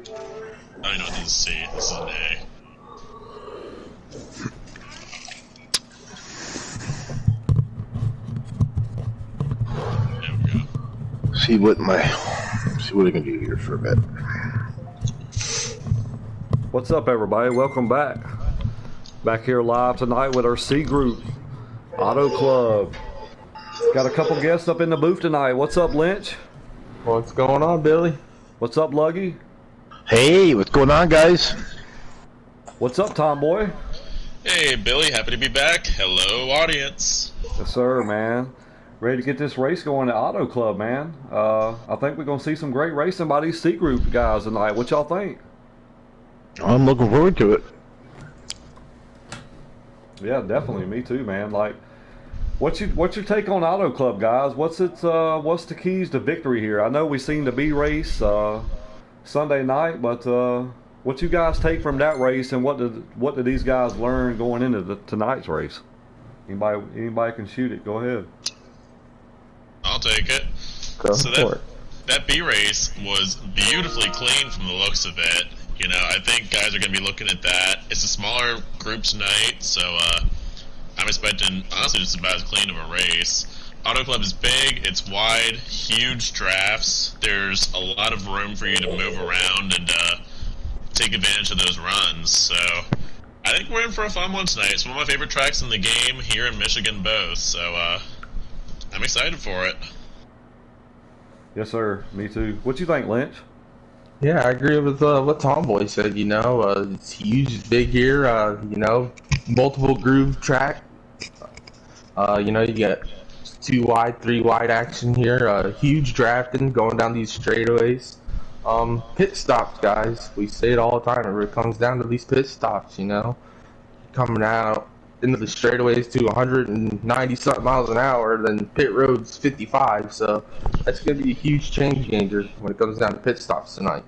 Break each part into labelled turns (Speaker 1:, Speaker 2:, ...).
Speaker 1: I don't know what this is C. This is an A. There we go.
Speaker 2: See what I can do here for a bit.
Speaker 3: What's up, everybody? Welcome back. Back here live tonight with our C group, Autoclub. Got a couple guests up in the booth tonight. What's up, Lynch?
Speaker 4: What's going on, Billy?
Speaker 3: What's up, Luggy?
Speaker 2: Hey, what's going on, guys?
Speaker 3: What's up, Tomboy?
Speaker 1: Hey, Billy. Happy to be back. Hello, audience.
Speaker 3: Yes, sir, man. Ready to get this race going at Autoclub, man. I think we're going to see some great racing by these C group guys tonight. What y'all think?
Speaker 2: I'm looking forward to it.
Speaker 3: Yeah, definitely. Me too, man. Like, what's your take on Autoclub, guys? What's the keys to victory here? I know we seen the B race Sunday night, but what you guys take from that race, and what did these guys learn going into tonight's race? Anybody can shoot it. Go ahead.
Speaker 1: I'll take it.
Speaker 4: Go
Speaker 1: So
Speaker 4: for it.
Speaker 1: that B race was beautifully clean from the looks of it. You know, I think guys are going to be looking at that. It's a smaller group tonight, so I'm expecting, honestly, just about as clean of a race. Auto Club is big, it's wide, huge drafts. There's a lot of room for you to move around and take advantage of those runs. So I think we're in for a fun one tonight. It's one of my favorite tracks in the game here in Michigan both. So I'm excited for it.
Speaker 3: Yes, sir. Me too. What you think, Lynch?
Speaker 4: Yeah, I agree with what Tomboy said. You know, it's huge, it's big here. You know, multiple groove track. You know, you get 2 wide, 3 wide action here. Huge drafting going down these straightaways. Pit stops, guys. We say it all the time. It comes down to these pit stops. You know, coming out into the straightaways to 190 something miles an hour, then pit road's 55. So that's going to be a huge change changer when it comes down to pit stops tonight.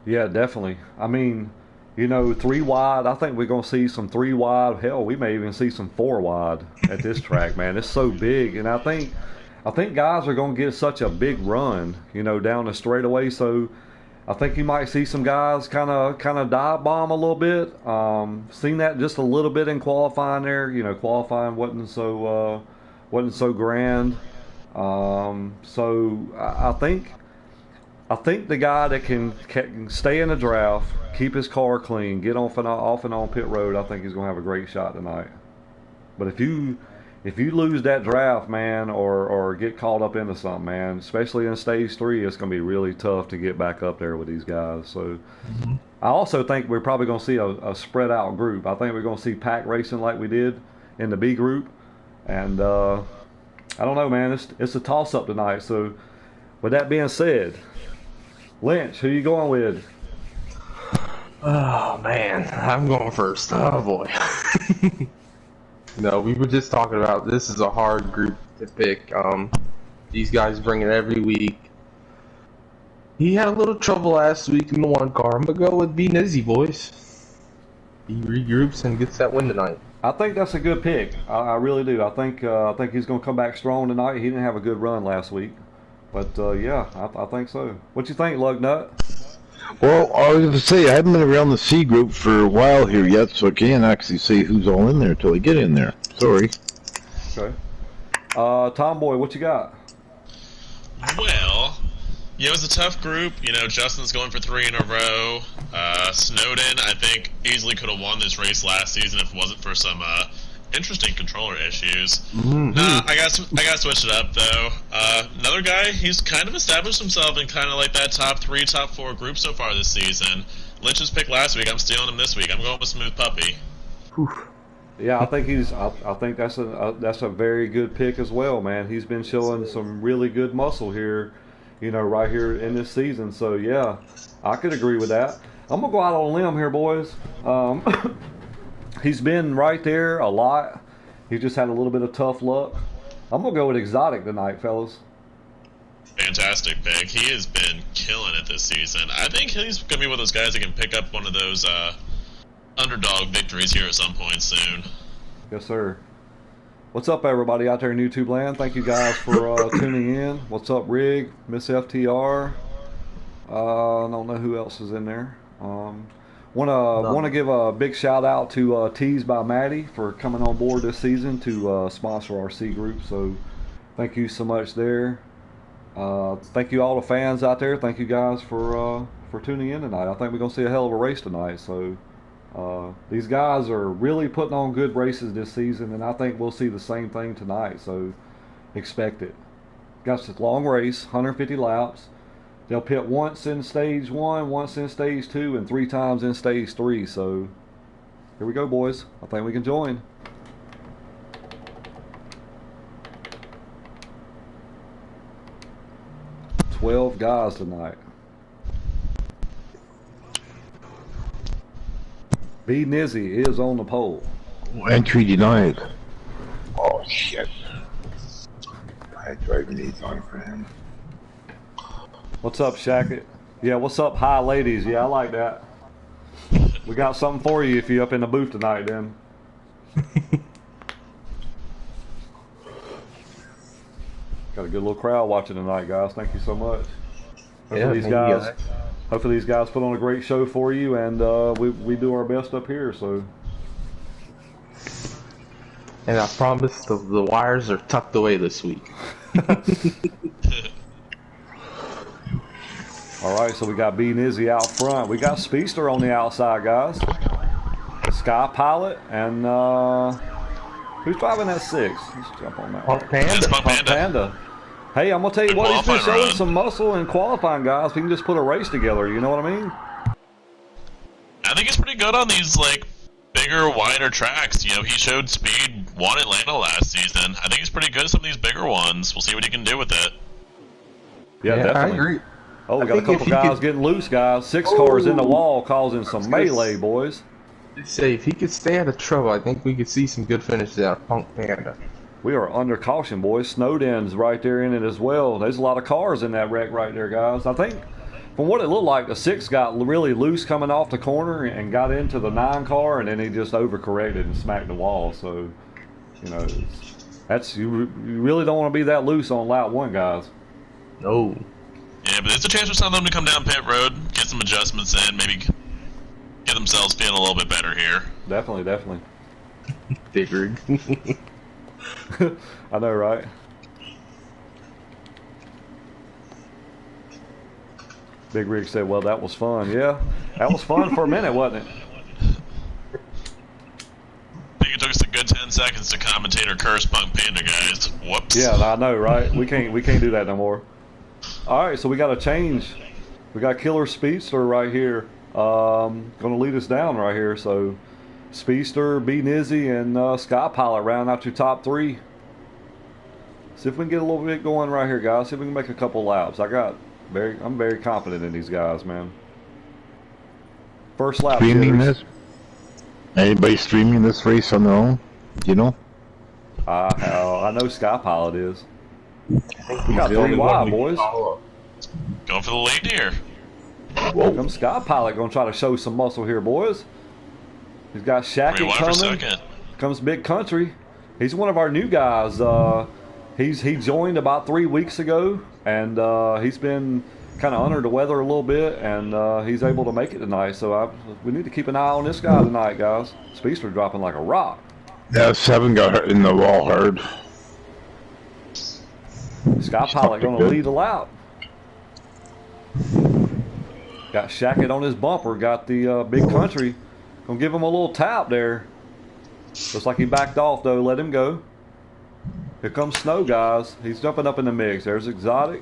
Speaker 3: Yeah, definitely. I mean, you know, 3 wide. I think we're gonna see some 3 wide. Hell, we may even see some 4 wide at this track, man. It's so big, and I think guys are gonna get such a big run, you know, down the straightaway. So I think you might see some guys kind of dive bomb a little bit. Seen that just a little bit in qualifying there. You know, qualifying wasn't so grand. So I think the guy that can stay in the draft, keep his car clean, get off and on pit road, I think he's gonna have a great shot tonight. But if you lose that draft, man, or get caught up into something, man, especially in stage 3, it's gonna be really tough to get back up there with these guys. So I also think we're probably gonna see a spread out group. I think we're gonna see pack racing like we did in the B group, and I don't know, man. It's a toss up tonight. So with that being said, Lynch, who you going with?
Speaker 4: Oh man, I'm going first. Oh boy. No, we were just talking about this is a hard group to pick. These guys bring it every week. He had a little trouble last week in the one car. I'm gonna go with B Nizzy, boys. He regroups and gets that win tonight.
Speaker 3: I think that's a good pick. I really do. I think he's going to come back strong tonight. He didn't have a good run last week, but yeah, I think so. What you think, Lugnut?
Speaker 2: Well, I was going to say, I haven't been around the C group for a while here yet, so I can't actually say who's all in there until I get in there. Sorry.
Speaker 3: Okay. Tomboy, what you got?
Speaker 1: Well, you know, it's a tough group. You know, Justin's going for 3 in a row. Snowden, I think, easily could have won this race last season if it wasn't for some interesting controller issues.
Speaker 4: Mm-hmm.
Speaker 1: Nah, I got to switch it up though. Another guy, he's kind of established himself in kind of like that top 3, top 4 group so far this season. Lynch's pick last week. I'm stealing him this week. I'm going with Smooth Puppy.
Speaker 4: Whew.
Speaker 3: Yeah, I think that's a very good pick as well, man. He's been showing some really good muscle here, you know, right here in this season. So yeah, I could agree with that. I'm gonna go out on a limb here, boys. He's been right there a lot. He just had a little bit of tough luck. I'm gonna go with Exotic tonight, fellas.
Speaker 1: Fantastic pick. He has been killing it this season. I think he's going to be one of those guys that can pick up one of those underdog victories here at some point soon.
Speaker 3: Yes, sir. What's up, everybody out there in YouTube land? Thank you guys for tuning in. What's up, Rig? Miss FTR? I don't know who else is in there. Want to give a big shout out to Tees by Maddie for coming on board this season to sponsor our C group. So thank you so much there. Thank you all the fans out there. Thank you guys for tuning in tonight. I think we're gonna see a hell of a race tonight. So these guys are really putting on good races this season, and I think we'll see the same thing tonight. So expect it. Got a long race, 150 laps. They'll pit once in stage 1, once in stage 2, and 3 times in stage 3. So here we go, boys. I think we can join. $12 guys tonight. B Nizzy is on the pole.
Speaker 2: Entry denied. Oh shit. I driving these on for him.
Speaker 3: What's up, Shackett? Yeah, what's up, hi ladies? Yeah, I like that. We got something for you if you're up in the booth tonight, then. Got a good little crowd watching tonight, guys. Thank you so much. Hopefully these guys put on a great show for you, and we do our best up here. So.
Speaker 4: And I promise the wires are tucked away this week.
Speaker 3: Alright, so we got B Nizzy out front. We got Speedster on the outside, guys. Sky Pilot, and who's driving that 6? Let's jump on that.
Speaker 1: Panda.
Speaker 3: Hey, I'm going to tell you what, he's been showing some muscle in qualifying, guys. We can just put a race together, you know what I mean?
Speaker 1: I think he's pretty good on these, like, bigger, wider tracks. You know, he showed speed, won Atlanta last season. I think he's pretty good at some of these bigger ones. We'll see what he can do with it.
Speaker 3: Yeah, definitely.
Speaker 4: I agree.
Speaker 3: Oh, we got a couple guys getting loose, guys. 6 cars in the wall causing some melee, boys.
Speaker 4: Say, if he could stay out of trouble, I think we could see some good finishes out of Punk Panda.
Speaker 3: We are under caution, boys. Snowden's right there in it as well. There's a lot of cars in that wreck right there, guys. I think, from what it looked like, the 6 got really loose coming off the corner and got into the 9 car, and then he just overcorrected and smacked the wall. So, you know, you really don't want to be that loose on lap 1, guys.
Speaker 4: No.
Speaker 1: Yeah, but there's a chance for some of them to come down pit road, get some adjustments in, maybe get themselves feeling a little bit better here.
Speaker 3: Definitely.
Speaker 4: Big rig.
Speaker 3: I know, right? Big Rig said, well, that was fun. Yeah, that was fun for a minute, wasn't it?
Speaker 1: I think it took us a good 10 seconds to commentate or curse Punk Panda, guys. Whoops.
Speaker 3: Yeah, I know, right? We can't do that no more. All right, so we got to change. We got Killer Speedster right here. Going to lead us down right here. So Speedster, B Nizzy, and Sky Pilot round out your top 3. See if we can get a little bit going right here, guys. See if we can make a couple laps. I'm very confident in these guys, man. First lap.
Speaker 2: Streaming this? Anybody streaming this race on their own? You know?
Speaker 3: I know Sky Pilot is. We got 3 wide, boys.
Speaker 1: Going for the lead here.
Speaker 3: Here comes Sky Pilot going to try to show some muscle here, boys. He's got Shackett coming. Comes Big Country. He's one of our new guys. He joined about 3 weeks ago, and he's been kind of under the weather a little bit, and he's able to make it tonight. So we need to keep an eye on this guy tonight, guys. Speedster dropping like a rock.
Speaker 2: Yeah, 7 got hurt in the wall hard.
Speaker 3: Sky Pilot going to lead the lap. Got Shackett on his bumper. Got the Big Country. Going to give him a little tap there. Looks like he backed off, though. Let him go. Here comes Snow, guys. He's jumping up in the mix. There's Exotic.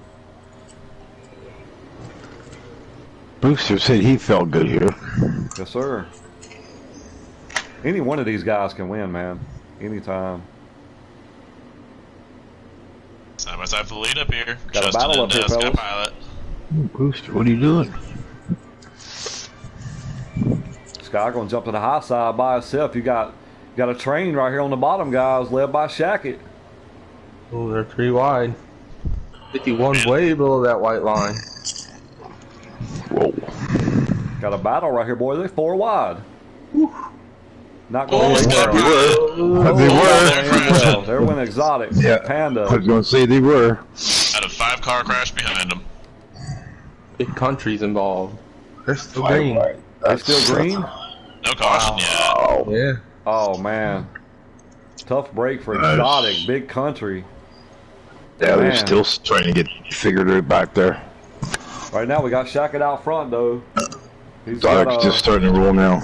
Speaker 2: Brewster said he felt good here.
Speaker 3: Yes, sir. Any one of these guys can win, man. Anytime.
Speaker 1: Side by side for the lead up here.
Speaker 3: Got a battle up here, fellas.
Speaker 1: Pilot.
Speaker 2: Brewster, what are you doing?
Speaker 3: Sky going to jump to the high side by himself. You got a train right here on the bottom, guys, led by Shackett.
Speaker 4: Oh, they're 3 wide. 51 way below that white line.
Speaker 2: Whoa.
Speaker 3: Got a battle right here, boys. They're 4 wide. Whew. Not going
Speaker 1: They
Speaker 3: well. They're winning Exotic.
Speaker 2: Yeah.
Speaker 3: Panda.
Speaker 2: I was going to say they were.
Speaker 1: Had a 5-car crash behind them.
Speaker 4: Big Country's involved. They're still green.
Speaker 3: They still green?
Speaker 1: No caution yet.
Speaker 4: Yeah.
Speaker 3: Oh man, tough break for Exotic, Big Country.
Speaker 2: Yeah, they're
Speaker 3: Man.
Speaker 2: still trying to get figured out back there.
Speaker 3: Right now we got Shackett out front though.
Speaker 2: Exotic's just starting to roll now.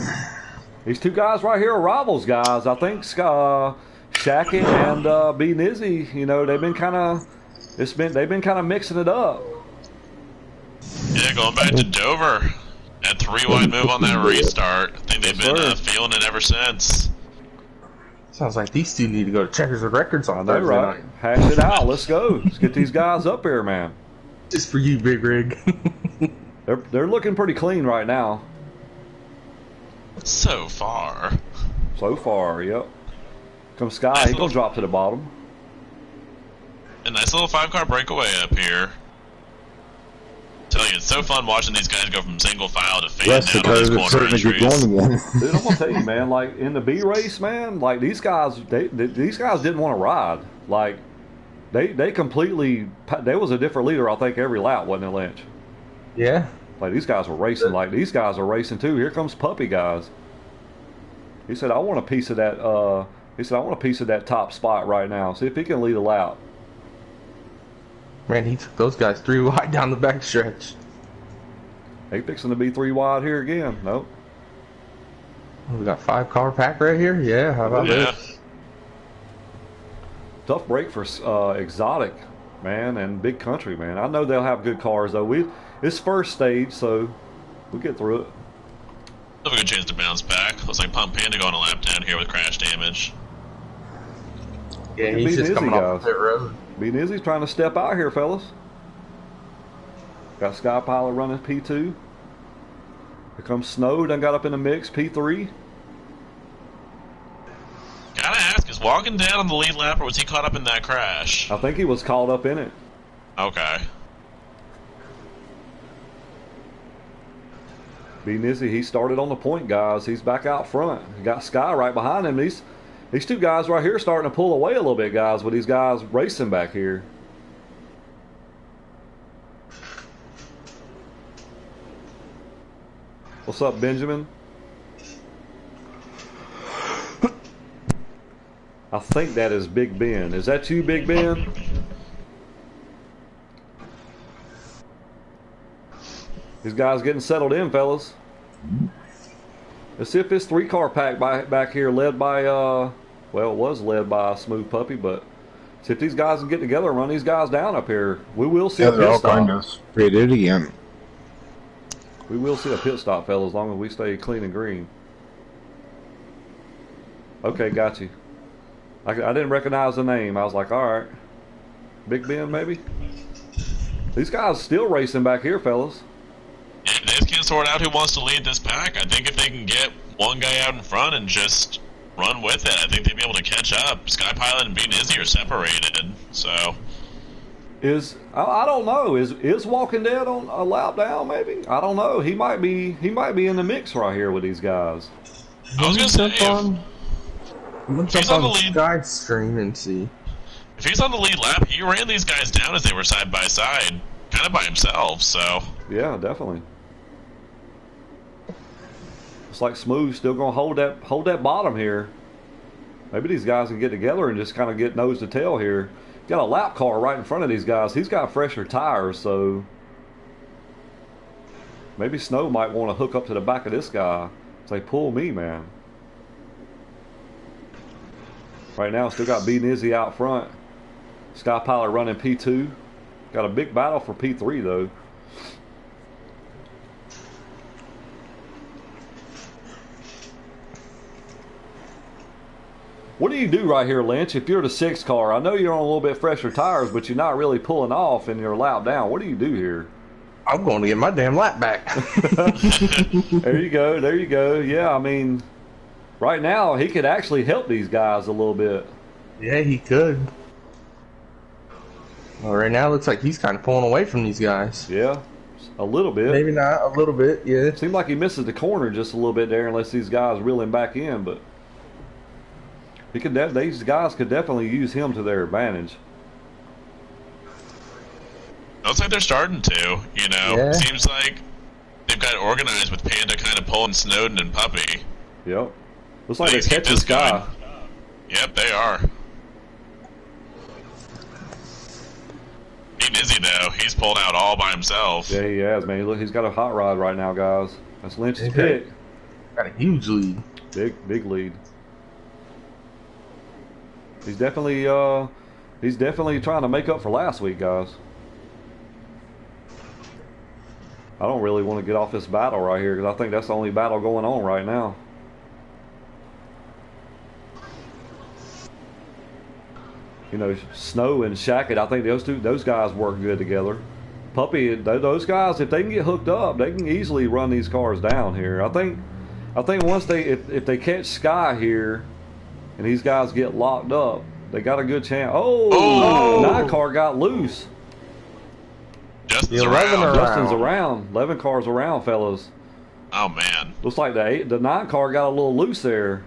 Speaker 3: These two guys right here are rivals, guys. I think Shackett and B Nizzy, you know, they've been kind of mixing it up.
Speaker 1: Yeah, going back to Dover. That 3-wide move on that restart. I think they've been feeling it ever since.
Speaker 4: Sounds like these two need to go to Checkers of Records on Thursday
Speaker 3: right.
Speaker 4: night.
Speaker 3: Hash it out. Let's go. Let's get these guys up here, man.
Speaker 4: Just for you, Big Rig.
Speaker 3: They're looking pretty clean right now.
Speaker 1: So far.
Speaker 3: So far, yep. Come Sky, he gonna drop to the bottom.
Speaker 1: A nice little 5-car breakaway up here. Tell you, it's so fun watching these guys go from single file to fade
Speaker 2: Yes,
Speaker 1: down on these corner
Speaker 2: starting to get
Speaker 1: entries.
Speaker 2: going again.
Speaker 3: Dude, I'm gonna tell you, man. Like in the B race, man. Like these guys didn't want to ride. Like they completely. There was a different leader, I think, every lap, wasn't it, Lynch?
Speaker 4: Yeah.
Speaker 3: Like these guys were racing. Like these guys are racing too. Here comes Puppy, guys. He said, "I want a piece of that." He said, "I want a piece of that top spot right now. See if he can lead a lap."
Speaker 4: Man, he took those guys 3 wide down the back stretch.
Speaker 3: They fixing to be 3 wide here again. Nope.
Speaker 4: We got 5-car pack right here. Yeah, how about this?
Speaker 3: Tough break for Exotic, man, and Big Country, man. I know they'll have good cars though. It's first stage, so we'll get through it.
Speaker 1: Have a good chance to bounce back. Looks like Pump Panda going a lap down here with crash damage.
Speaker 4: Yeah, he's just coming off the pit road.
Speaker 3: B Nizzy's trying to step out here, fellas. Got Sky Pilot running P2. Here comes Snow, done got up in the mix, P3.
Speaker 1: Gotta ask, is Walking down on the lead lap, or was he caught up in that crash?
Speaker 3: I think he was caught up in it.
Speaker 1: Okay.
Speaker 3: B Nizzy, he started on the point, guys. He's back out front. He got Sky right behind him. These two guys right here starting to pull away a little bit, guys, with these guys racing back here. What's up, Benjamin? I think that is Big Ben. Is that you, Big Ben? These guys getting settled in, fellas. Let's see if this 3-car pack back here led by, well, it was led by Smooth Puppy, but see if these guys can get together and run these guys down up here. We will see a
Speaker 2: they're
Speaker 3: pit
Speaker 2: all
Speaker 3: stop.
Speaker 2: kind of straight out again.
Speaker 3: We will see a pit stop, fellas, as long as we stay clean and green. Okay, got you. I didn't recognize the name. I was like, all right. Big Ben, maybe? These guys still racing back here, fellas.
Speaker 1: Yeah, they just can't sort out who wants to lead this pack. I think if they can get one guy out in front and just run with it, I think they'd be able to catch up. Sky Pilot and B Nizzy are separated, so...
Speaker 3: I don't know. Is Walking Dead on a lap down? Maybe, I don't know. He might be in the mix right here with these guys.
Speaker 1: I was gonna say,
Speaker 4: Let's
Speaker 1: he's
Speaker 4: jump
Speaker 1: on the
Speaker 4: on
Speaker 1: lead.
Speaker 4: Sky stream and see.
Speaker 1: If he's on the lead lap, he ran these guys down as they were side by side, kind of by himself. So
Speaker 3: Yeah, definitely. It's like Smooth still gonna hold that bottom here. Maybe these guys can get together and just kind of get nose to tail here. Got a lap car right in front of these guys. He's got fresher tires, so maybe Snow might want to hook up to the back of this guy. Say, pull me, man. Right now, still got B Nizzy out front. Sky Pilot running P2. Got a big battle for P3 though. What do you do right here, Lynch, if you're the 6 car? I know you're on a little bit fresher tires, but you're not really pulling off and you're lap down. What do you do here?
Speaker 4: I'm going to get my damn lap back.
Speaker 3: There you go. There you go. Yeah, I mean, right now, he could actually help these guys a little bit.
Speaker 4: Yeah, he could. Well, right now, it looks like he's kind of pulling away from these guys.
Speaker 3: Yeah, a little bit.
Speaker 4: Maybe not, a little bit, yeah.
Speaker 3: Seems like he misses the corner just a little bit there unless these guys reel him back in, but he could. These guys could definitely use him to their advantage.
Speaker 1: looks like they're starting to. You know,
Speaker 4: Yeah.
Speaker 1: seems like they've got it organized with Panda kind of pulling Snowden and Puppy.
Speaker 3: Yep. Looks like they're
Speaker 1: Please keep
Speaker 3: catching
Speaker 1: this
Speaker 3: Sky.
Speaker 1: going. Yep, they are. Being Izzy though, he's pulled out all by himself.
Speaker 3: Yeah, he has, man. Look, he's got a hot rod right now, guys. That's Lynch's pick.
Speaker 4: Got a huge lead.
Speaker 3: Big lead. He's definitely trying to make up for last week, guys. I don't really want to get off this battle right here because I think that's the only battle going on right now. You know, Snow and Shackett, I think those guys work good together. Puppy, those guys, if they can get hooked up, they can easily run these cars down here. I think once if they catch Sky here, and these guys get locked up, they got a good chance. Oh! 9 car got loose.
Speaker 1: Justin's
Speaker 4: 11
Speaker 1: around.
Speaker 3: Justin's around. 11 cars around, fellas.
Speaker 1: Oh man.
Speaker 3: Looks like the 9 car got a little loose there.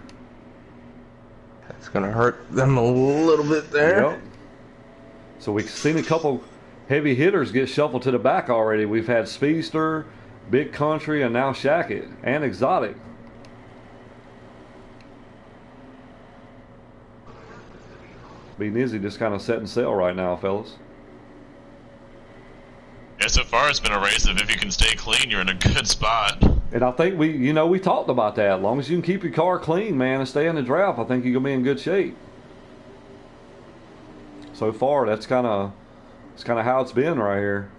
Speaker 4: That's gonna hurt them a little bit there.
Speaker 3: Yep. So we've seen a couple heavy hitters get shuffled to the back already. We've had Speedster, Big Country, and now Shackett and Exotic. Being Izzy just kind of setting sail right now, fellas.
Speaker 1: Yeah, so far it's been a race of if you can stay clean, you're in a good spot.
Speaker 3: And I think we talked about that. As long as you can keep your car clean, man, and stay in the draft, I think you're gonna be in good shape. So far, that's kind of how it's been right here.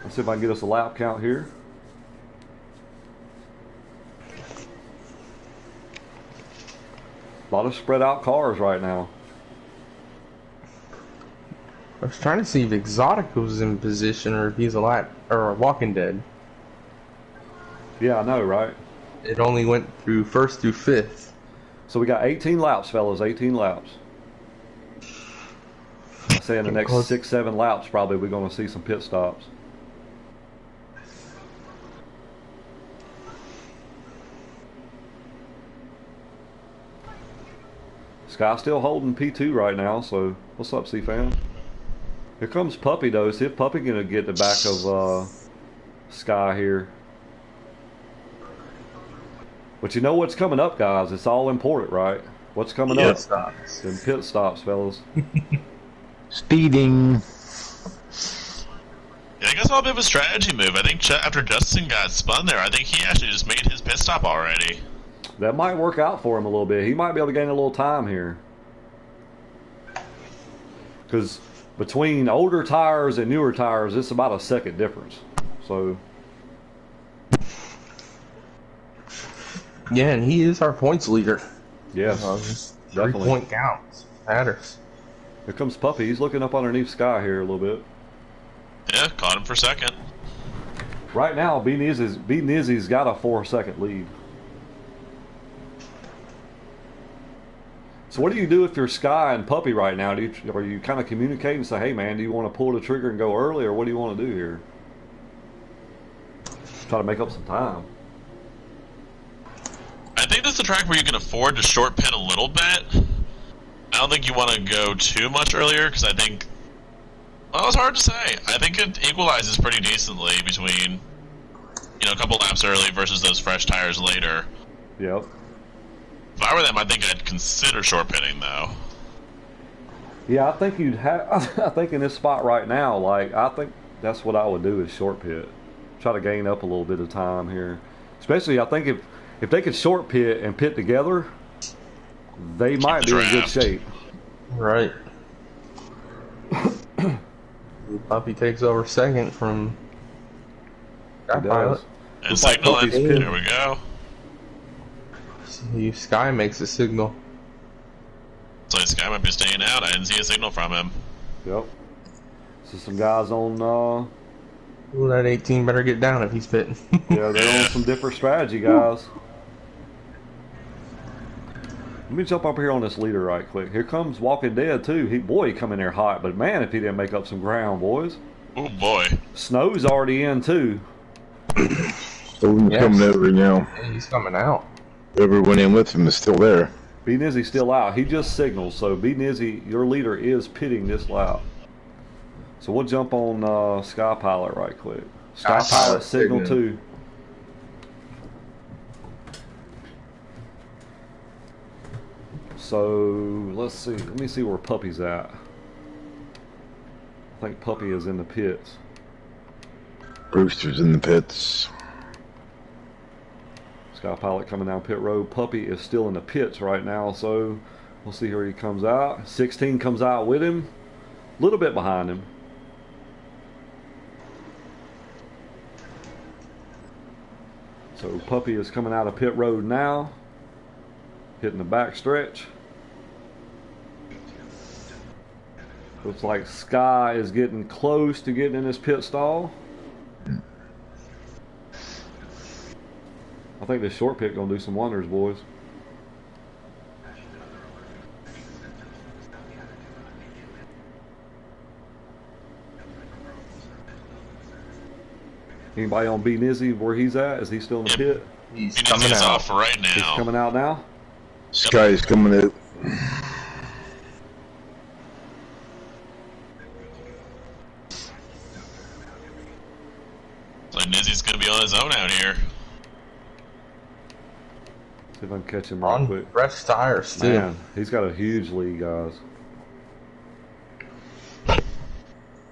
Speaker 3: Let's see if I can get us a lap count here. A lot of spread out cars right now.
Speaker 4: I was trying to see if Exotic was in position or if he's alive or Walking Dead.
Speaker 3: Yeah, I know, right?
Speaker 4: It only went through first through fifth.
Speaker 3: So we got 18 laps, fellas. 18 laps. I say in the next 6-7 laps, probably we're going to see some pit stops. Sky still holding P2 right now, so what's up, C-Fan? Here comes Puppy, though. See if Puppy going to get the back of Sky here. But you know what's coming up, guys? It's all important, right? What's coming up?
Speaker 4: Stops.
Speaker 3: Them pit stops, fellas.
Speaker 2: Speeding.
Speaker 1: Yeah, I guess all a bit of a strategy move. I think after Justin got spun there, I think he actually just made his pit stop already.
Speaker 3: That might work out for him a little bit. He might be able to gain a little time here. Because between older tires and newer tires, it's about a second difference. So...
Speaker 4: Yeah, and he is our points leader.
Speaker 3: yes, definitely.
Speaker 4: 3-point counts matters.
Speaker 3: Here comes Puppy. He's looking up underneath Sky here a little bit.
Speaker 1: Yeah, caught him for second.
Speaker 3: Right now, B Nizzy's got a 4-second lead. So what do you do if you're Sky and Puppy right now? Are you kind of communicate and say, hey man, do you want to pull the trigger and go early, or what do you want to do here? Try to make up some time.
Speaker 1: I think this is a track where you can afford to short pit a little bit. I don't think you want to go too much earlier because I think, well, it's hard to say. I think it equalizes pretty decently between, a couple laps early versus those fresh tires later.
Speaker 3: Yep.
Speaker 1: If I were them, I think I'd consider short pitting though.
Speaker 3: Yeah, I think you'd have. I think in this spot right now, I think that's what I would do is short pit. Try to gain up a little bit of time here. Especially, I think if they could short pit and pit together, they might be in good shape.
Speaker 4: Right. Puppy takes over second from Sky Pilot.
Speaker 1: And
Speaker 3: Looks like
Speaker 1: signaling.
Speaker 3: Puppy's pitting.
Speaker 1: There we go.
Speaker 4: See, Sky makes a signal.
Speaker 1: So this guy might be staying out. I didn't see a signal from him.
Speaker 3: Yep. So some guys on.
Speaker 4: Ooh, that 18 better get down if he's pitting.
Speaker 3: Yeah, they're on some different strategy, guys. Let me jump up here on this leader right quick. Here comes Walking Dead too. He come in there hot, but man, if he didn't make up some ground, boys.
Speaker 1: Oh boy.
Speaker 3: Snow's already in too.
Speaker 2: So he's coming over now.
Speaker 4: Yeah, he's coming out.
Speaker 2: Whoever went in with him is still there.
Speaker 3: B Nizzy's still out. He just signals. So B Nizzy, your leader, is pitting this lap. So we'll jump on Sky Pilot right quick. Sky Pilot signal
Speaker 4: signal.
Speaker 3: 2. So let's see. Let me see where Puppy's at. I think Puppy is in the pits.
Speaker 2: Brewster's in the pits.
Speaker 3: Sky Pilot coming down pit road. Puppy is still in the pits right now, so we'll see where he comes out. 16 comes out with him. A little bit behind him. So Puppy is coming out of pit road now. Hitting the back stretch. Looks like Sky is getting close to getting in his pit stall. I think this short pit gonna do some wonders, boys. Anybody on B Nizzy where he's at? Is he still in the pit?
Speaker 4: He's
Speaker 1: He
Speaker 4: coming
Speaker 1: needs
Speaker 4: out.
Speaker 1: off right
Speaker 3: He's
Speaker 1: now.
Speaker 3: coming out now.
Speaker 2: Sky's coming out.
Speaker 1: Like Nizzy's gonna be on his own out here.
Speaker 3: See if I can catch him real
Speaker 4: On
Speaker 3: quick.
Speaker 4: fresh tires too.
Speaker 3: Man, he's got a huge lead, guys.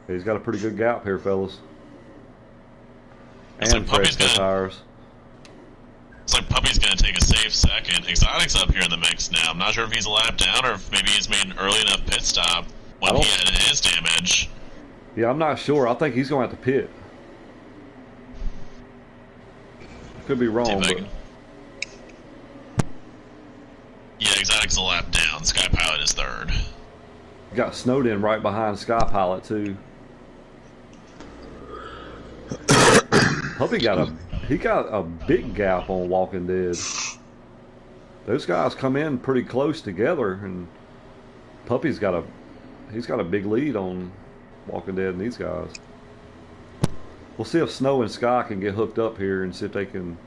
Speaker 3: He's got a pretty good gap here, fellas.
Speaker 1: It's
Speaker 3: And
Speaker 1: like Puppy's
Speaker 3: fresh
Speaker 1: gonna-
Speaker 3: tires.
Speaker 1: It's like Puppy's gonna take a safe second. Exotic's up here in the mix now. I'm not sure if he's a lap down or if maybe he's made an early enough pit stop when
Speaker 3: I
Speaker 1: he
Speaker 3: don't-
Speaker 1: had his damage.
Speaker 3: Yeah, I'm not sure. I think he's going to have to pit. Could be
Speaker 1: See
Speaker 3: wrong,
Speaker 1: if I
Speaker 3: but
Speaker 1: can- Yeah, Exotic's a lap down. Sky Pilot is third.
Speaker 3: got snowed in right behind Sky Pilot too. Puppy got a big gap on Walking Dead. Those guys come in pretty close together, and Puppy's got a big lead on Walking Dead and these guys. We'll see if Snow and Sky can get hooked up here and see if they can.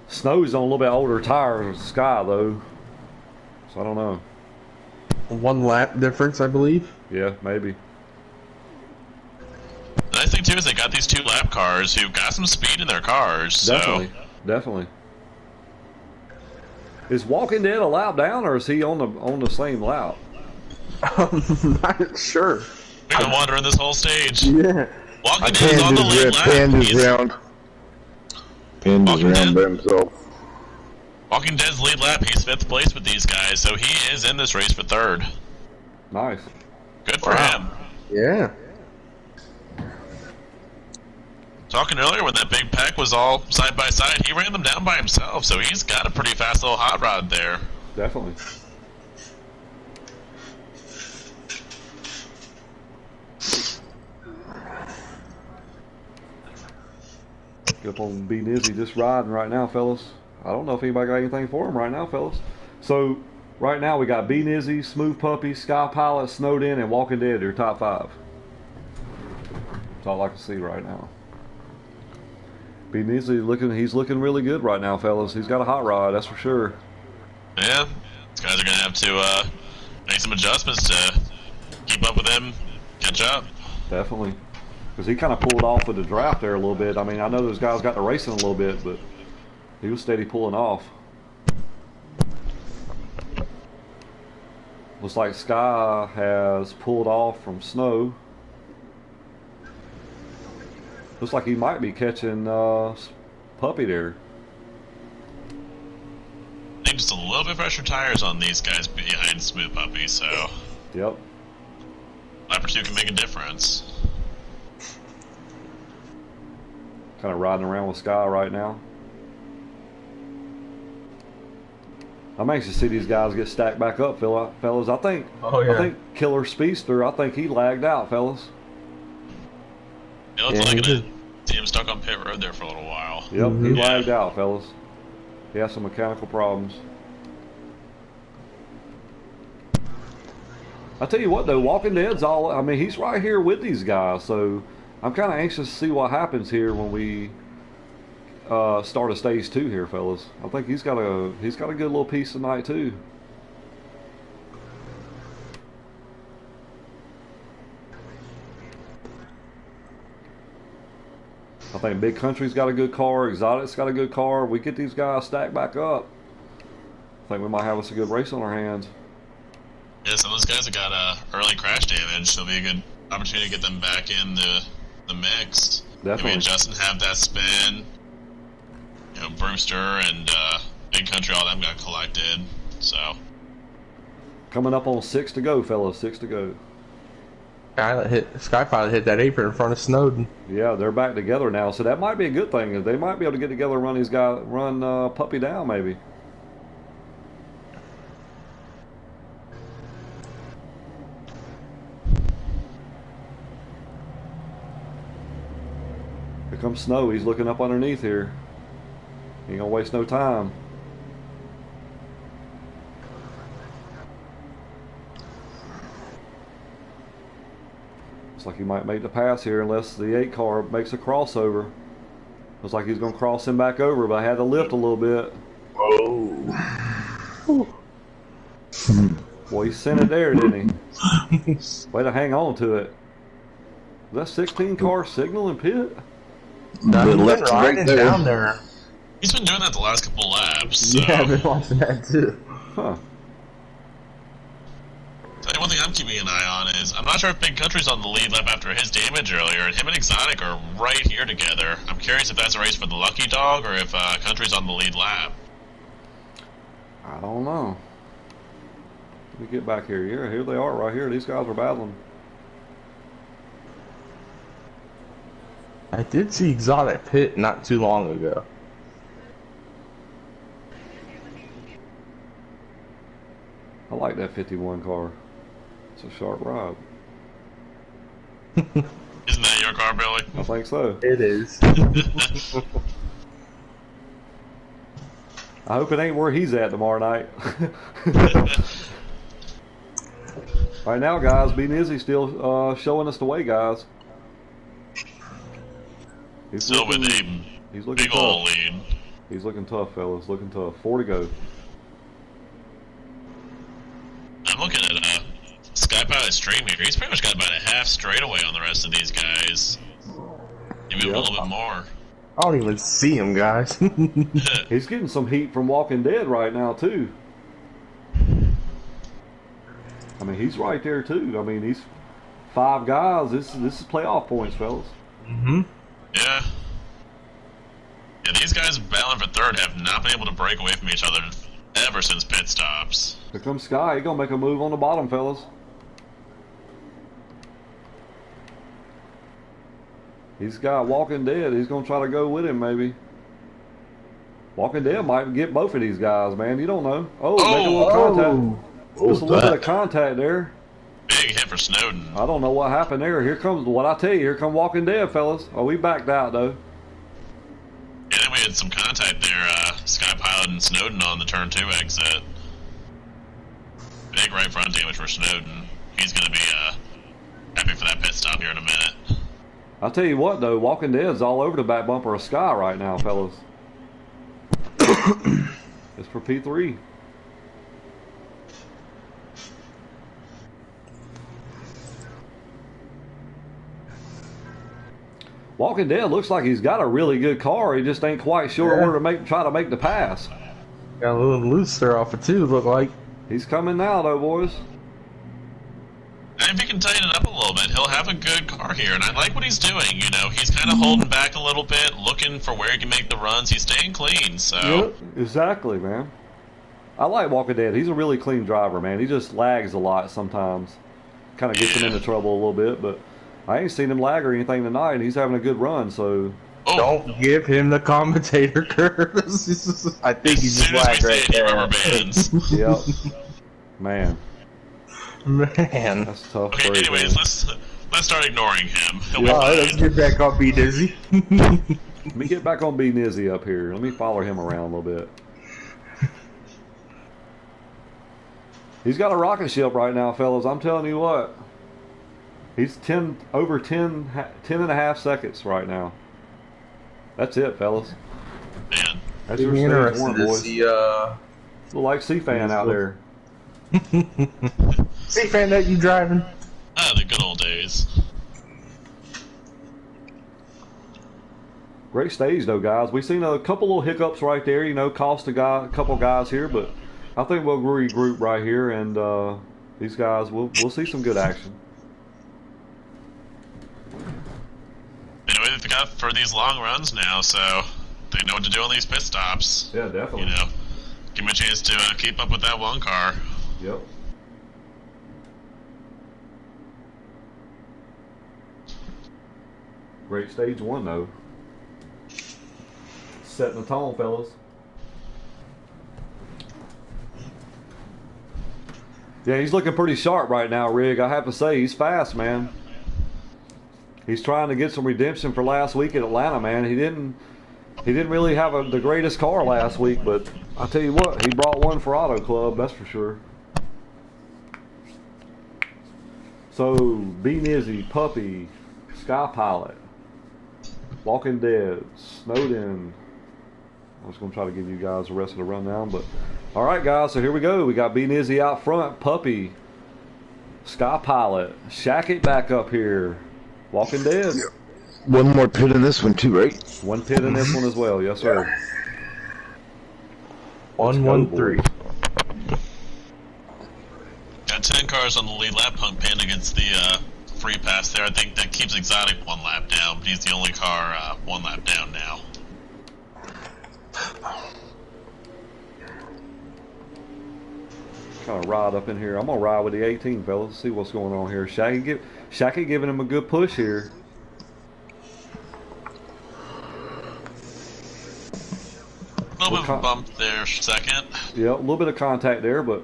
Speaker 3: Snow's on a little bit older tires than Sky though, so I don't know.
Speaker 4: 1 lap difference, I believe.
Speaker 3: Yeah, maybe.
Speaker 1: The nice thing too is they got these 2 lap cars who got some speed in their cars.
Speaker 3: Definitely, definitely. Is Walking Dead a lap down, or is he on the same lap?
Speaker 4: I'm not sure.
Speaker 1: So we've been wandering this whole stage.
Speaker 4: Yeah.
Speaker 1: Walking Dead is on the lead lap.
Speaker 2: Panda's
Speaker 1: He's-
Speaker 2: round. Panda's
Speaker 1: Walking
Speaker 2: round
Speaker 1: Dead.
Speaker 2: by himself.
Speaker 1: Walking Dead's lead lap. He's 5th place with these guys, so he is in this race for 3rd.
Speaker 3: Nice.
Speaker 1: Good for
Speaker 4: Wow.
Speaker 1: him.
Speaker 4: Yeah.
Speaker 1: Talking earlier when that big pack was all side by side, he ran them down by himself, so he's got a pretty fast little hot rod there.
Speaker 3: Definitely. Get up on B Nizzy just riding right now, fellas. I don't know if anybody got anything for him right now, fellas. So right now we got B Nizzy, Smooth Puppy, Sky Pilot, Snowed In, and Walking Dead. Your top 5. That's all I can see right now. B Nizzy he's looking really good right now, fellas. He's got a hot rod, that's for sure.
Speaker 1: Yeah, these guys are gonna have to make some adjustments to keep up with him, catch up.
Speaker 3: Definitely. Because he kind of pulled off with the draft there a little bit. I mean, I know those guys got to racing a little bit, but he was steady pulling off. Looks like Sky has pulled off from Snow. Looks like he might be catching Puppy there.
Speaker 1: I think just a little bit fresher tires on these guys behind Smooth Puppy, so
Speaker 3: Yep.
Speaker 1: lap or 2 can make a difference.
Speaker 3: Kind of riding around with Sky right now. I'm anxious to see these guys get stacked back up, fellas. I think Killer Speedster, I think he lagged out, fellas.
Speaker 1: It looks
Speaker 4: Yeah,
Speaker 1: like
Speaker 4: he
Speaker 1: gonna
Speaker 4: did.
Speaker 1: see him stuck on pit road there for a little while.
Speaker 3: Yep, he
Speaker 1: Yeah.
Speaker 3: lagged out, fellas. He has some mechanical problems. I tell you what, though, Walking Dead's all. I mean, he's right here with these guys, so I'm kind of anxious to see what happens here when we start a stage 2 here, fellas. I think he's got a good little piece tonight too. think Big Country's got a good car. Exotic's got a good car. We get these guys stacked back up. I think we might have us a good race on our hands.
Speaker 1: Yeah, some of those guys have got early crash damage, so it'll be a good opportunity to get them back in the mix.
Speaker 3: Definitely.
Speaker 1: Maybe Justin have that spin. You know, Brewster and Big Country, all them got collected. So
Speaker 3: Coming up on 6 to go, fellas. 6 to go.
Speaker 4: Sky Pilot hit that apron in front of Snowden.
Speaker 3: Yeah, they're back together now, so that might be a good thing. They might be able to get together and run Puppy down, maybe. Here comes Snow. He's looking up underneath here. He ain't gonna waste no time. Looks like he might make the pass here unless the 8 car makes a crossover. Looks like he's gonna cross him back over, but I had to lift a little bit.
Speaker 2: Oh.
Speaker 3: Boy, he sent it there, didn't he? Way to hang on to it. Was that 16 car signal in pit?
Speaker 4: No,
Speaker 2: The
Speaker 4: he's been
Speaker 2: left and right
Speaker 4: riding
Speaker 2: there.
Speaker 4: down there.
Speaker 1: he's been doing that the last couple laps. So.
Speaker 4: Yeah, I've been watching that too.
Speaker 3: Huh.
Speaker 1: Tell you one thing I'm keeping an eye on is I'm not sure if Big Country's on the lead lap after his damage earlier, and him and Exotic are right here together. I'm curious if that's a race for the lucky dog or if Country's on the lead lap.
Speaker 3: I don't know. Let me get back here. Yeah, here they are right here. These guys are battling.
Speaker 4: I did see Exotic pit not too long ago.
Speaker 3: I like that 51 car. It's a sharp ride.
Speaker 1: Isn't that your car, Billy?
Speaker 3: I think so.
Speaker 4: It is.
Speaker 3: I hope it ain't where he's at tomorrow night. All right, now, guys, B Nizzy still showing us the way, guys. He's
Speaker 1: Still with a
Speaker 3: he's looking
Speaker 1: big
Speaker 3: tough.
Speaker 1: old lead.
Speaker 3: He's looking tough, fellas. Looking tough. 4 to go.
Speaker 1: I'm looking at Sky Pilot stream here. He's pretty much got about a half straightaway on the rest of these guys. Maybe a little bit more.
Speaker 4: I don't even see him, guys.
Speaker 3: He's getting some heat from Walking Dead right now, too. I mean, he's right there, too. I mean, he's 5 guys. This is playoff points, fellas.
Speaker 4: Mm-hmm.
Speaker 1: Yeah. Yeah, these guys battling for third have not been able to break away from each other ever since pit stops.
Speaker 3: Here comes Sky. He's going to make a move on the bottom, fellas. He's got Walking Dead. He's going to try to go with him, maybe. Walking Dead might get both of these guys, man. You don't know. Oh, make a little contact. Just a little bit of contact there.
Speaker 1: Big hit for Snowden.
Speaker 3: I don't know what happened there. Here comes, what I tell you, here come Walking Dead, fellas. Oh, we backed out, though.
Speaker 1: Yeah, then we had some contact there. Sky Pilot and Snowden on the turn 2 exit. Big right front damage for Snowden. He's going to be happy for that pit stop here in a minute.
Speaker 3: I'll tell you what, though, Walking Dead's all over the back bumper of Sky right now, fellas. It's for P3. Walking Dead looks like he's got a really good car. He just ain't quite sure where to try to make the pass.
Speaker 4: Got a little loose there off it too, look like.
Speaker 3: He's coming now, though, boys.
Speaker 1: And if he can tighten it up a little bit, he'll have a good car here. And I like what he's doing. You know, he's kind of holding back a little bit, looking for where he can make the runs. He's staying clean, so.
Speaker 3: Yep, exactly, man. I like Walking Dead. He's a really clean driver, man. He just lags a lot sometimes. Kind of gets him into trouble a little bit, but I ain't seen him lag or anything tonight, and he's having a good run, so.
Speaker 1: Oh.
Speaker 4: Don't give him the commentator curse. I think he's just lagged right there.
Speaker 1: Rubber bands.
Speaker 3: Yep. Man,
Speaker 4: Man.
Speaker 3: that's tough.
Speaker 1: Okay,
Speaker 3: break,
Speaker 1: anyways,
Speaker 3: man.
Speaker 1: let's start ignoring him. He'll be
Speaker 4: Alright, let's
Speaker 1: fine.
Speaker 4: get back on B Dizzy.
Speaker 3: Let me get back on B Nizzy up here. Let me follow him around a little bit. He's got a rocket ship right now, fellas. I'm telling you what. He's over 10 and a half seconds right now. That's it, fellas.
Speaker 1: Man.
Speaker 3: That's
Speaker 4: It'd
Speaker 3: your
Speaker 4: be
Speaker 3: stage
Speaker 4: interesting
Speaker 3: one,
Speaker 4: to
Speaker 3: boys.
Speaker 4: see,
Speaker 3: Look like C-Fan out there.
Speaker 4: see fan that you driving.
Speaker 1: Ah, the good old days.
Speaker 3: Great stage though, guys. We've seen a couple little hiccups right there. You know, cost a couple guys here, but I think we'll regroup right here, and these guys we'll see some good action.
Speaker 1: Anyway, they've got for these long runs now, so they know what to do on these pit stops.
Speaker 3: Yeah, definitely.
Speaker 1: You know, give them a chance to keep up with that one car.
Speaker 3: Yep. Great stage one though. Setting the tone, fellas. Yeah, he's looking pretty sharp right now, Rig. I have to say, he's fast, man. He's trying to get some redemption for last week at Atlanta, man. He didn't really have the greatest car last week, but I tell you what, he brought one for Autoclub, that's for sure. So, B Nizzy, Puppy, Sky Pilot, Walking Dead, Snowden. I was going to try to give you guys the rest of the rundown, but all right, guys. So here we go. We got B Nizzy out front, Puppy, Sky Pilot, Shackett back up here, Walking Dead.
Speaker 2: One more pit in this one too, right?
Speaker 3: One pit in this one as well, yes sir.
Speaker 4: 1-1-3.
Speaker 1: Got 10 cars on the lead lap pump in against the free pass there. I think that keeps Exotic 1 lap down, but he's the only car 1 lap down now.
Speaker 3: Kind of ride up in here. I'm gonna ride with the 18, fellas. See what's going on here. Shackett giving him a good push here.
Speaker 1: A little bit of a bump there, second.
Speaker 3: Yeah, a little bit of contact there, but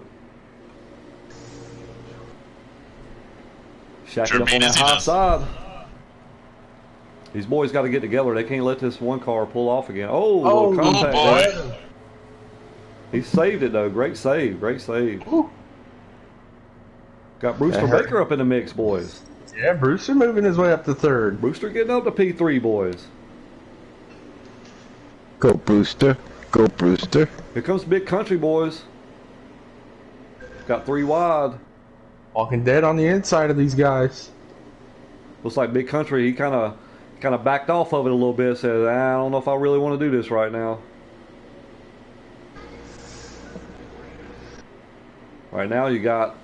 Speaker 3: Shackett
Speaker 1: Sure,
Speaker 3: up on that
Speaker 1: he
Speaker 3: high
Speaker 1: does.
Speaker 3: side. These boys got to get together. They can't let this one car pull off again. Oh, little contact
Speaker 1: boy.
Speaker 3: there. He saved it though. Great save. Great save.
Speaker 4: Ooh.
Speaker 3: Got Brewster Baker up in the mix, boys.
Speaker 4: Yeah, Brewster moving his way up to third.
Speaker 3: Brewster getting up to P3, boys.
Speaker 2: Go Brewster. Go Brewster.
Speaker 3: Here comes Big Country, boys. Got 3 wide.
Speaker 4: Walking Dead on the inside of these guys.
Speaker 3: Looks like Big Country, he kind of backed off of it a little bit. Said, I don't know if I really want to do this right now. Right now you got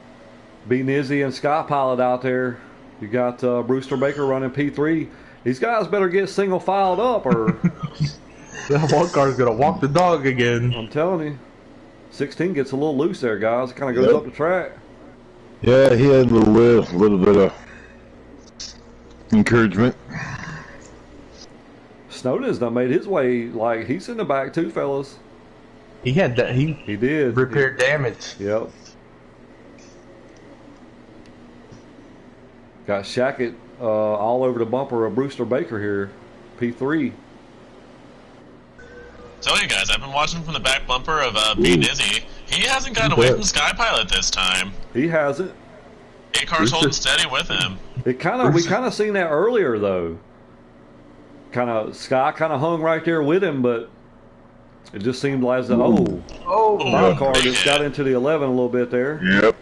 Speaker 3: B Nizzy and Sky Pilot out there. You got Brewster Baker running P3. These guys better get single filed up, or
Speaker 4: That one car's gonna walk the dog again.
Speaker 3: I'm telling you, 16 gets a little loose there, guys. It kind of goes up the track.
Speaker 2: Yeah, he had a little bit of encouragement.
Speaker 3: Snowden's done made his way. Like, he's in the back too, fellas.
Speaker 4: He had that. He
Speaker 3: did
Speaker 4: repaired damage.
Speaker 3: Yep. Got Shackett all over the bumper of Brewster Baker here, P3.
Speaker 1: Tell you guys, I've been watching from the back bumper of B Nizzy. He hasn't gotten away from Sky Pilot this time.
Speaker 3: He hasn't.
Speaker 1: 8 cars holding steady with him.
Speaker 3: We kind of seen that earlier though. Sky kind of hung right there with him, but it just seemed like my car just got into the 11 a little bit there.
Speaker 2: Yep.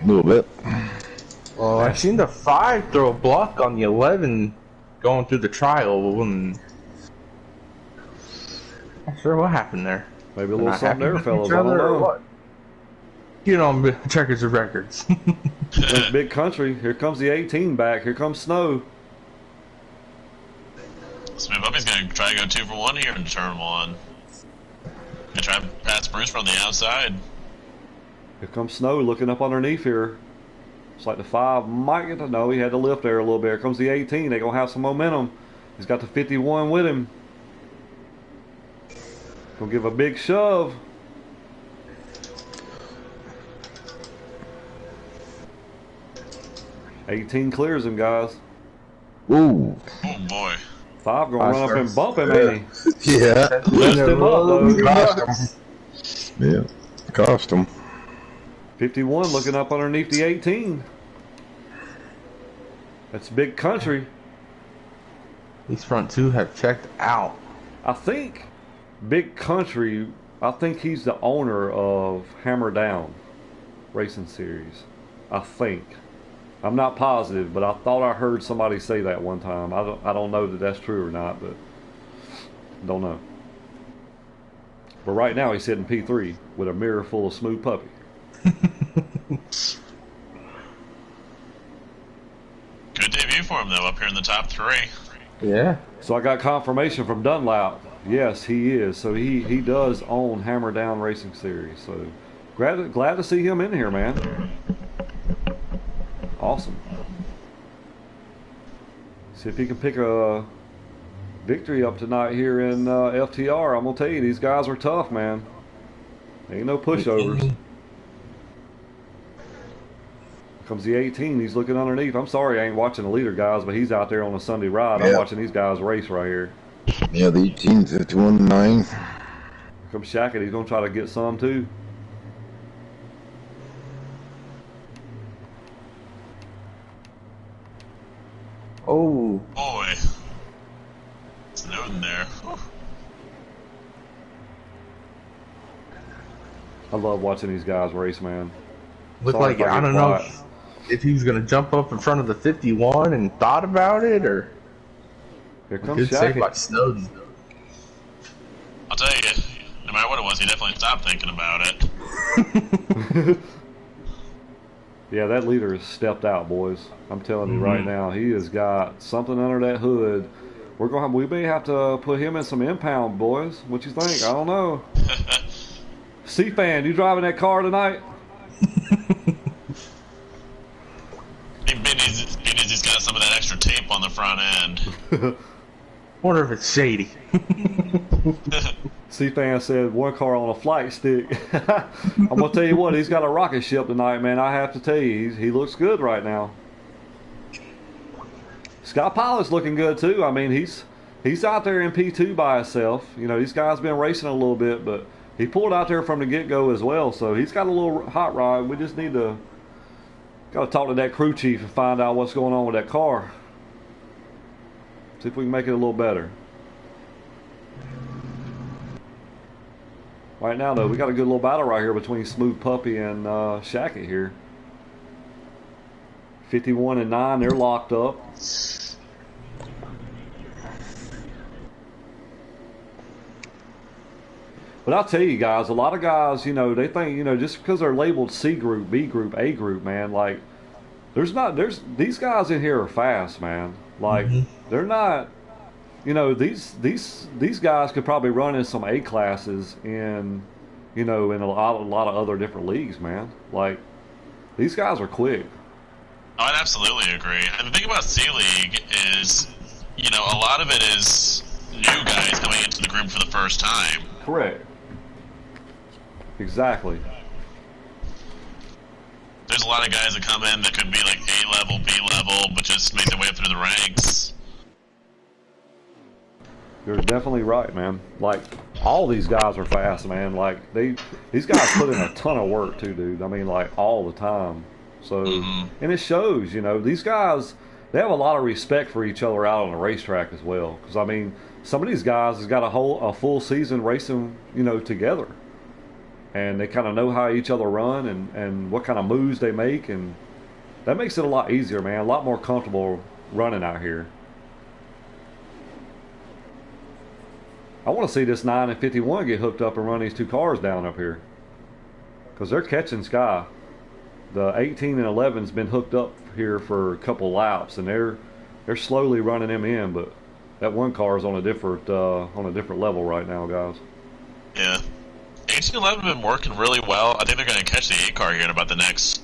Speaker 2: A little bit.
Speaker 4: Well, I seen the 5 throw a block on the 11 going through the trial. And not sure what happened there.
Speaker 3: Maybe a little something there, fellas. I don't
Speaker 4: Or
Speaker 3: know.
Speaker 4: what? You know, checkers of records.
Speaker 3: There's Big Country. Here comes the 18 back. Here comes Snow.
Speaker 1: Smooth Puppy's going to try to go 2 for 1 here in turn 1. Going to try and pass Bruce from the outside.
Speaker 3: Here comes Snow looking up underneath here. It's like the 5 might get to know. He had to lift there a little bit. Here comes the 18. They're going to have some momentum. He's got the 51 with him. Gonna give a big shove. $18 clears him, guys.
Speaker 2: Ooh.
Speaker 1: Oh boy.
Speaker 3: 5 gonna run up and bump him, ain't he?
Speaker 2: Yeah.
Speaker 3: Lift him up, though.
Speaker 2: Cost him. Yeah. Cost him.
Speaker 3: 51 looking up underneath the 18. That's Big Country.
Speaker 4: These front 2 have checked out.
Speaker 3: I think Big Country, I think he's the owner of Hammer Down Racing Series. I think. I'm not positive, but I thought I heard somebody say that one time. I don't know that that's true or not, but Don't know. But right now he's sitting P3 with a mirror full of smooth puppy.
Speaker 1: Good debut for him, though, up here in the top 3.
Speaker 4: Yeah.
Speaker 3: So I got confirmation from Dunlap. Yes, he is. So he does own Hammer Down Racing Series. So glad to see him in here, man. Awesome. See if he can pick a victory up tonight here in FTR. I'm gonna tell you, these guys are tough, man. Ain't no pushovers. Comes the 18. He's looking underneath. I'm sorry I ain't watching the leader, guys, but he's out there on a Sunday ride. I'm watching these guys race right here.
Speaker 2: Yeah, the 18, 51, 9.
Speaker 3: Here comes Shackett. He's going to try to get some, too.
Speaker 4: Oh.
Speaker 1: Boy. Snowden there. Whew.
Speaker 3: I love watching these guys race, man.
Speaker 4: Looked
Speaker 3: Sorry
Speaker 4: like,
Speaker 3: if
Speaker 4: I
Speaker 3: get
Speaker 4: don't know
Speaker 3: quiet.
Speaker 4: if he was going to jump up in front of the 51 and thought about it, or
Speaker 3: Here comes
Speaker 4: good save by
Speaker 3: Shackett.
Speaker 4: Snowden.
Speaker 1: I'll tell you, no matter what it was, he definitely stopped thinking about it.
Speaker 3: Yeah, that leader has stepped out, boys. I'm telling you right now, he has got something under that hood. We may have to put him in some impound, boys. What you think? I don't know. C-Fan, you driving that car tonight?
Speaker 1: He's got some of that extra tape on the front end.
Speaker 4: Wonder if it's shady.
Speaker 3: C-Fan said one car on a flight stick. I'm going to tell you what, he's got a rocket ship tonight, man. I have to tell you, he looks good right now. Scott Pilot's looking good, too. I mean, he's out there in P2 by himself. You know, these guys been racing a little bit, but he pulled out there from the get-go as well, so he's got a little hot rod. We just need to got to talk to that crew chief and find out what's going on with that car. See if we can make it a little better. Right now, though, we got a good little battle right here between Smooth Puppy and Shackett here. 51 and 9, they're locked up. But I'll tell you guys, a lot of guys, you know, they think, you know, just because they're labeled C group, B group, A group, man, like, these guys in here are fast, man. Like, they're not, you know, these guys could probably run in some A classes in, you know, in a lot of other different leagues, man. Like, these guys are quick.
Speaker 1: Oh, I'd absolutely agree. And the thing about C League is, you know, a lot of it is new guys coming into the group for the first time.
Speaker 3: Correct. Exactly.
Speaker 1: There's a lot of guys that come in that could be like A level, B level, but just make their way up through the ranks.
Speaker 3: You're definitely right, man. Like, all these guys are fast, man. Like, these guys put in a ton of work too, dude. I mean, like, all the time. So, and it shows, you know, these guys, they have a lot of respect for each other out on the racetrack as well. Because, I mean, some of these guys has got a full season racing, you know, together. And they kind of know how each other run and what kind of moves they make. And that makes it a lot easier, man. A lot more comfortable running out here. I want to see this 9 and 51 get hooked up and run these two cars down up here. Because they're catching Sky. The 18 and 11's been hooked up here for a couple laps, and they're slowly running them in. But that one car is on a different level right now, guys.
Speaker 1: Yeah, 18 and 11 have been working really well. I think they're going to catch the 8 car here in about the next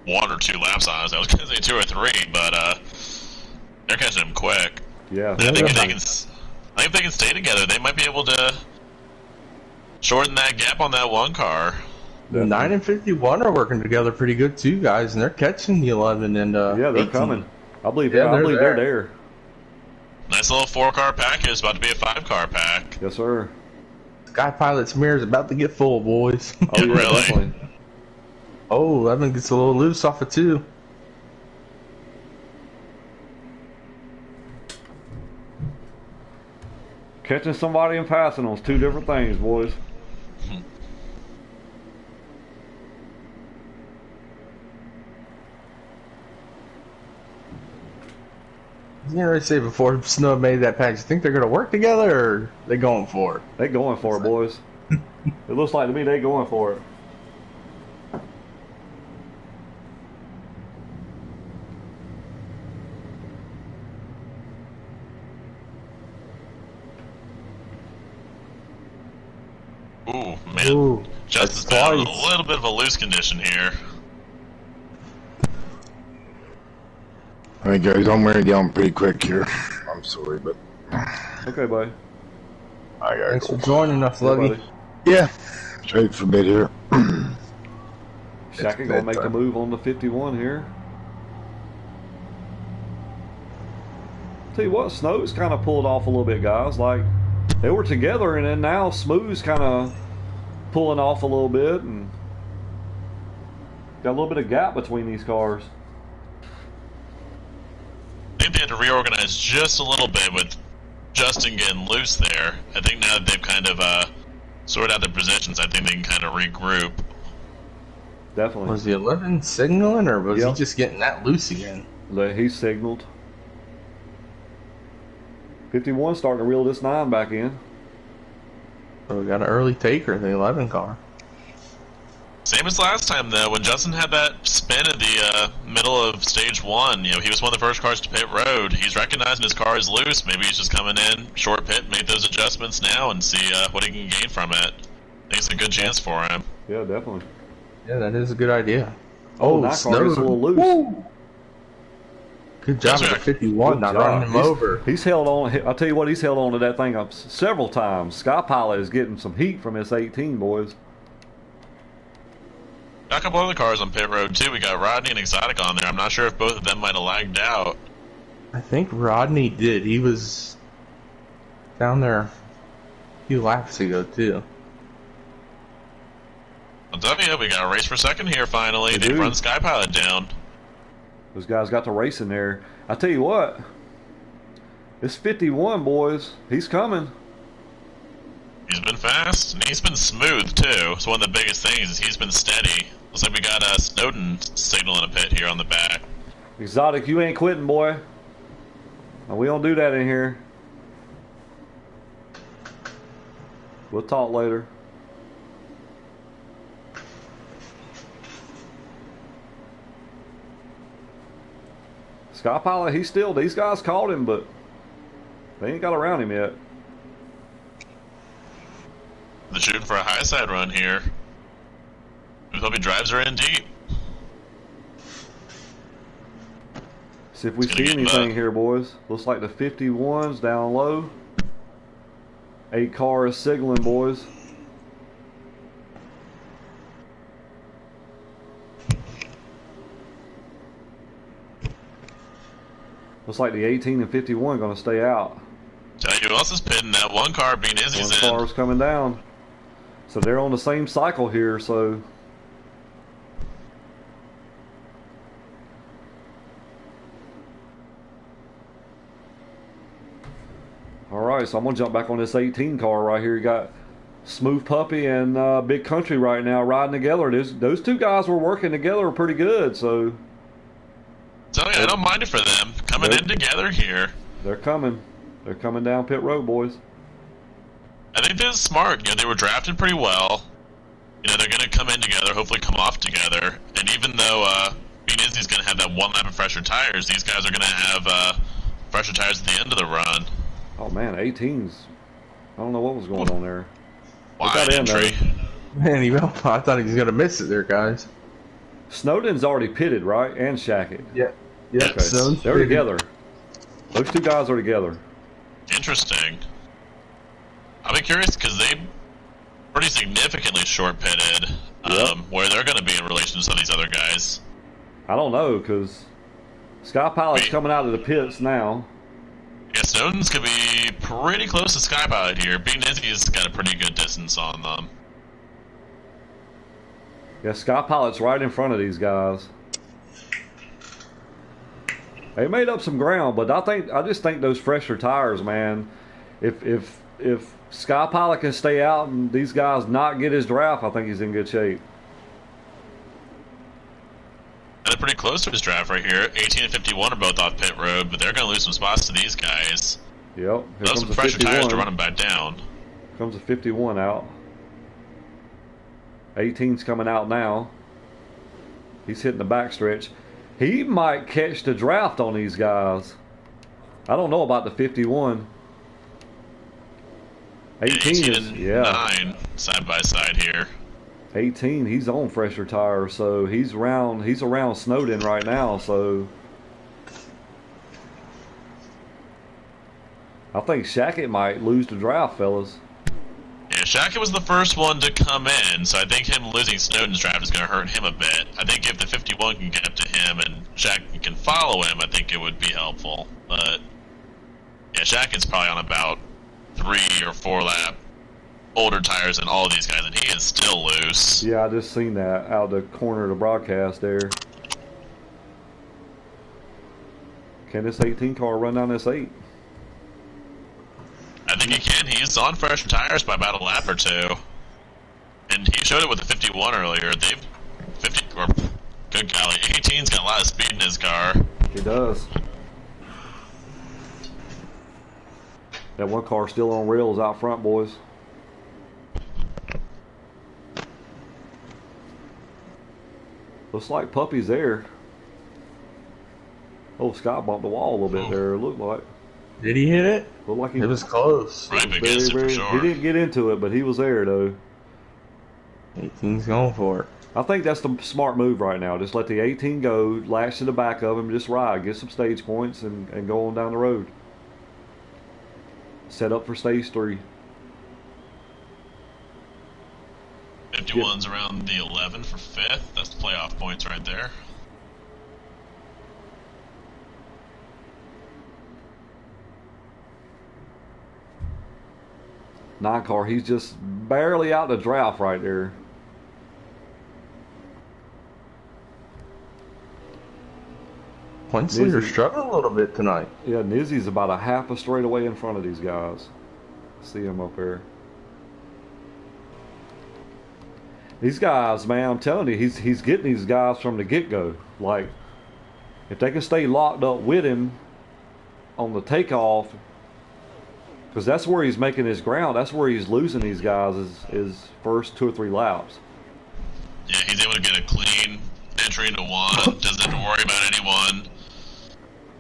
Speaker 1: 1 or 2 laps. Honestly, I was going to say 2 or 3, but they're catching them quick.
Speaker 3: Yeah,
Speaker 1: And I think if they can stay together, they might be able to shorten that gap on that one car.
Speaker 3: definitely.
Speaker 4: 9 and 51 are working together pretty good too, guys, and they're catching the 11 and
Speaker 3: Yeah, they're
Speaker 4: 18.
Speaker 3: coming. I believe
Speaker 4: Yeah,
Speaker 3: they're there.
Speaker 1: Nice little 4-car pack is about to be a 5-car pack.
Speaker 3: Yes, sir.
Speaker 4: Sky Pilot's mirror is about to get full, boys.
Speaker 3: Oh, yeah,
Speaker 1: Really?
Speaker 3: definitely.
Speaker 4: Oh, 11 gets a little loose off of 2.
Speaker 3: Catching somebody and passing them's two different things, boys.
Speaker 4: You know, I say before Snow made that patch, you think they're going to work together or they going for it?
Speaker 3: They going for it, boys. It looks like to me they going for it.
Speaker 1: Ooh, man.
Speaker 4: Ooh,
Speaker 1: Justin's
Speaker 4: that's
Speaker 1: been in a
Speaker 4: twice.
Speaker 1: little bit of a loose condition here.
Speaker 2: All right, guys, I'm wearing down pretty quick here. I'm sorry, but
Speaker 3: Okay, buddy.
Speaker 2: I gotta
Speaker 4: Thanks
Speaker 2: go.
Speaker 4: for joining us,
Speaker 3: Yeah,
Speaker 4: Luggy.
Speaker 3: buddy.
Speaker 2: Yeah, straight for a bit here.
Speaker 3: Shaq gonna make the move on the 51 here. Tell you what, Snow's kind of pulled off a little bit, guys. Like they were together, and then now Smooth's kind of pulling off a little bit, and got a little bit of gap between these cars.
Speaker 1: I think they had to reorganize just a little bit with Justin getting loose there. I think now that they've kind of sorted out their positions, I think they can kind of regroup.
Speaker 3: Definitely.
Speaker 4: Was the 11 signaling or was
Speaker 3: Yep.
Speaker 4: he just getting that loose again?
Speaker 3: He signaled. 51 starting to reel this 9 back in.
Speaker 4: So we got an early taker in the 11 car.
Speaker 1: Same as last time, though, when Justin had that spin in the middle of stage 1. You know, he was one of the first cars to pit road. He's recognizing his car is loose. Maybe he's just coming in, short pit, make those adjustments now, and see what he can gain from it. I think it's a good chance for him.
Speaker 3: Yeah, definitely.
Speaker 4: Yeah, that is a good idea.
Speaker 3: Oh, that car is a little loose.
Speaker 4: Woo! Good job
Speaker 1: Yes,
Speaker 4: at
Speaker 1: sir.
Speaker 4: 51,
Speaker 3: Good
Speaker 4: not
Speaker 3: job.
Speaker 4: running him over.
Speaker 3: He's held on. I'll tell you what, he's held on to that thing up several times. Sky Pilot is getting some heat from this 18, boys.
Speaker 1: Got a couple other cars on pit road, too. We got Rodney and Exotic on there. I'm not sure if both of them might have lagged out.
Speaker 4: I think Rodney did. He was down there a few laps ago, too.
Speaker 1: I'll tell you, we got a race for second here, finally.
Speaker 3: We
Speaker 1: They
Speaker 3: do.
Speaker 1: run Sky Pilot down.
Speaker 3: Those guys got to race in there. I tell you what, it's 51, boys. He's coming.
Speaker 1: He's been fast, and he's been smooth, too. So one of the biggest things is he's been steady. Looks like we got Snowden signaling a pit here on the back.
Speaker 3: Exotic, you ain't quitting, boy. Now, we don't do that in here. We'll talk later. Sky Pilot, these guys caught him, but they ain't got around him yet.
Speaker 1: They're shooting for a high side run here. We hope he drives her in deep.
Speaker 3: See if we
Speaker 1: It's gonna
Speaker 3: see
Speaker 1: get
Speaker 3: anything
Speaker 1: bug.
Speaker 3: here, boys. Looks like the 51's down low. 8 car is signaling, boys. Looks like the 18 and 51 going to stay out.
Speaker 1: Tell you who else is pitting. That one car being Izzy's
Speaker 3: One
Speaker 1: in.
Speaker 3: car's coming down. So they're on the same cycle here, so... Alright, so I'm going to jump back on this 18 car right here. You got Smooth Puppy and Big Country right now riding together. Those two guys were working together pretty good, so...
Speaker 1: Tell you, I don't mind it for them. Coming in together here.
Speaker 3: They're coming. They're coming down pit road, boys.
Speaker 1: I think this is smart. You know, they were drafted pretty well. You know, they're going to come in together, hopefully come off together. And even though being Izzy's going to have that one lap of fresher tires, these guys are going to have fresher tires at the end of the run.
Speaker 3: Oh man, 18s. I don't know what was going on there.
Speaker 1: Wide
Speaker 3: got in,
Speaker 1: entry.
Speaker 4: Man, I thought he was going to miss it there, guys.
Speaker 3: Snowden's already pitted, right? And Shackett.
Speaker 4: Yeah. Yeah,
Speaker 3: Okay.
Speaker 4: so
Speaker 3: They're together. Those two guys are together.
Speaker 1: Interesting. I'll be curious because they pretty significantly short pitted.
Speaker 3: Yep.
Speaker 1: Where they're going to be in relation to some of these other guys.
Speaker 3: I don't know, because Sky Pilot's
Speaker 1: Wait.
Speaker 3: coming out of the pits now.
Speaker 1: Yeah, Snowden's going to be pretty close to Sky Pilot here. Being Izzy's got a pretty good distance on them.
Speaker 3: Yeah, Sky Pilot's right in front of these guys. They made up some ground, but I just think those fresher tires, man. If Sky Pilot can stay out and these guys not get his draft, I think he's in good shape.
Speaker 1: And Pilot pretty close to his draft right here. 18 and 51 are both off pit road, but they're going to lose some spots to these guys.
Speaker 3: Yep.
Speaker 1: Those some fresher tires to run them back down.
Speaker 3: Comes a 51 out. 18's coming out now. He's hitting the backstretch. He might catch the draft on these guys. I don't know about the 51. 18 is, yeah.
Speaker 1: 9 side by side here.
Speaker 3: 18, he's on fresher tires, so he's around Snowden right now, so I think Shackett might lose the draft, fellas.
Speaker 1: Yeah, Shackett was the first one to come in, so I think him losing Snowden's draft is going to hurt him a bit. I think if the 51 can get up to him and Shackett can follow him, I think it would be helpful. But yeah, Shackett's probably on about 3 or 4 lap older tires than all of these guys, and he is still loose.
Speaker 3: Yeah, I just seen that out the corner of the broadcast there. Can this 18 car run down this 8?
Speaker 1: I think he can. He's on fresher tires by about a lap or 2. And he showed it with the 51 earlier. They've 50 or good golly, 18's got a lot of speed in his car.
Speaker 3: He does. That one car still on rails out front, boys. Looks like Puppy's there. Oh, Scott bumped the wall a little bit there, it looked like.
Speaker 4: Did he hit it?
Speaker 3: Looked like he
Speaker 4: It was close.
Speaker 1: Right against it for sure.
Speaker 3: He didn't get into it, but he was there, though.
Speaker 4: 18's going for it.
Speaker 3: I think that's the smart move right now. Just let the 18 go, lash to the back of him, just ride, get some stage points, and go on down the road. Set up for stage 3.
Speaker 1: 51's around the 11 for 5th. That's the playoff points right there.
Speaker 3: Nine car, he's just barely out the draft right there.
Speaker 4: Pointsleader's struggling a little bit tonight.
Speaker 3: Yeah, Nizzy's about a half a straightaway in front of these guys. See him up there. These guys, man, I'm telling you, he's getting these guys from the get-go. Like, if they can stay locked up with him on the takeoff, because that's where he's making his ground. That's where he's losing these guys is first 2 or 3 laps.
Speaker 1: Yeah, he's able to get a clean entry into one. Doesn't have to worry about anyone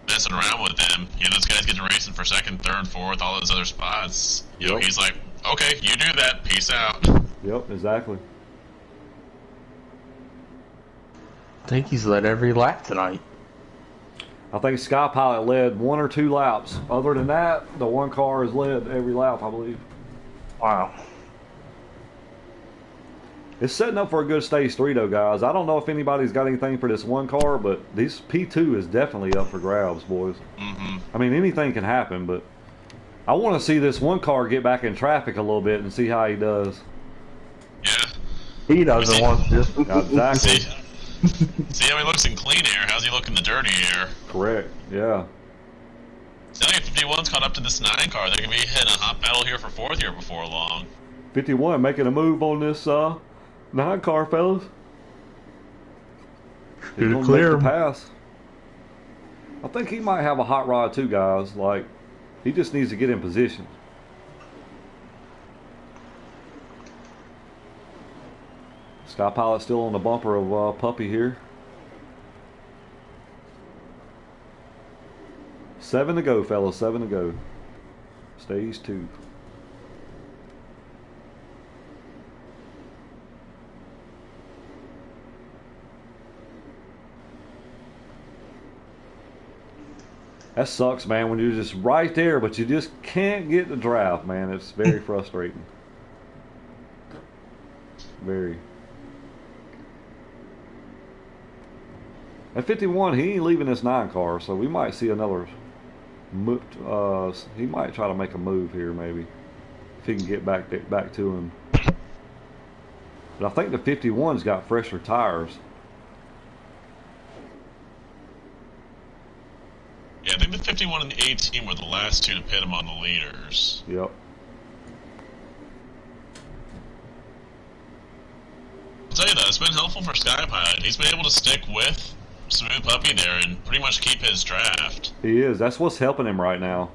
Speaker 1: messing around with him. You know, those guys get to racing for 2nd, 3rd, 4th, all those other spots. You know, he's like, okay, you do that. Peace out.
Speaker 3: Yep, exactly.
Speaker 4: I think he's led every lap tonight.
Speaker 3: I think Sky Pilot led 1 or 2 laps. Other than that, the one car has led every lap, I believe.
Speaker 4: Wow.
Speaker 3: It's setting up for a good stage 3, though, guys. I don't know if anybody's got anything for this one car, but this P2 is definitely up for grabs, boys.
Speaker 1: Mm-hmm.
Speaker 3: I mean, anything can happen, but I want to see this one car get back in traffic a little bit and see how he does.
Speaker 1: Yeah.
Speaker 4: He doesn't want to.
Speaker 3: Exactly.
Speaker 1: See how he looks in clean air. How's he look in the dirty air?
Speaker 3: Correct, yeah.
Speaker 1: Sounds like 51's caught up to this 9 car. They're going to be hitting a hot battle here for 4th here before long.
Speaker 3: 51 making a move on this 9 car, fellas. He's gonna
Speaker 4: Clear
Speaker 3: make the
Speaker 4: him.
Speaker 3: pass. I think he might have a hot rod too, guys. Like, he just needs to get in position. Sky Pilot still on the bumper of Puppy here. 7 to go, fellas. 7 to go. Stage 2. That sucks, man, when you're just right there, but you just can't get the draft, man. It's very frustrating. Very. At 51, he ain't leaving this 9 car, so we might see another move. He might try to make a move here, maybe, if he can get back to him. But I think the 51's got fresher tires.
Speaker 1: Yeah, I think the 51 and the 18 were the last 2 to pit him on the leaders.
Speaker 3: Yep.
Speaker 1: I'll tell you though, it's been helpful for Sky Pilot. He's been able to stick with smooth puppy there and pretty much keep his draft.
Speaker 3: He is. That's what's helping him right now.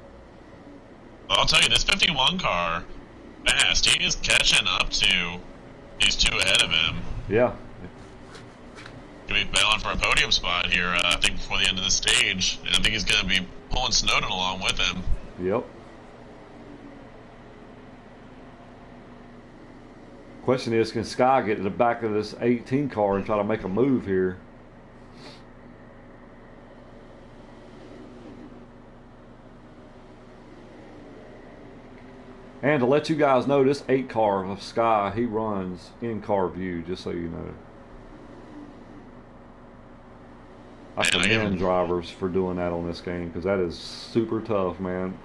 Speaker 1: I'll tell you, this 51 car, fast. He is catching up to these two ahead of him.
Speaker 3: Yeah.
Speaker 1: Gonna be battling for a podium spot here, I think, before the end of the stage. And I think he's gonna be pulling Snowden along with him.
Speaker 3: Yep. Question is, can Sky get to the back of this 18 car and try to make a move here? And to let you guys know, this 8 car of Sky, he runs in-car view, just so you know. I commend drivers for doing that on this game, because that is super tough, man.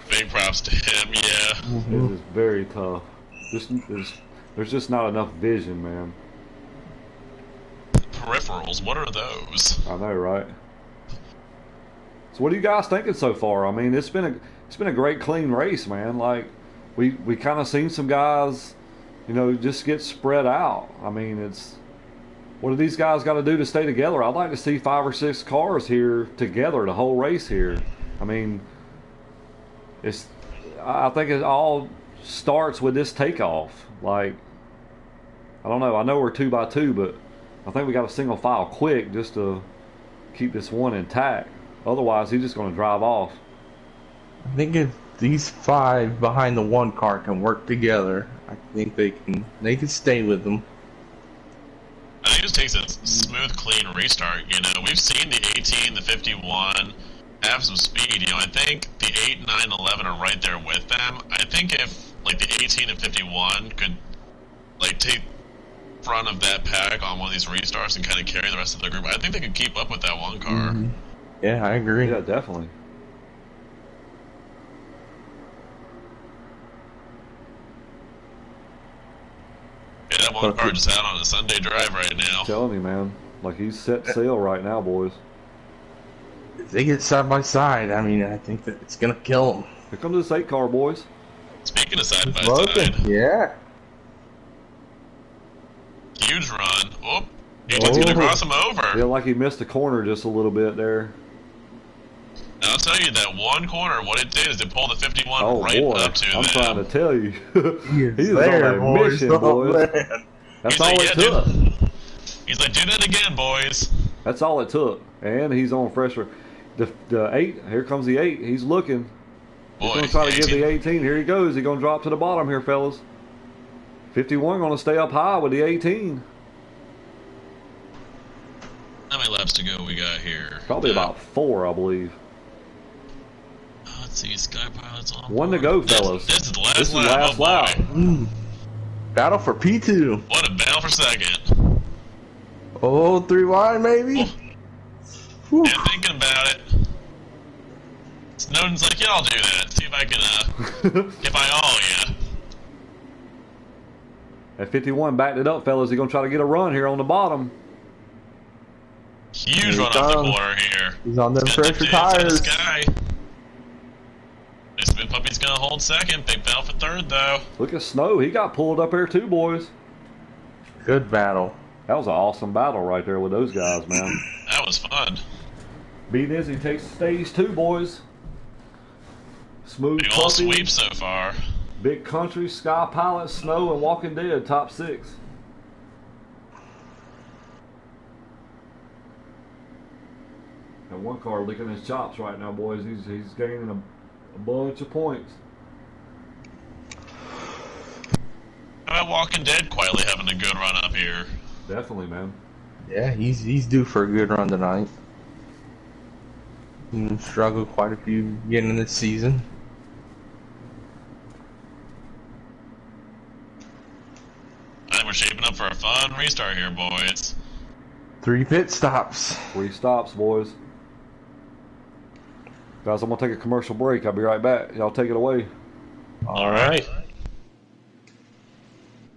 Speaker 1: Big props to him, yeah.
Speaker 3: It is very tough. There's just not enough vision, man.
Speaker 1: Peripherals, what are those?
Speaker 3: I know, right? So what are you guys thinking so far? I mean, it's been a great clean race, man. Like we kind of seen some guys, you know, just get spread out. I mean, what do these guys got to do to stay together? I'd like to see 5 or 6 cars here together the whole race here. I mean, I think it all starts with this takeoff. Like, I don't know. I know we're 2 by 2, but I think we got a single file quick just to keep this one intact. Otherwise, he's just going to drive off.
Speaker 4: I think if these 5 behind the 1 car can work together, I think they can stay with them.
Speaker 1: I think it just takes a smooth, clean restart. You know, we've seen the 18, the 51 have some speed. You know, I think the 8, 9, 11 are right there with them. I think if like the 18 and 51 could like take front of that pack on one of these restarts and kind of carry the rest of the group, I think they could keep up with that 1 car.
Speaker 4: Mm-hmm. Yeah, I agree.
Speaker 3: Yeah, definitely.
Speaker 1: Yeah, that 1 car just out on a Sunday drive right now.
Speaker 3: I'm telling you, man. Like, he's set sail right now, boys.
Speaker 4: If they get side by side, I mean, I think that it's gonna kill them.
Speaker 3: Here comes this 8 car, boys.
Speaker 1: Speaking of side by side,
Speaker 4: Yeah.
Speaker 1: huge run. Oh, he's gonna cross him over.
Speaker 3: Yeah, like he missed the corner just a little bit there.
Speaker 1: I'll tell you, that 1 corner, what it did is it pulled the 51
Speaker 3: Oh,
Speaker 1: right
Speaker 3: boy.
Speaker 1: up to
Speaker 3: I'm
Speaker 1: them.
Speaker 3: trying to tell you.
Speaker 4: He's
Speaker 3: on
Speaker 4: there,
Speaker 3: a
Speaker 4: boys.
Speaker 3: mission, boys.
Speaker 4: Man.
Speaker 3: That's
Speaker 1: He's
Speaker 3: all
Speaker 1: like,
Speaker 3: it
Speaker 1: yeah,
Speaker 3: took.
Speaker 1: He's like, do that again, boys.
Speaker 3: That's all it took. And he's on fresher. The 8, here comes the 8. He's looking. He's
Speaker 1: Boy,
Speaker 3: going to try to
Speaker 1: 18.
Speaker 3: get the 18. Here he goes. He's going to drop to the bottom here, fellas. 51 going to stay up high with the 18.
Speaker 1: How many laps to go we got here?
Speaker 3: Probably about 4, I believe.
Speaker 1: Let's see, Sky Pilot's on.
Speaker 3: 1 to go, fellas.
Speaker 1: This is the last
Speaker 3: This is the
Speaker 1: lap.
Speaker 3: last
Speaker 1: Oh,
Speaker 3: lap.
Speaker 1: boy.
Speaker 4: Battle for P2.
Speaker 1: What a battle for second.
Speaker 4: Oh, 3 wide, maybe? Whew.
Speaker 1: Yeah, thinking about it. Snowden's like, yeah, I'll do that. See if I can, if I all ya.
Speaker 3: At 51, backed it up, fellas. He's going to try to get a run here on the bottom.
Speaker 1: Huge run off the corner here.
Speaker 4: He's on them
Speaker 1: He's got
Speaker 4: pressure
Speaker 1: the inside of
Speaker 4: tires.
Speaker 1: Sky. This Smooth Puppy's gonna hold second. Big battle for third, though.
Speaker 3: Look at Snow. He got pulled up here too, boys.
Speaker 4: Good battle.
Speaker 3: That was an awesome battle right there with those guys, man.
Speaker 1: That was fun.
Speaker 3: B Dizzy takes stage 2, boys. Smooth
Speaker 1: Big old
Speaker 3: Puppy,
Speaker 1: sweep so far.
Speaker 3: Big Country, Sky Pilot, Snow, and Walking Dead, top 6. That 1 car licking his chops right now, boys. He's gaining a bunch of points.
Speaker 1: How about Walking Dead quietly having a good run up here?
Speaker 3: Definitely, man.
Speaker 4: Yeah, he's due for a good run tonight. Struggled quite a few beginning this season.
Speaker 1: I think we're shaping up for a fun restart here, boys.
Speaker 4: 3 pit stops.
Speaker 3: 3 stops, boys. Guys, I'm going to take a commercial break. I'll be right back. Y'all take it away.
Speaker 4: All right.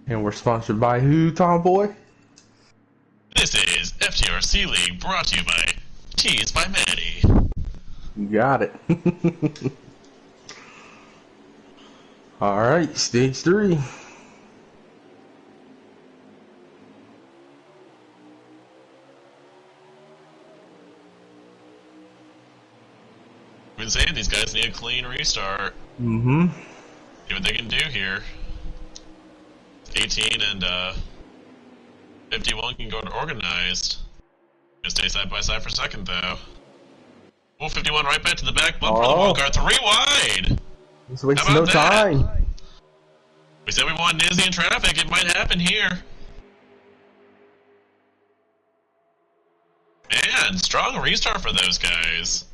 Speaker 4: And we're sponsored by who, Tomboy?
Speaker 1: This is FTRC League, brought to you by Tees by Maddie.
Speaker 4: You got it. All right, stage 3.
Speaker 1: been saying these guys need a clean restart.
Speaker 4: Mm-hmm.
Speaker 1: See what they can do here. 18 and 51 can go to organized. Gonna stay side by side for a second though. Oh, 51 right back to the back bumper of the wild card. 3 wide!
Speaker 4: He's wasting no time.
Speaker 1: We said we want Nizzy in traffic. It might happen here. Man, strong restart for those guys.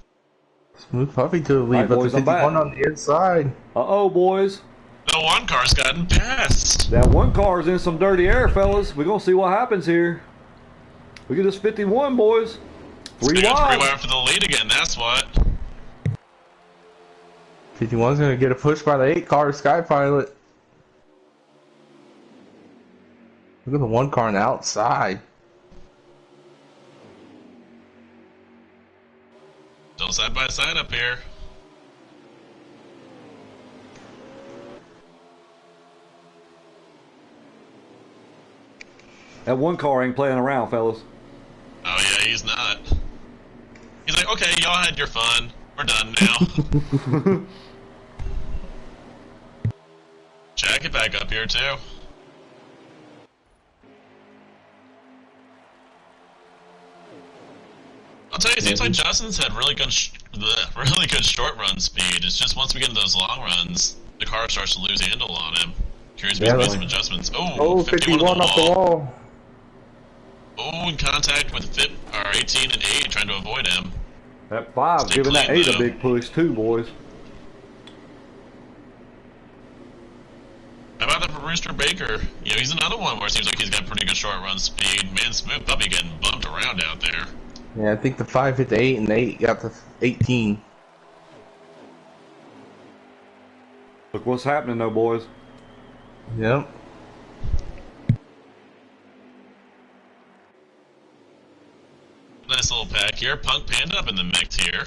Speaker 4: Smooth Puppy to the lead,
Speaker 3: Right,
Speaker 4: but
Speaker 3: boys,
Speaker 4: the
Speaker 3: I'm back.
Speaker 4: 51 on the inside.
Speaker 3: Uh-oh, boys.
Speaker 1: The one car's gotten passed.
Speaker 3: That one car's in some dirty air, fellas. We're going to see what happens here. Look at this 51, boys. 3 wide.
Speaker 1: 3 wide for the lead again, that's what.
Speaker 4: 51's going to get a push by the 8 car, Sky Pilot. Look at the 1 car on the outside.
Speaker 1: Still side by side up here.
Speaker 3: That one car ain't playing around, fellas.
Speaker 1: Oh yeah, he's not. He's like, okay, y'all had your fun. We're done now. Jack it back up here too. I'll tell you, it seems like Justin's had really good short run speed. It's just once we get into those long runs, the car starts to lose handle on him. Curious if he's made some adjustments. Oh,
Speaker 4: 51 off the wall.
Speaker 1: Oh, in contact with 18 and 8, trying to avoid him.
Speaker 3: That 5's
Speaker 1: Stay
Speaker 3: giving that
Speaker 1: clean,
Speaker 3: 8 a
Speaker 1: though.
Speaker 3: big push, too, boys.
Speaker 1: How about that for Rooster Baker? You know, he's another one where it seems like he's got pretty good short run speed. Man, Smooth Puppy getting bumped around out there.
Speaker 4: Yeah, I think the 5 hit the 8 and the 8 got the 18.
Speaker 3: Look what's happening, though, boys.
Speaker 4: Yep.
Speaker 1: Nice little pack here. Punk Panda up in the mix here.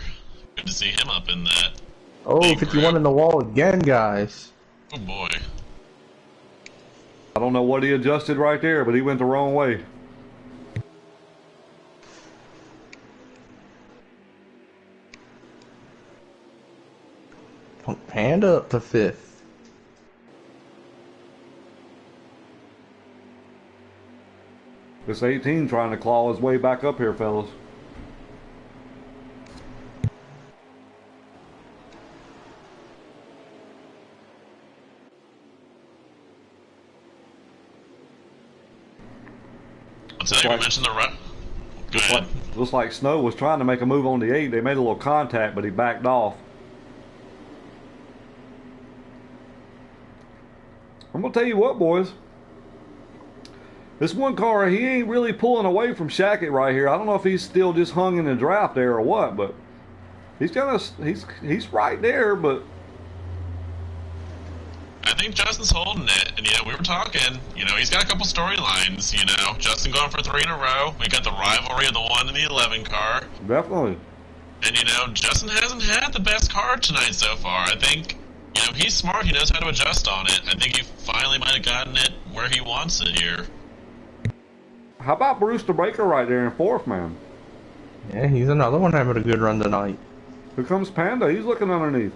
Speaker 1: Good to see him up in that.
Speaker 4: Oh,
Speaker 1: big
Speaker 4: 51
Speaker 1: group.
Speaker 4: in the wall again, guys.
Speaker 1: Oh boy.
Speaker 3: I don't know what he adjusted right there, but he went the wrong way.
Speaker 4: Punk Panda up to 5th.
Speaker 3: This 18 trying to claw his way back up here, fellas.
Speaker 1: I'll tell you, we mentioned the run. Go ahead.
Speaker 3: Looks like Snow was trying to make a move on the 8. They made a little contact, but he backed off. I'm going to tell you what, boys. This one car, he ain't really pulling away from Shackett right here. I don't know if he's still just hung in the draft there or what, but he's right there, but
Speaker 1: I think Justin's holding it, and we were talking. He's got a couple storylines. Justin going for 3 in a row. We got the rivalry of the 1 and the 11 car,
Speaker 3: definitely.
Speaker 1: and Justin hasn't had the best car tonight so far. I think he's smart. He knows how to adjust on it. I think he finally might have gotten it where he wants it here.
Speaker 3: How about Brewster Baker right there in 4th, man?
Speaker 4: Yeah, he's another one having a good run tonight.
Speaker 3: Here comes Panda. He's looking underneath.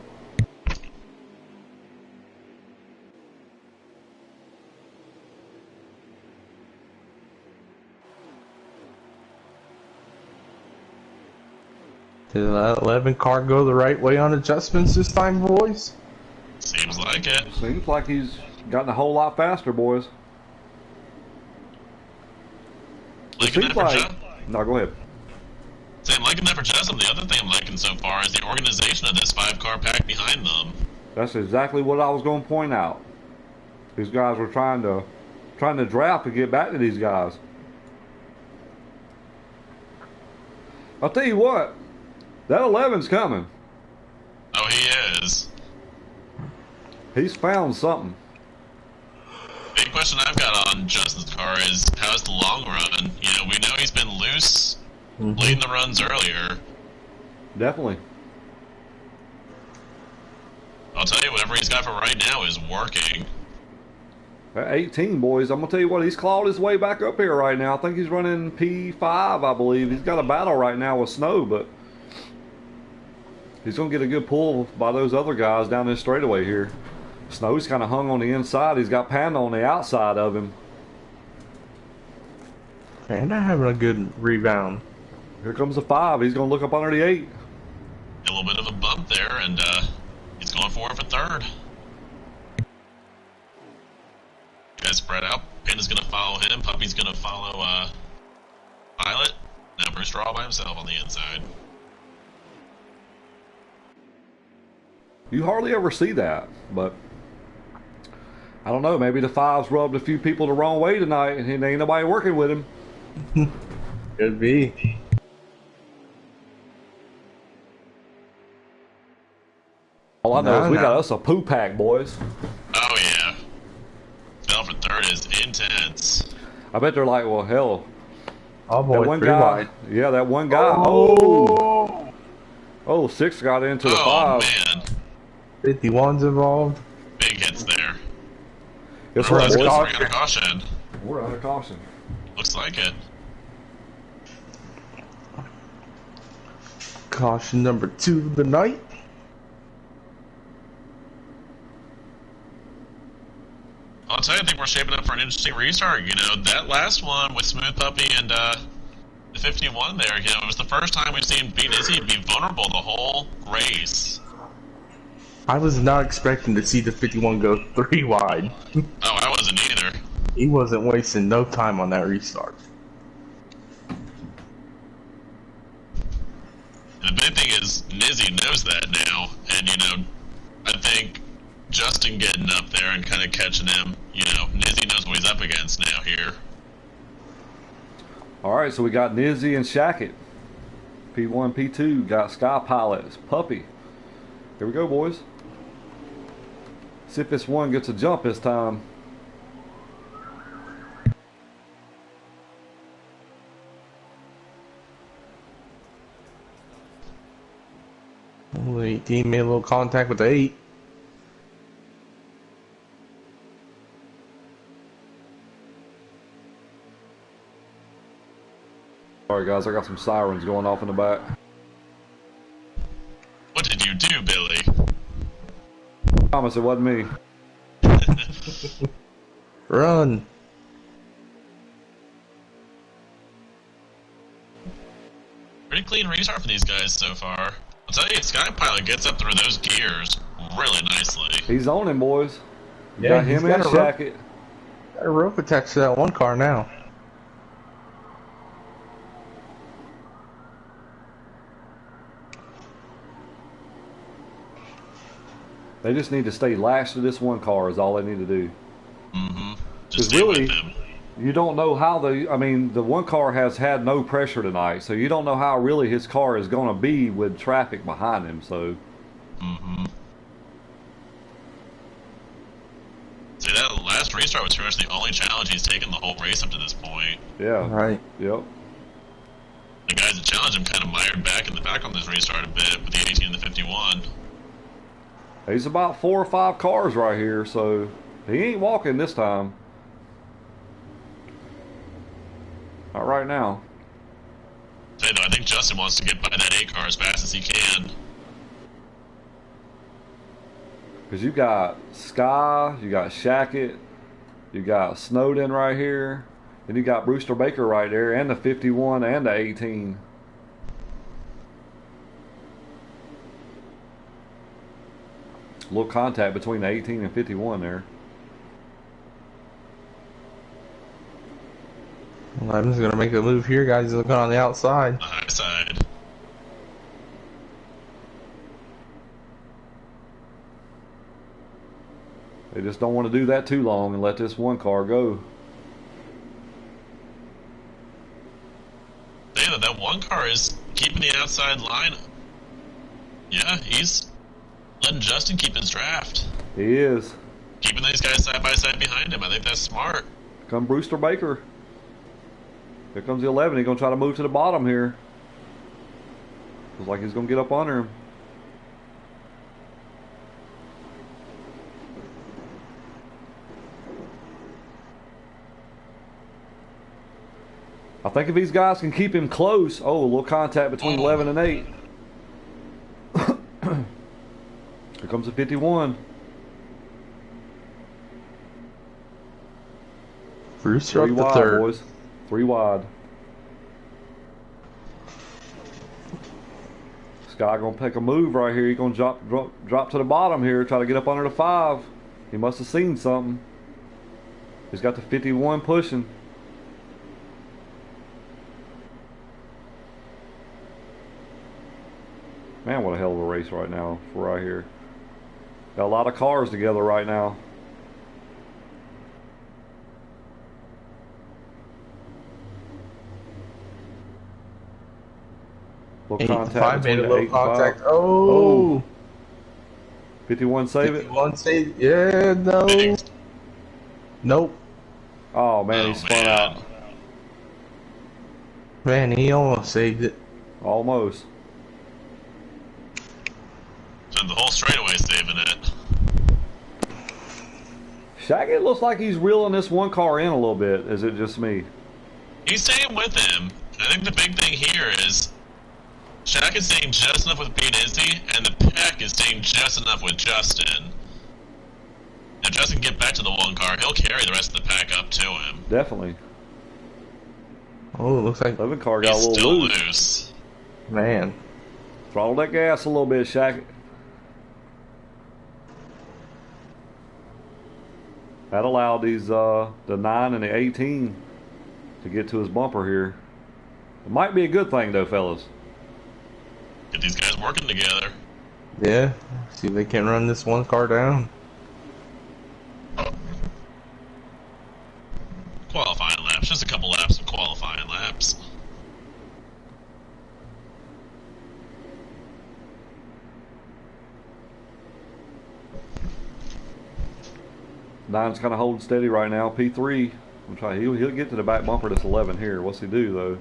Speaker 4: Did that 11 car go the right way on adjustments this time, boys?
Speaker 1: Seems like it.
Speaker 3: Seems like he's gotten a whole lot faster, boys.
Speaker 1: Liking that for Justin.
Speaker 3: No, go ahead.
Speaker 1: I'm liking that for Justin. The other thing I'm liking so far is the organization of this 5-car pack behind them.
Speaker 3: That's exactly what I was going to point out. These guys were trying to draft to get back to these guys. I'll tell you what, that 11's coming.
Speaker 1: Oh, he is.
Speaker 3: He's found something.
Speaker 1: Big question I've got on Justin's car is how's the long run? We know he's been loose late in the runs earlier.
Speaker 3: Definitely.
Speaker 1: I'll tell you, whatever he's got for right now is working.
Speaker 3: At 18, boys, I'm going to tell you what, he's clawed his way back up here right now. I think he's running P5, I believe. He's got a battle right now with Snow, but He's going to get a good pull by those other guys down this straightaway here. Snow's kind of hung on the inside. He's got Panda on the outside of him.
Speaker 4: Panda having a good rebound.
Speaker 3: Here comes the 5. He's going to look up under the 8.
Speaker 1: A little bit of a bump there, and he's going for third. Guys spread out. Panda's going to follow him. Puppy's going to follow Pilot. Now Brewster all by himself on the inside.
Speaker 3: You hardly ever see that, but I don't know. Maybe the 5's rubbed a few people the wrong way tonight, and ain't nobody working with him.
Speaker 4: Could be.
Speaker 3: All I know is we got us a poo pack, boys.
Speaker 1: Oh, yeah. Battle for third is intense.
Speaker 3: I bet they're like, well, hell.
Speaker 4: Oh, boy,
Speaker 3: that one
Speaker 4: 3
Speaker 3: guy.
Speaker 4: wide.
Speaker 3: Yeah, that one guy. Oh, 6 got into the 5.
Speaker 1: Oh, man.
Speaker 4: 51's involved.
Speaker 1: Big hits there.
Speaker 3: It's
Speaker 1: Let's
Speaker 3: right,
Speaker 1: go
Speaker 3: boys.
Speaker 1: under caution.
Speaker 3: We're under caution.
Speaker 1: Looks like it.
Speaker 4: Caution number 2 of the night.
Speaker 1: I'll tell you, I think we're shaping up for an interesting restart. You know, that last one with Smooth Puppy and the 51 there, you know, it was the first time we've seen Beat Izzy be vulnerable the whole race.
Speaker 4: I was not expecting to see the 51 go 3 wide.
Speaker 1: Oh, I wasn't either.
Speaker 4: He wasn't wasting no time on that restart.
Speaker 1: And the big thing is, Nizzy knows that now, and, you know, I think Justin getting up there and kind of catching him, you know, Nizzy knows what he's up against now here.
Speaker 3: All right, so we got Nizzy and Shackett. P1, P2, got Sky Pilots, Puppy. Here we go, boys. See if this one gets a jump this time.
Speaker 4: Well, 18 made a little contact with the 8.
Speaker 3: All right, guys, I got some sirens going off in the back.
Speaker 1: What did you do, Billy?
Speaker 3: Promise it wasn't me.
Speaker 4: Run.
Speaker 1: Pretty clean restart for these guys so far. I'll tell you, Sky Pilot gets up through those gears really nicely.
Speaker 3: He's on him, boys.
Speaker 4: Yeah,
Speaker 3: got him and Shackett.
Speaker 4: Got a rope attached to that one car now.
Speaker 3: They just need to stay lashed to this one car is all they need to do.
Speaker 1: Mm-hmm. Just
Speaker 3: 'Cause
Speaker 1: stay
Speaker 3: really,
Speaker 1: with them.
Speaker 3: you don't know how the one car has had no pressure tonight, so you don't know how really his car is going to be with traffic behind him, so.
Speaker 1: Mm-hmm. See, that last restart was pretty much the only challenge he's taken the whole race up to this point.
Speaker 3: Yeah.
Speaker 4: Right.
Speaker 3: Yep.
Speaker 1: The guys that challenged him kind of mired back in the back on this restart a bit with the 18 and the 51.
Speaker 3: He's about 4 or 5 cars right here, so he ain't walking this time. Not right now.
Speaker 1: Tell you though, I think Justin wants to get by that 8 car as fast as he can.
Speaker 3: Because you got Sky, you got Shackett, you got Snowden right here, and you got Brewster Baker right there, and the 51 and the 18. A little contact between the 18 and 51 there.
Speaker 4: 11's going to make a move here, guys. He's looking on the outside.
Speaker 1: The high side.
Speaker 3: They just don't want to do that too long and let this one car go.
Speaker 1: Yeah, that one car is keeping the outside line. Yeah, he's letting Justin keep his draft.
Speaker 3: He is.
Speaker 1: Keeping these guys side by side behind him. I think that's smart.
Speaker 3: Come Brewster Baker. Here comes the 11. He's going to try to move to the bottom here. Looks like he's going to get up under him. I think if these guys can keep him close. Oh, a little contact between 11 and 8. Here comes the 51.
Speaker 4: Brewster up
Speaker 3: Three
Speaker 4: the
Speaker 3: wide,
Speaker 4: third.
Speaker 3: boys. 3 wide. Sky gonna take a move right here. He's gonna drop to the bottom here, try to get up under the 5. He must have seen something. He's got the 51 pushing. Man, what a hell of a race right now for right here. Got a lot of cars together right now. Little contact
Speaker 4: 5 made
Speaker 3: between
Speaker 4: a
Speaker 3: the
Speaker 4: little
Speaker 3: 8 and 5.
Speaker 4: contact. Oh.
Speaker 3: 51 save it.
Speaker 4: 51 save. Yeah, no. Nope.
Speaker 3: Oh man, he spun out.
Speaker 4: Man, he almost saved it.
Speaker 3: Almost.
Speaker 1: So the whole straightaway saving it.
Speaker 3: Shaggy looks like he's reeling this one car in a little bit. Is it just me?
Speaker 1: He's staying with him. I think the big thing here is Shaq is staying just enough with Pete Izzy, and the pack is staying just enough with Justin. If Justin can get back to the one car, he'll carry the rest of the pack up to him.
Speaker 3: Definitely.
Speaker 4: Oh, it looks like
Speaker 3: 11 car got
Speaker 1: He's
Speaker 3: a little
Speaker 1: still
Speaker 3: loose.
Speaker 1: loose.
Speaker 4: man.
Speaker 3: Throttle that gas a little bit, Shaq. That allowed these the 9 and the 18 to get to his bumper here. It might be a good thing though, fellas.
Speaker 1: Get these guys working together.
Speaker 4: Yeah. See if they can run this one car down.
Speaker 1: Qualifying laps, just a couple laps of qualifying laps.
Speaker 3: Nine's kind of holding steady right now. P3. I'm trying. He'll get to the back bumper. This 11 here. What's he do though?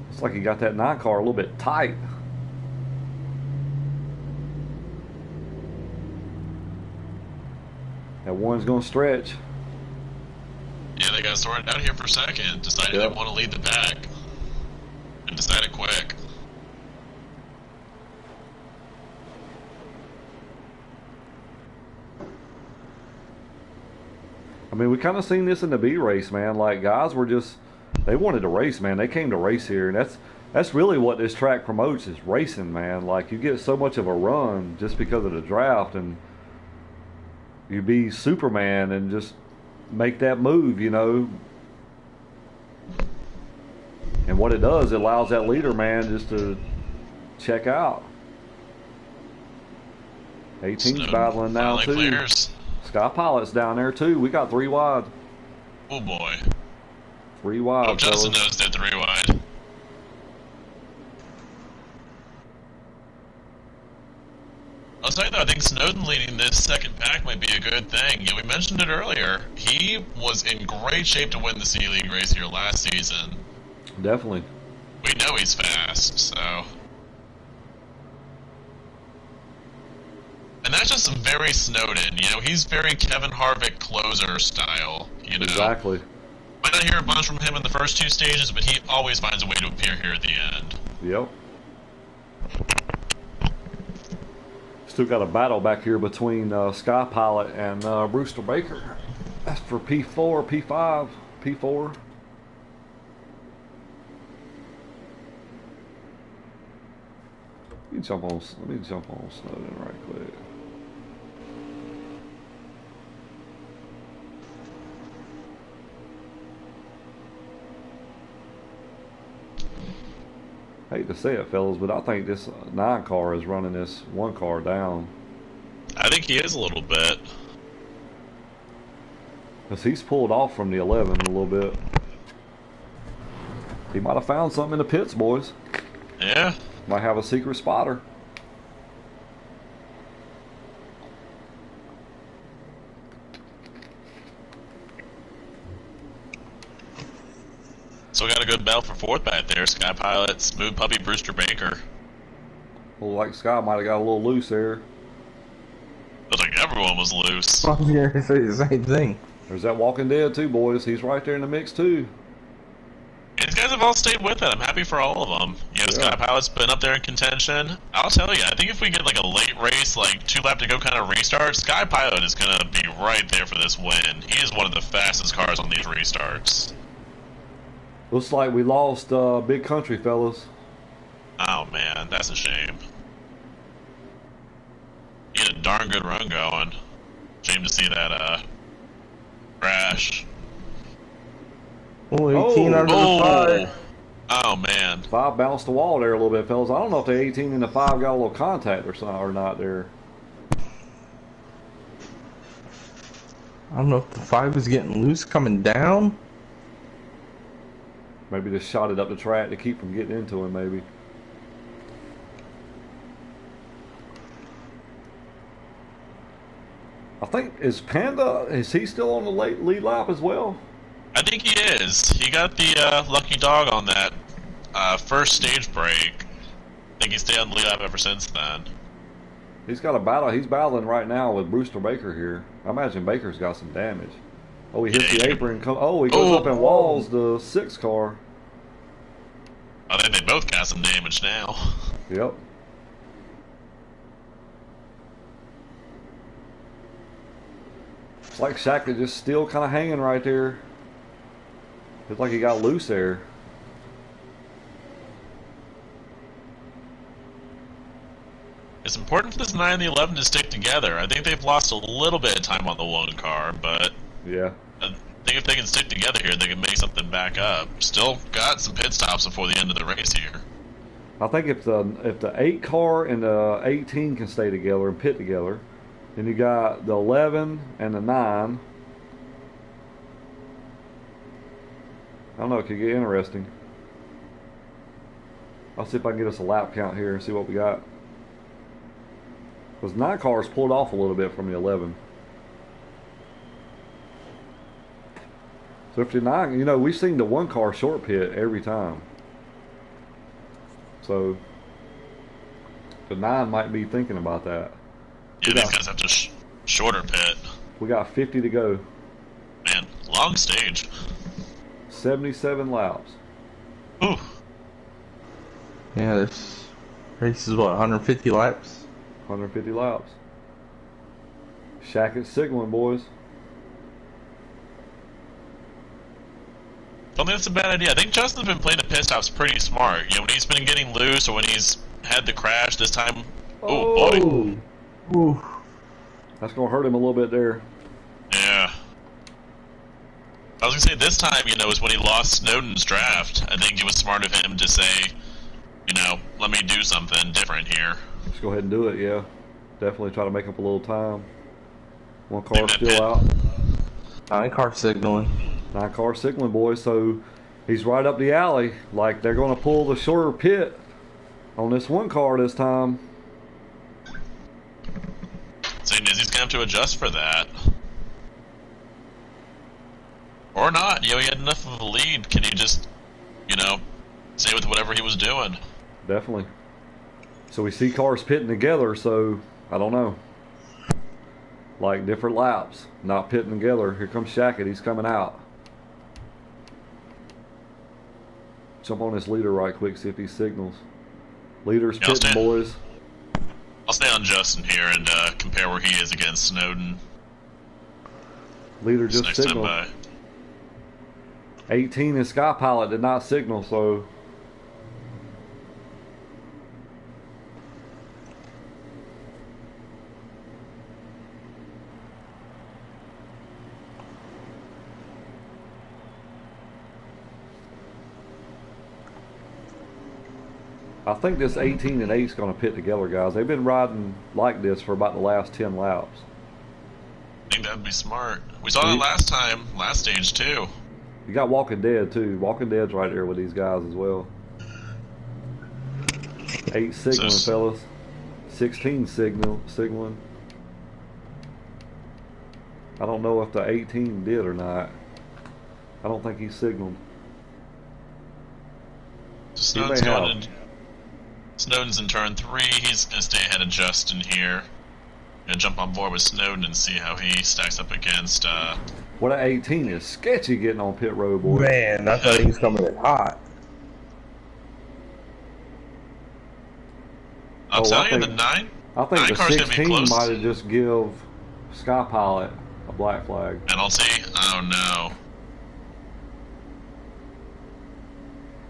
Speaker 3: Looks like he got that 9 car a little bit tight. That one's gonna stretch.
Speaker 1: Yeah, they got sorted out here for a second. Decided
Speaker 3: Yep.
Speaker 1: they want to lead the pack. And decided quick.
Speaker 3: I mean, we kind of seen this in the B race, man. Like guys were just, they wanted to race, man. They came to race here, and that's really what this track promotes is racing, man. Like you get so much of a run just because of the draft, and you be Superman and just make that move, you know. And what it does, it allows that leader, man, just to check out. 18's battling now
Speaker 1: Finally
Speaker 3: too.
Speaker 1: clears.
Speaker 3: Sky Pilot's down there too. We got 3 wide.
Speaker 1: Oh boy.
Speaker 3: 3 wide.
Speaker 1: Oh, Justin
Speaker 3: fellas.
Speaker 1: knows they're 3 wide. I'll tell you though, I think Snowden leading this second pack might be a good thing. You know, we mentioned it earlier. He was in great shape to win the C League race here last season.
Speaker 3: Definitely.
Speaker 1: We know he's fast, so. And that's just very Snowden, you know, he's very Kevin Harvick closer style, you know.
Speaker 3: Exactly.
Speaker 1: Might not hear a bunch from him in the first 2 stages, but he always finds a way to appear here at the end.
Speaker 3: Yep. Still got a battle back here between Sky Pilot and Brewster Baker. That's for P4, P5, P4. Let me jump on Snowden right quick. I hate to say it, fellas, but I think this 9 car is running this 1 car down.
Speaker 1: I think he is a little bit.
Speaker 3: Because he's pulled off from the 11 a little bit. He might have found something in the pits, boys.
Speaker 1: Yeah.
Speaker 3: Might have a secret spotter.
Speaker 1: So we got a good battle for 4th back there. Sky Pilot, Smooth Puppy, Brewster Baker.
Speaker 3: Well, like Scott might have got a little loose there.
Speaker 1: Looks like everyone was loose.
Speaker 4: I was gonna say the same thing.
Speaker 3: There's that Walking Dead too, boys. He's right there in the mix too.
Speaker 1: He's got guys have all stayed with it. I'm happy for all of them. You know, Sky Pilot's been up there in contention. I'll tell you, I think if we get like a late race, like 2 lap to go kind of restart, Sky Pilot is going to be right there for this win. He is one of the fastest cars on these restarts.
Speaker 3: Looks like we lost Big Country, fellas.
Speaker 1: Oh man, that's a shame. He had a darn good run going. Shame to see that crash.
Speaker 4: Oh, 18 under the 5.
Speaker 1: Oh man.
Speaker 3: 5 bounced the wall there a little bit, fellas. I don't know if the 18 and the 5 got a little contact or not there.
Speaker 4: I don't know if the 5 is getting loose coming down.
Speaker 3: Maybe just shot it up the track to keep from getting into him, maybe. I think, is he still on the lead lap as well?
Speaker 1: I think he is. He got the lucky dog on that first stage break. I think he's stayed on the lead lap ever since then.
Speaker 3: He's got a battle. He's battling right now with Brewster Baker here. I imagine Baker's got some damage. Oh, he hits the apron. He goes up and walls the 6 car.
Speaker 1: I think they both got some damage now.
Speaker 3: Yep. It's like Shaq is just still kind of hanging right there. Looks like he got loose there.
Speaker 1: It's important for this 9 and the 11 to stick together. I think they've lost a little bit of time on the 1 car, but
Speaker 3: yeah,
Speaker 1: I think if they can stick together here, they can make something back up. Still got some pit stops before the end of the race here.
Speaker 3: I think if the 8 car and the 18 can stay together and pit together, then you got the 11 and the 9. I don't know, it could get interesting. I'll see if I can get us a lap count here and see what we got. Because 9 cars pulled off a little bit from the 11. So if the 9, you know, we've seen the 1 car short pit every time. So the 9 might be thinking about that.
Speaker 1: Yeah, these guys have to shorter pit.
Speaker 3: We got 50 to go.
Speaker 1: Man, long stage.
Speaker 3: 77 laps.
Speaker 1: Ooh.
Speaker 4: Yeah, this race is what, 150 laps?
Speaker 3: 150 laps. Shack is signaling, boys.
Speaker 1: I don't think that's a bad idea. I think Justin's been playing the pit stops pretty smart. You know, when he's been getting loose or when he's had the crash this time. Oh, boy.
Speaker 4: Ooh.
Speaker 3: That's going to hurt him a little bit there.
Speaker 1: Yeah. I was going to say this time, you know, is when he lost Snowden's draft. I think it was smart of him to say, you know, let me do something different here.
Speaker 3: Let's go ahead and do it, yeah. Definitely try to make up a little time. 1 car still out.
Speaker 4: 9 car signaling.
Speaker 3: 9 car signaling, boys. So he's right up the alley. Like they're going to pull the shorter pit on this 1 car this time.
Speaker 1: Saying is he's going to have to adjust for that. Or not. You know, he had enough of a lead. Can he just, you know, stay with whatever he was doing?
Speaker 3: Definitely. So we see cars pitting together, so I don't know. Like different laps, not pitting together. Here comes Shackett, he's coming out. Jump on this leader right quick, see if he signals. Leader's pitting, boys.
Speaker 1: I'll stay on Justin here and compare where he is against Snowden.
Speaker 3: Leader just signaled. 18 and Sky Pilot did not signal, so I think this 18 and 8 is going to pit together, guys. They've been riding like this for about the last 10 laps.
Speaker 1: I think that would be smart. We saw that last time, last stage too.
Speaker 3: You got Walking Dead too. Walking Dead's right there with these guys as well. 8 signaling, fellas. 16 signaling. I don't know if the 18 did or not. I don't think he signaled.
Speaker 1: Snowden's in turn 3. He's going to stay ahead of Justin here. Gonna jump on board with Snowden and see how he stacks up against.
Speaker 3: What an 18 is sketchy getting on pit road, boy.
Speaker 4: Man, I thought he was coming in hot.
Speaker 1: I'll tell you, the 9
Speaker 3: I think
Speaker 1: nine
Speaker 3: the
Speaker 1: car's gonna be
Speaker 3: 16
Speaker 1: close.
Speaker 3: might have just give Sky Pilot a black flag.
Speaker 1: Penalty? Oh no.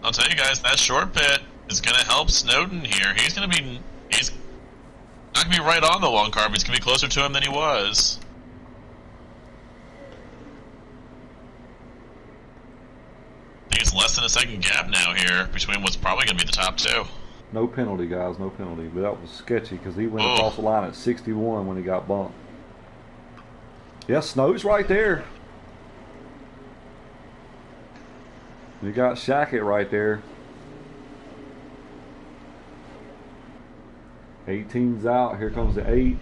Speaker 1: I'll tell you guys, that short pit is gonna help Snowden here. He's not gonna be right on the long car, but he's gonna be closer to him than he was. I think it's less than a second gap now here between what's probably gonna be the top 2.
Speaker 3: No penalty, guys, no penalty. But that was sketchy because he went across the line at 61 when he got bumped. Yeah, Snow's right there. You got Shackett right there. 18's out. Here comes the 8.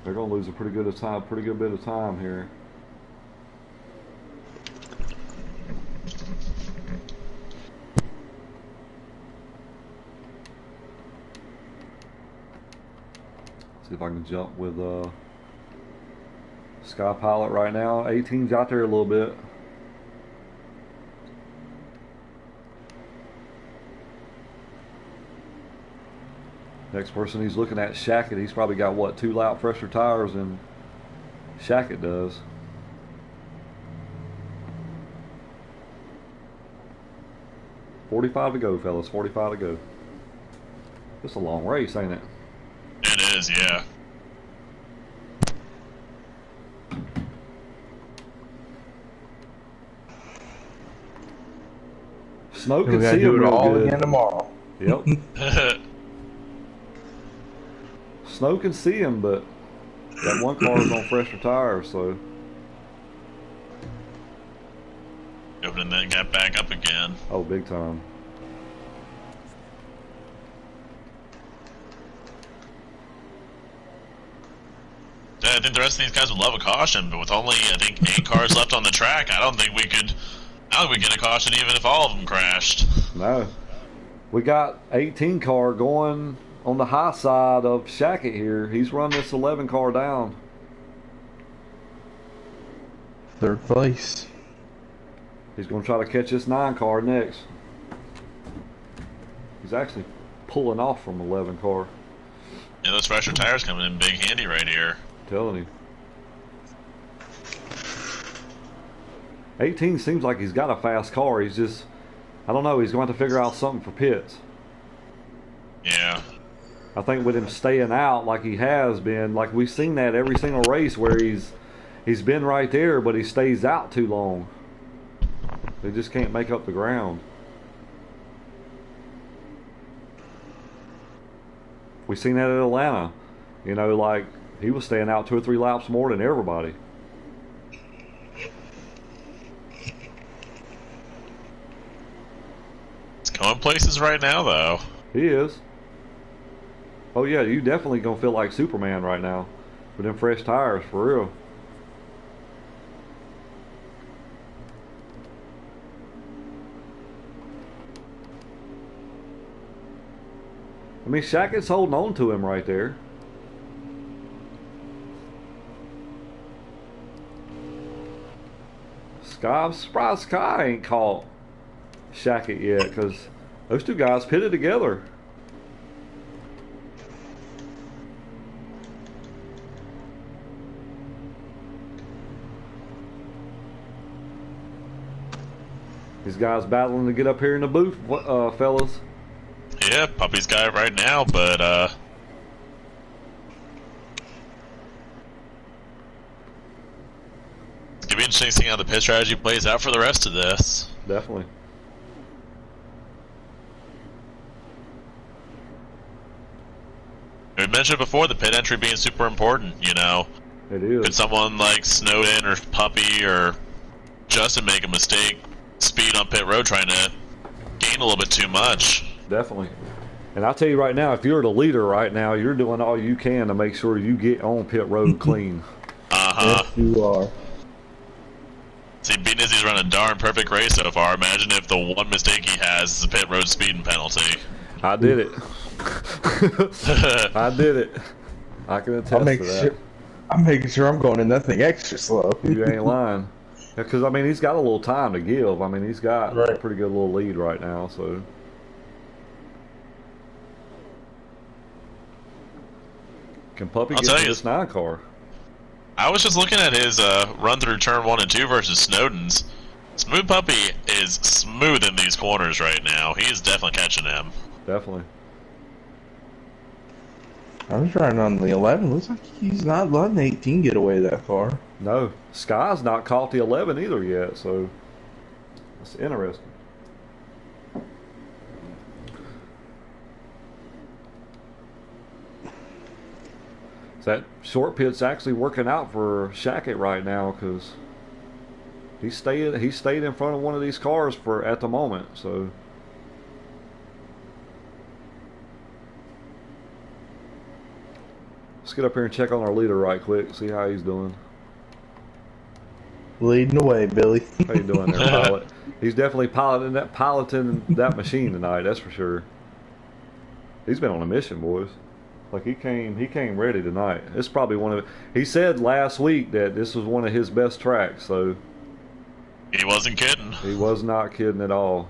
Speaker 3: They're gonna lose a pretty good bit of time here. See if I can jump with Sky Pilot right now. 18's out there a little bit. Next person he's looking at, Shackett. He's probably got, what, 2 lap fresher tires than Shackett does. $45 to go, fellas. $45 to go. It's a long race, ain't it?
Speaker 1: It is, yeah.
Speaker 3: Snow
Speaker 4: We
Speaker 3: can
Speaker 4: gotta
Speaker 3: see
Speaker 4: do
Speaker 3: him
Speaker 4: it
Speaker 3: real
Speaker 4: all
Speaker 3: good.
Speaker 4: again tomorrow.
Speaker 3: Yep. Snow can see him, but that one car is on fresher tires, so.
Speaker 1: Opening that gap back up again.
Speaker 3: Oh, big time.
Speaker 1: I think the rest of these guys would love a caution, but with only, I think, 8 cars left on the track, I don't think we get a caution even if all of them crashed.
Speaker 3: No. We got 18 car going on the high side of Shackett here. He's run this 11 car down.
Speaker 4: 3rd place.
Speaker 3: He's going to try to catch this 9 car next. He's actually pulling off from 11 car.
Speaker 1: Yeah, those fresher tires coming in big handy right here.
Speaker 3: I'm telling you. 18 seems like he's got a fast car. He's just, I don't know, he's going to have to figure out something for pits.
Speaker 1: Yeah.
Speaker 3: I think with him staying out like he has been, like we've seen that every single race where he's been right there, but he stays out too long. They just can't make up the ground. We've seen that at Atlanta. You know, like he was staying out 2 or 3 laps more than everybody.
Speaker 1: It's going places right now, though.
Speaker 3: He is. Oh yeah, you definitely gonna feel like Superman right now with them fresh tires, for real. I mean, Shackett's holding on to him right there. I'm surprised Sky ain't caught Shackett yet, because those 2 guys pitted together. These guys battling to get up here in the booth, fellas.
Speaker 1: Yeah, Puppy's got it right now, but it's gonna be interesting to see how the pit strategy plays out for the rest of this.
Speaker 3: Definitely.
Speaker 1: We mentioned before the pit entry being super important, you know.
Speaker 3: It is.
Speaker 1: Could someone like Snowden or Puppy or Justin make a mistake, speed on pit road trying to gain a little bit too much?
Speaker 3: Definitely. And I'll tell you right now, if you're the leader right now, you're doing all you can to make sure you get on pit road clean.
Speaker 1: Uh-huh.
Speaker 4: Yes, you are.
Speaker 1: See, Beanizzi's run a darn perfect race so far. Imagine if the one mistake he has is a pit road speeding penalty.
Speaker 3: I did it. I did it. I can attest to that.
Speaker 4: I'm making sure I'm going in nothing extra slow.
Speaker 3: You ain't lying. Because, I mean, he's got a little time to give. I mean, he's got a pretty good little lead right now, so. Can Puppy
Speaker 1: I'll
Speaker 3: get
Speaker 1: tell
Speaker 3: to
Speaker 1: you.
Speaker 3: this 9 car?
Speaker 1: I was just looking at his run through turn 1 and 2 versus Snowden's. Smooth Puppy is smooth in these corners right now. He is definitely catching him.
Speaker 3: Definitely.
Speaker 4: I was riding on the 11. Looks like he's not letting 18 get away that far.
Speaker 3: No, Sky's not caught the 11 either yet, so that's interesting. So that short pit's actually working out for Shackett right now because he stayed in front of one of these cars for at the moment. So let's get up here and check on our leader right quick, see how he's doing.
Speaker 4: Leading away, Billy.
Speaker 3: How you doing there, pilot? He's definitely piloting that machine tonight. That's for sure. He's been on a mission, boys. Like he came ready tonight. It's probably one of. He said last week that this was one of his best tracks. So
Speaker 1: He wasn't kidding.
Speaker 3: he was not kidding at all.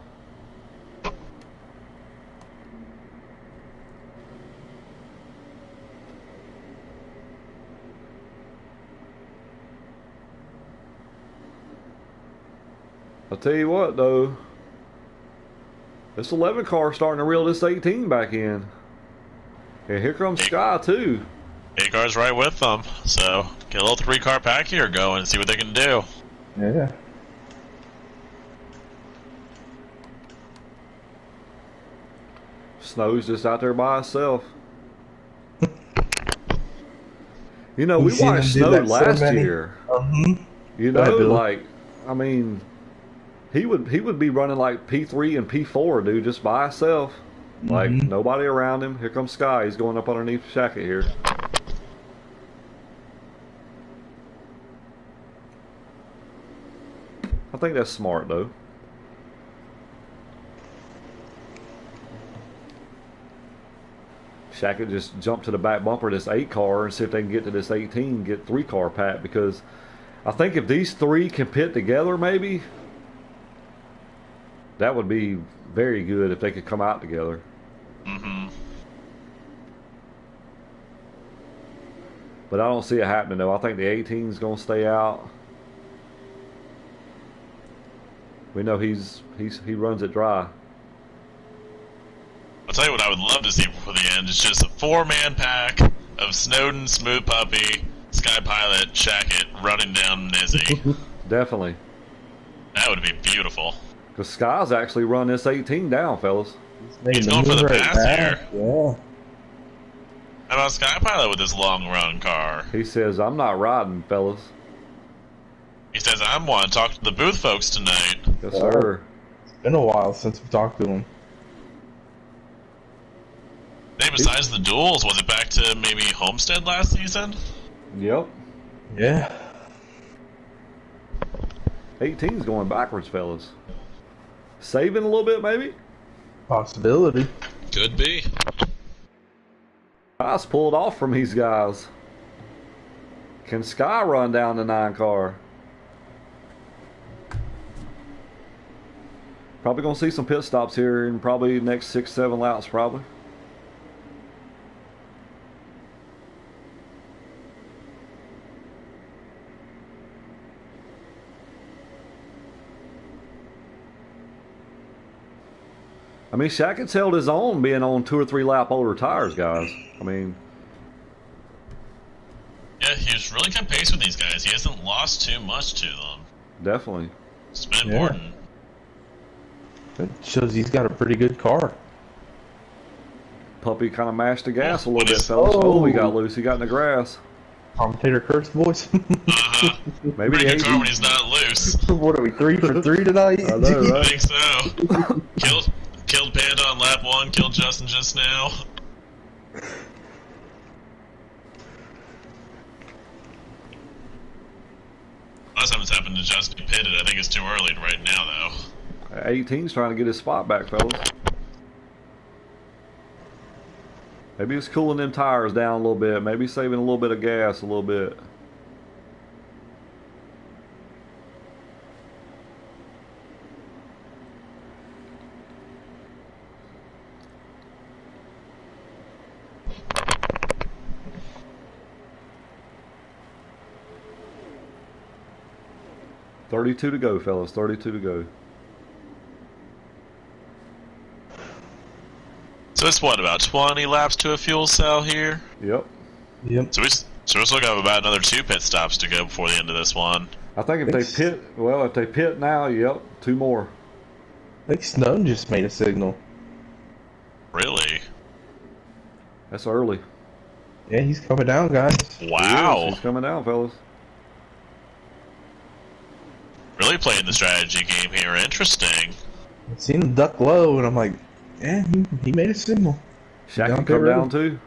Speaker 3: I'll tell you what, though. This 11 car starting to reel this 18 back in. And here comes Sky, too.
Speaker 1: 8 cars right with them. So get a little 3-car pack here going and see what they can do.
Speaker 4: Yeah.
Speaker 3: Snow's just out there by himself. You know, we
Speaker 4: You've seen him
Speaker 3: watched
Speaker 4: do
Speaker 3: Snow
Speaker 4: that so
Speaker 3: last
Speaker 4: many-
Speaker 3: year.
Speaker 4: Mm-hmm.
Speaker 3: You
Speaker 4: Go ahead,
Speaker 3: know,
Speaker 4: Bill.
Speaker 3: like, I mean, he would be running like P3 and P4, dude, just by himself. Like,
Speaker 4: Mhm.
Speaker 3: nobody around him. Here comes Sky. He's going up underneath Shackett here. I think that's smart, though. Shackett just jumped to the back bumper of this 8 car and see if they can get to this 18, get 3-car pack, because I think if these 3 can pit together, maybe, that would be very good if they could come out together.
Speaker 1: Mm-hmm.
Speaker 3: But I don't see it happening, though. I think the 18 is going to stay out. We know he runs it dry.
Speaker 1: I'll tell you what I would love to see for the end is just a 4-man pack of Snowden, Smooth Puppy, Sky Pilot, Shackett running down Nizzy.
Speaker 3: Definitely.
Speaker 1: That would be beautiful.
Speaker 3: Because Sky's actually run this 18 down, fellas.
Speaker 1: He's going for the pass here.
Speaker 4: Yeah.
Speaker 1: How about Sky Pilot with this long run car?
Speaker 3: He says, I'm not riding, fellas.
Speaker 1: He says, I want to talk to the booth folks tonight.
Speaker 3: Yes, sir.
Speaker 4: It's been a while since we talked to him.
Speaker 1: Hey, besides the duels, was it back to maybe Homestead last season?
Speaker 3: Yep.
Speaker 4: Yeah.
Speaker 3: 18's going backwards, fellas. Saving a little bit, maybe?
Speaker 4: Possibility.
Speaker 1: Could be.
Speaker 3: Sky's pulled off from these guys. Can Sky run down the 9 car? Probably going to see some pit stops here in probably next 6-7 laps, probably. I mean, Shackett's held his own being on 2 or 3 lap older tires, guys. I mean,
Speaker 1: Yeah, he's really kept pace with these guys. He hasn't lost too much to them.
Speaker 3: definitely.
Speaker 1: It's been
Speaker 4: Yeah.
Speaker 1: important.
Speaker 4: It shows he's got a pretty good car.
Speaker 3: Puppy kind of mashed the gas a little
Speaker 1: What
Speaker 3: bit,
Speaker 1: is-
Speaker 3: fellas.
Speaker 4: Oh.
Speaker 3: Oh, he got loose. He got in the grass.
Speaker 4: Commentator Kurt's voice.
Speaker 1: Uh-huh.
Speaker 3: Maybe
Speaker 1: Pretty
Speaker 3: the
Speaker 1: good car
Speaker 3: 18.
Speaker 1: when he's not loose.
Speaker 4: What are we, 3 for 3 tonight?
Speaker 3: I know,
Speaker 1: I
Speaker 3: right?
Speaker 1: think so. Killed Panda on lap 1, killed Justin just now. Last time it's happened to Justin, he pitted. I think it's too early right now, though.
Speaker 3: 18's trying to get his spot back, fellas. Maybe it's cooling them tires down a little bit. Maybe saving a little bit of gas a little bit. 32 to go, fellas. 32 to go.
Speaker 1: So it's what, about 20 laps to a fuel cell here?
Speaker 3: Yep.
Speaker 4: Yep.
Speaker 1: So we still got about another 2 pit stops to go before the end of this one.
Speaker 3: I think if they pit now, yep, 2 more.
Speaker 4: I think Snowden just made a signal.
Speaker 1: Really?
Speaker 3: That's early.
Speaker 4: Yeah, he's coming down, guys.
Speaker 1: Wow.
Speaker 3: He's coming down, fellas.
Speaker 1: Really playing the strategy game here. Interesting.
Speaker 4: I seen him duck low, and I'm like, yeah, he made a signal.
Speaker 3: Shaq
Speaker 4: Down
Speaker 3: can
Speaker 4: pit
Speaker 3: come
Speaker 4: road.
Speaker 3: down too.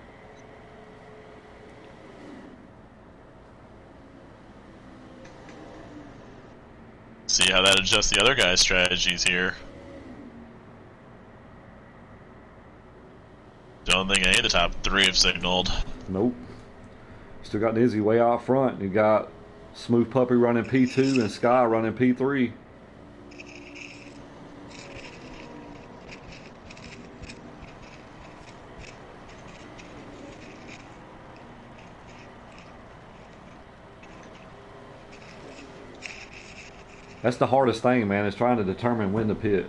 Speaker 1: See how that adjusts the other guys' strategies here. Don't think any of the top 3 have signaled.
Speaker 3: Nope. Still got Nizzy way out front. You got Smooth Puppy running P2 and Sky running P3. That's the hardest thing, man, is trying to determine when to pit.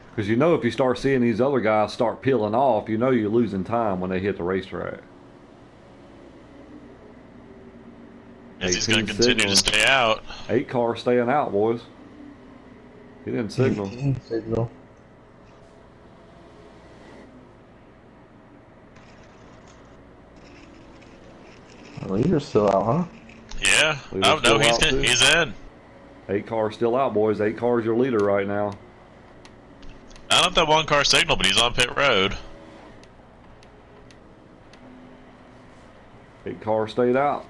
Speaker 3: Because you know if you start seeing these other guys start peeling off, you know you're losing time when they hit the racetrack.
Speaker 1: Yes, he's going to continue to stay out.
Speaker 3: 8 cars staying out, boys. He didn't signal.
Speaker 4: Signal. The leader's still out, huh?
Speaker 1: Yeah.
Speaker 3: Leader's
Speaker 1: Oh, no,
Speaker 3: still out, too.
Speaker 1: he's in.
Speaker 3: 8 cars still out, boys. 8 cars your leader right now.
Speaker 1: I don't know if that 1 car signal, but he's on pit road.
Speaker 3: 8 cars stayed out.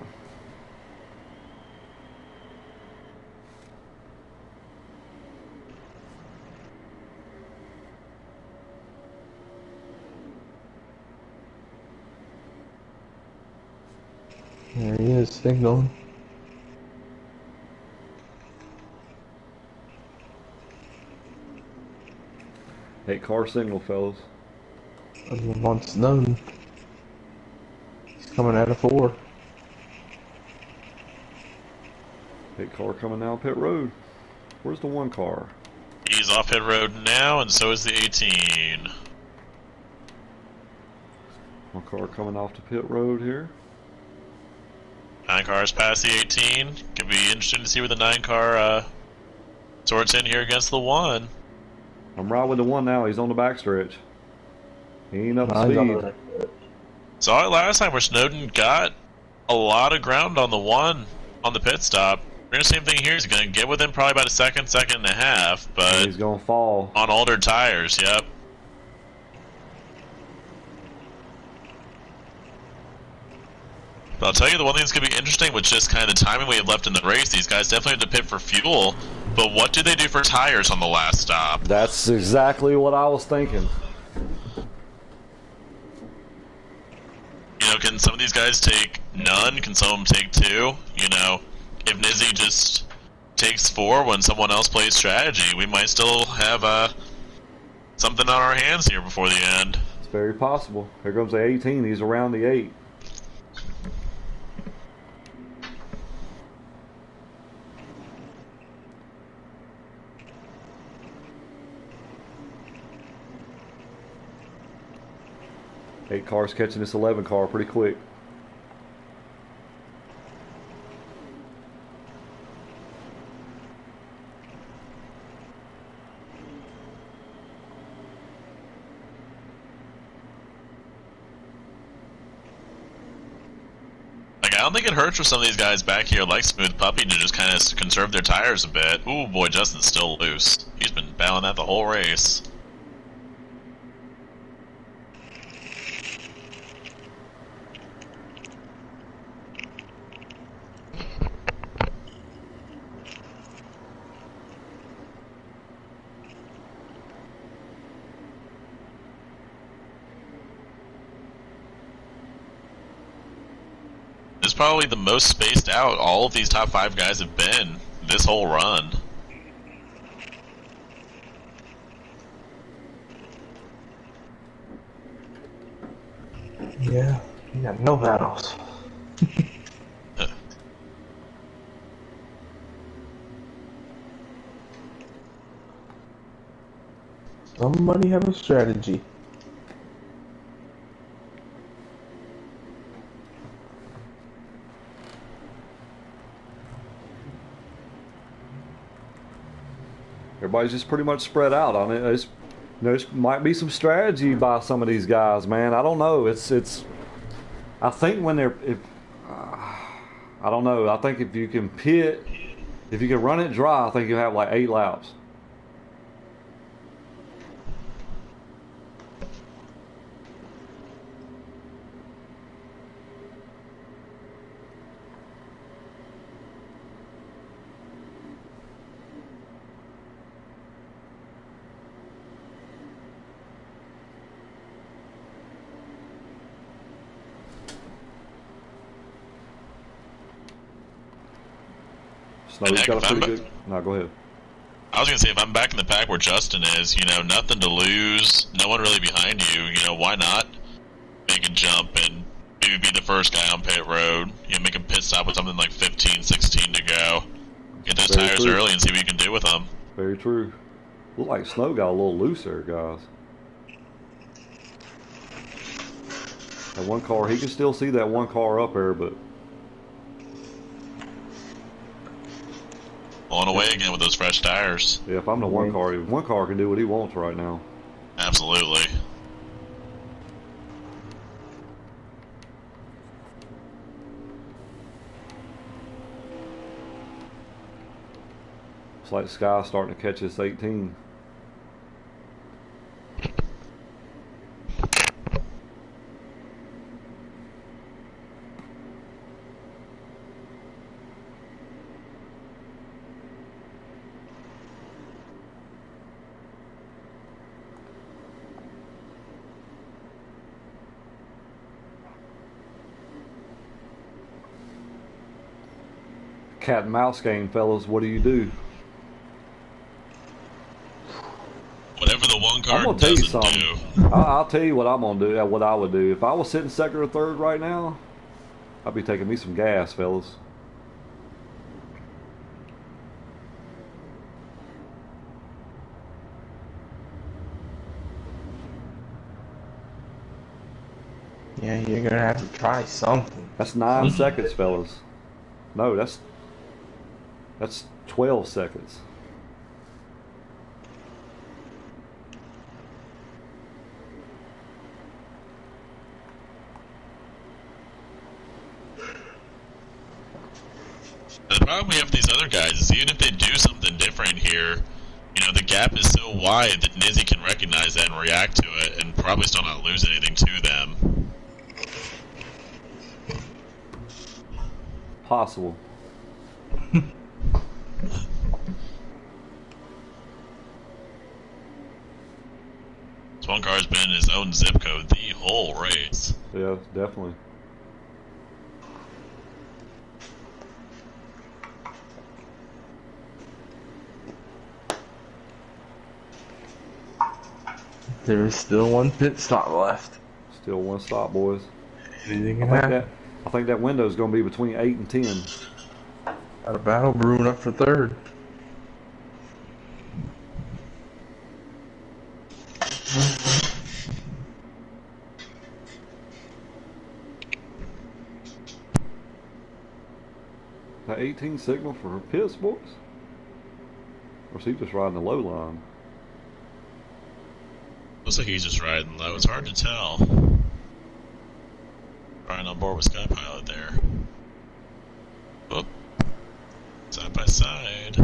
Speaker 4: There he is, signaling.
Speaker 3: Eight car signal, fellas.
Speaker 4: Everyone wants Snowden. He's coming out of 4.
Speaker 3: 8 car coming down pit road. Where's the 1 car?
Speaker 1: He's off pit road now, and so is the 18.
Speaker 3: 1 car coming off the pit road here.
Speaker 1: 9 cars past the 18. Could be interesting to see where the 9 car sorts in here against the 1.
Speaker 3: I'm right with the 1 now. He's on the backstretch. He ain't up to
Speaker 4: Mine's on
Speaker 3: speed.
Speaker 4: the-
Speaker 1: Saw it last time where Snowden got a lot of ground on the 1 on the pit stop. We're gonna same thing here. He's gonna get within probably about a second and a half, but
Speaker 3: He's gonna fall.
Speaker 1: on older tires. Yep. But I'll tell you, the one thing that's gonna be interesting with just kind of the timing we have left in the race. These guys definitely have to pit for fuel, but what do they do for tires on the last stop?
Speaker 3: That's exactly what I was thinking.
Speaker 1: You know, can some of these guys take none? Can some of them take 2? You know, if Nizzy just takes 4 when someone else plays strategy, we might still have something on our hands here before the end.
Speaker 3: It's very possible. Here comes the 18. He's around the 8. Eight cars catching this 11 car pretty quick.
Speaker 1: Like, I don't think it hurts for some of these guys back here like Smooth Puppy to just kind of conserve their tires a bit. Ooh, boy, Justin's still loose. He's been battling that the whole race. This is probably the most spaced out all of these top 5 guys have been this whole run.
Speaker 4: Yeah, you got no battles. Somebody have a strategy.
Speaker 3: Everybody's just pretty much spread out on it. There might be some strategy by some of these guys, man. I don't know. I think when I don't know. I think if you can run it dry, I think you'll have like 8 laps. Snow's got a pretty good. No, go ahead.
Speaker 1: I was gonna say, if I'm back in the pack where Justin is, nothing to lose, no one really behind you. Why not make a jump and maybe be the first guy on pit road? Make a pit stop with something like 15, 16 to go. Get those tires early and see what you can do with them.
Speaker 3: Very true. Look like Snow got a little loose there, guys. That one car, he can still see that one car up there, but.
Speaker 1: On away again with those fresh tires.
Speaker 3: Yeah, if I'm the one car can do what he wants right now.
Speaker 1: Absolutely.
Speaker 3: It's like Sky's starting to catch this 18. Cat and mouse game, fellas. What do you do?
Speaker 1: Whatever the one car
Speaker 3: I'm gonna tell you
Speaker 1: doesn't
Speaker 3: something.
Speaker 1: do.
Speaker 3: I'll tell you what I'm gonna do. What I would do if I was sitting second or third right now. I'd be taking me some gas, fellas.
Speaker 4: Yeah, you're gonna have to try something.
Speaker 3: That's 9 seconds, fellas. No, that's 12 seconds.
Speaker 1: The problem we have with these other guys is even if they do something different here, the gap is so wide that Nizzy can recognize that and react to it and probably still not lose anything to them.
Speaker 3: Possible.
Speaker 1: This one car's been in his own zip code the whole race.
Speaker 3: Yeah, definitely.
Speaker 4: There is still one pit stop left.
Speaker 3: Still one stop, boys.
Speaker 4: Anything can happen.
Speaker 3: I think that window is going to be between 8 and 10.
Speaker 4: Got a battle brewing up for third.
Speaker 3: That 18 signal for pits, boys? Or is he just riding the low line?
Speaker 1: Looks like he's just riding low. It's hard to tell. Riding on board with Sky Pilot there. Oop. Side by side.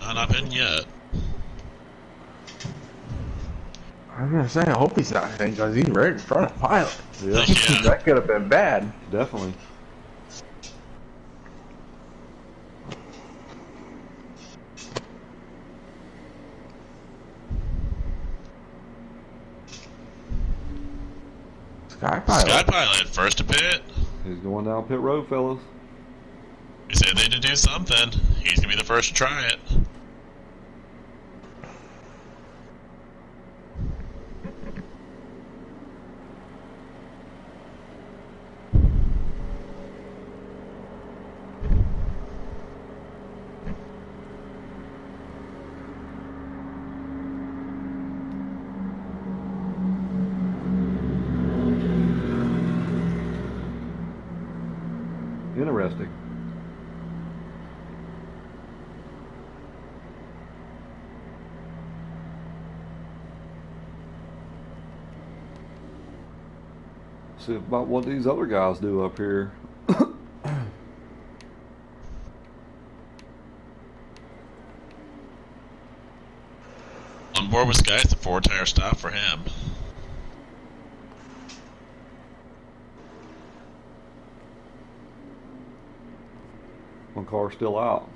Speaker 1: Not up in yet.
Speaker 4: I was gonna say, I hope he's not hitting because he's right in front of Pilot.
Speaker 3: Yeah.
Speaker 1: Yeah.
Speaker 4: That could have been bad.
Speaker 3: Definitely.
Speaker 4: Sky Pilot.
Speaker 1: Sky Pilot, first to pit.
Speaker 3: He's going down pit road, fellas.
Speaker 1: He said they had to do something. He's gonna be the first to try it.
Speaker 3: interesting. See about what these other guys do up here.
Speaker 1: On board with Sky, it's a 4-tire stop for him.
Speaker 3: One car still out.